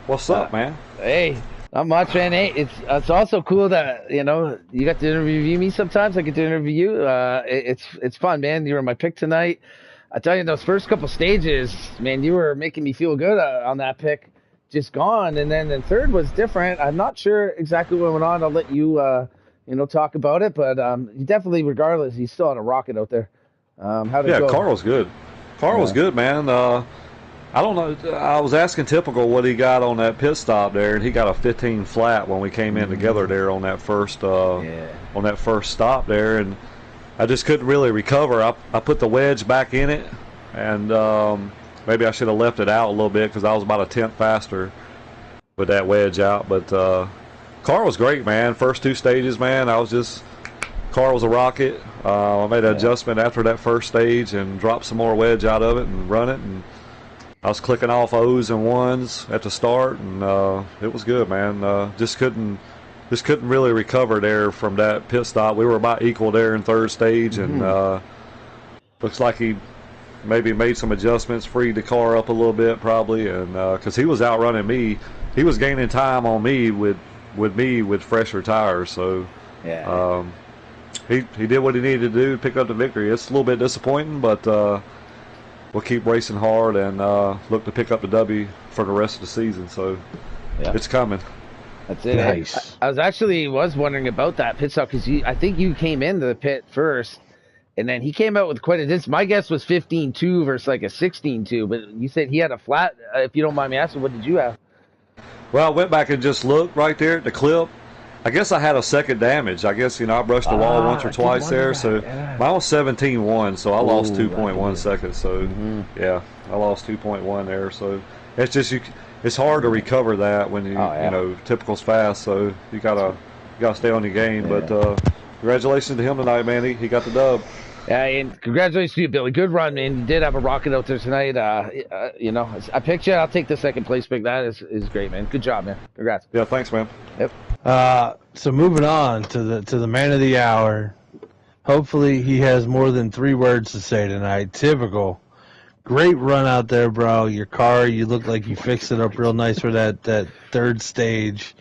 S5: What's up, man?
S2: Hey, not much, man. Hey, it's also cool that you got to interview me sometimes. I get to interview you. It's fun, man. You were my pick tonight. I tell you, those first couple stages, man, you were making me feel good on that pick. Just gone, and then the 3rd was different. I'm not sure exactly what went on. I'll let you talk about it, but you definitely, regardless, you still had a rocket out there. How'd it go?
S5: Carl's good. Carl's good, man. I don't know. I was asking Typical what he got on that pit stop there, and he got a 15 flat when we came in together there on that first stop there, and I just couldn't really recover. I put the wedge back in it, and maybe I should have left it out a little bit because I was about a tenth faster with that wedge out. But Carl was great, man. First 2 stages, man, Carl was a rocket. I made an adjustment after that first stage and dropped some more wedge out of it and run it, and I was clicking off O's and 1s at the start, and it was good, man. Just couldn't really recover there from that pit stop. We were about equal there in 3rd stage, and looks like he maybe made some adjustments, freed the car up a little bit probably, and because he was outrunning me, he was gaining time on me with fresher tires. So he did what he needed to do to pick up the victory. It's a little bit disappointing, but we'll keep racing hard and look to pick up the W for the rest of the season. So it's coming.
S2: That's it.
S3: Nice.
S2: I was wondering about that pit stop because I think you came into the pit first, and then he came out with quite a distance. My guess was 15.2 versus like a 16.2, but you said he had a flat. If you don't mind me asking, what did you have?
S5: Well, I went back and just looked right there at the clip. I guess I had a second damage. I guess, I brushed the wall once or twice there. So mine was 17.1, so I lost 2.1 seconds. So, I lost 2.1 there. So it's just it's hard to recover that when Typical's fast. So you gotta stay on your game. But congratulations to him tonight, man. He got the dub.
S2: Yeah, and congratulations to you, Billy. Good run, man. You did have a rocket out there tonight. I picked you. I'll take the 2nd place pick. That is great, man. Good job, man. Congrats.
S5: Yeah, thanks, man.
S2: Yep.
S3: So moving on to the man of the hour. Hopefully he has more than 3 words to say tonight. Typical. Great run out there, bro. Your car, you look like you fixed it up real nice for that 3rd stage.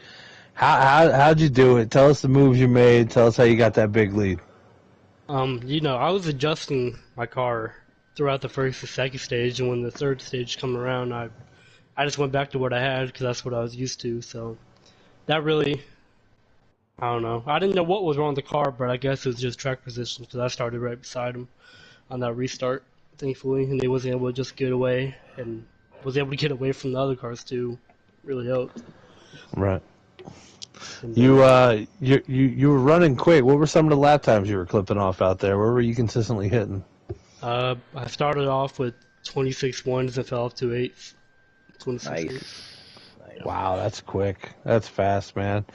S3: How'd you do it? Tell us the moves you made. Tell us how you got that big lead.
S6: I was adjusting my car throughout the 1st and 2nd stage, and when the 3rd stage come around, I just went back to what I had because that's what I was used to. So that really, I don't know. I didn't know what was wrong with the car, but I guess it was just track position because I started right beside him on that restart, thankfully, and they wasn't able to just get away, and was able to get away from the other cars too. Really helped.
S3: Right. You were running quick. What were some of the lap times you were clipping off out there? Where were you consistently hitting?
S6: I started off with 26.1s and fell off to 8s. 26.
S2: Nice.
S3: Wow, that's quick. That's fast, man.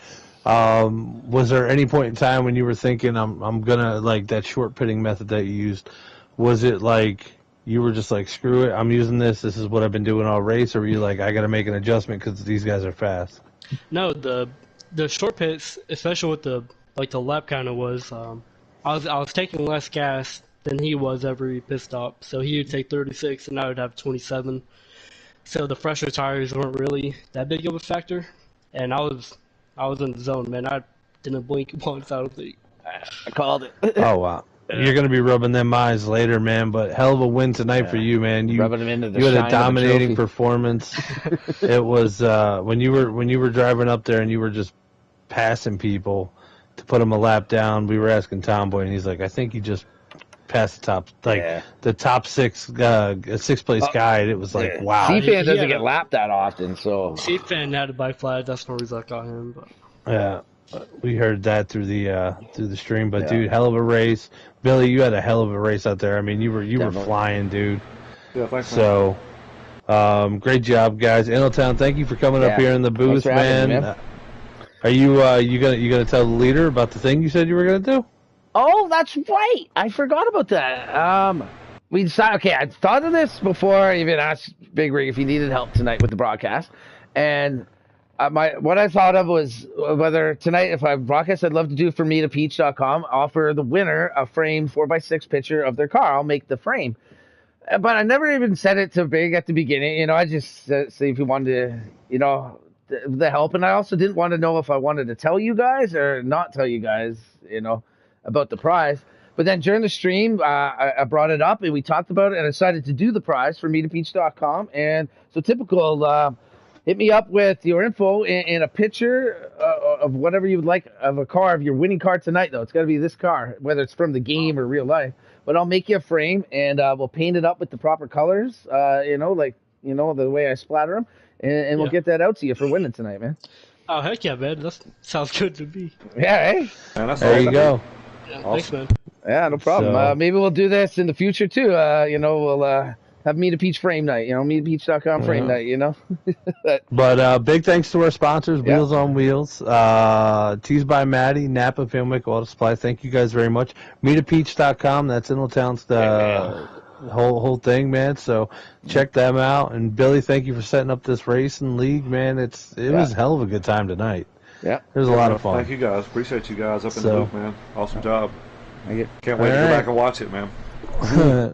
S3: Was there any point in time when you were thinking, I'm gonna, like, that short pitting method that you used, was it like you were just like, screw it, I'm using this is what I've been doing all race, or were you like, I gotta make an adjustment because these guys are fast?
S6: No, the short pits, especially with the lap kind of was, I was taking less gas than he was every pit stop. So he would take 36 and I would have 27. So the fresher tires weren't really that big of a factor. And I was in the zone, man. I didn't blink once, I don't think.
S2: I called it.
S3: Oh, wow. You're going to be rubbing them eyes later, man, but hell of a win tonight for you, man. You
S2: rubbing them into the
S3: you had
S2: shine
S3: a dominating
S2: of the
S3: performance. It was when you were driving up there and you were just passing people to put them a lap down. We were asking Tomboy, and he's like, I think you just passed the top, the top 6 sixth place guide. It was like, wow.
S2: C-Fan doesn't get lapped that often, so
S6: C-Fan had a bike flag. That's no reason I got him. But
S3: yeah, we heard that through the stream. But dude, hell of a race. Billy, you had a hell of a race out there. I mean, you were flying, dude.
S5: Yeah, thanks.
S3: So, Great job, guys. Innotown, thank you for coming up here in the booth, man.
S2: Me, man.
S3: Are you gonna tell the leader about the thing you said you were gonna do?
S2: Oh, that's right. I forgot about that. We decided. Okay, I thought of this before I even asked Big Rig if he needed help tonight with the broadcast, and what I thought of was whether tonight, if I broadcast, I'd love to do for MeToPeach.com, offer the winner a framed 4x6 picture of their car. I'll make the frame. But I never even said it to Big at the beginning. I just see if he wanted to, the help. And I also didn't want to know if I wanted to tell you guys or not tell you guys, about the prize. But then during the stream, I brought it up and we talked about it and I decided to do the prize for MeToPeach.com. And so typical, hit me up with your info and a picture of whatever you would like of a car, of your winning car tonight, though. It's got to be this car, whether it's from the game or real life. But I'll make you a frame, and we'll paint it up with the proper colors, the way I splatter them, and we'll get that out to you for winning tonight, man.
S6: Oh, heck yeah, man. That sounds good to me.
S2: Yeah, hey?
S3: There you go.
S6: Yeah, awesome. Thanks, man.
S2: Yeah, no problem.
S3: So,
S2: maybe we'll do this in the future, too. We'll have MeToPeach frame night, MeToPeach.com frame night,
S3: But big thanks to our sponsors, Wheels on Wheels, Tees by Maddie, Napa Filmic Auto Supply. Thank you guys very much. MeToPeach.com, that's Innotown's whole thing, man. So check them out. And Billy, thank you for setting up this racing league, man. It was a hell of a good time tonight.
S2: Yeah,
S3: it was a lot of fun.
S5: Thank you guys. Appreciate you guys up in the booth, man. Awesome job. Can't wait to go back and watch it, man.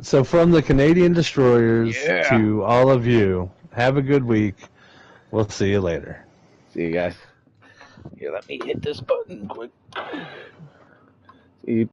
S3: So from the Canadian Destroyers to all of you, have a good week. We'll see you later.
S2: See you guys. Here, let me hit this button quick. See you.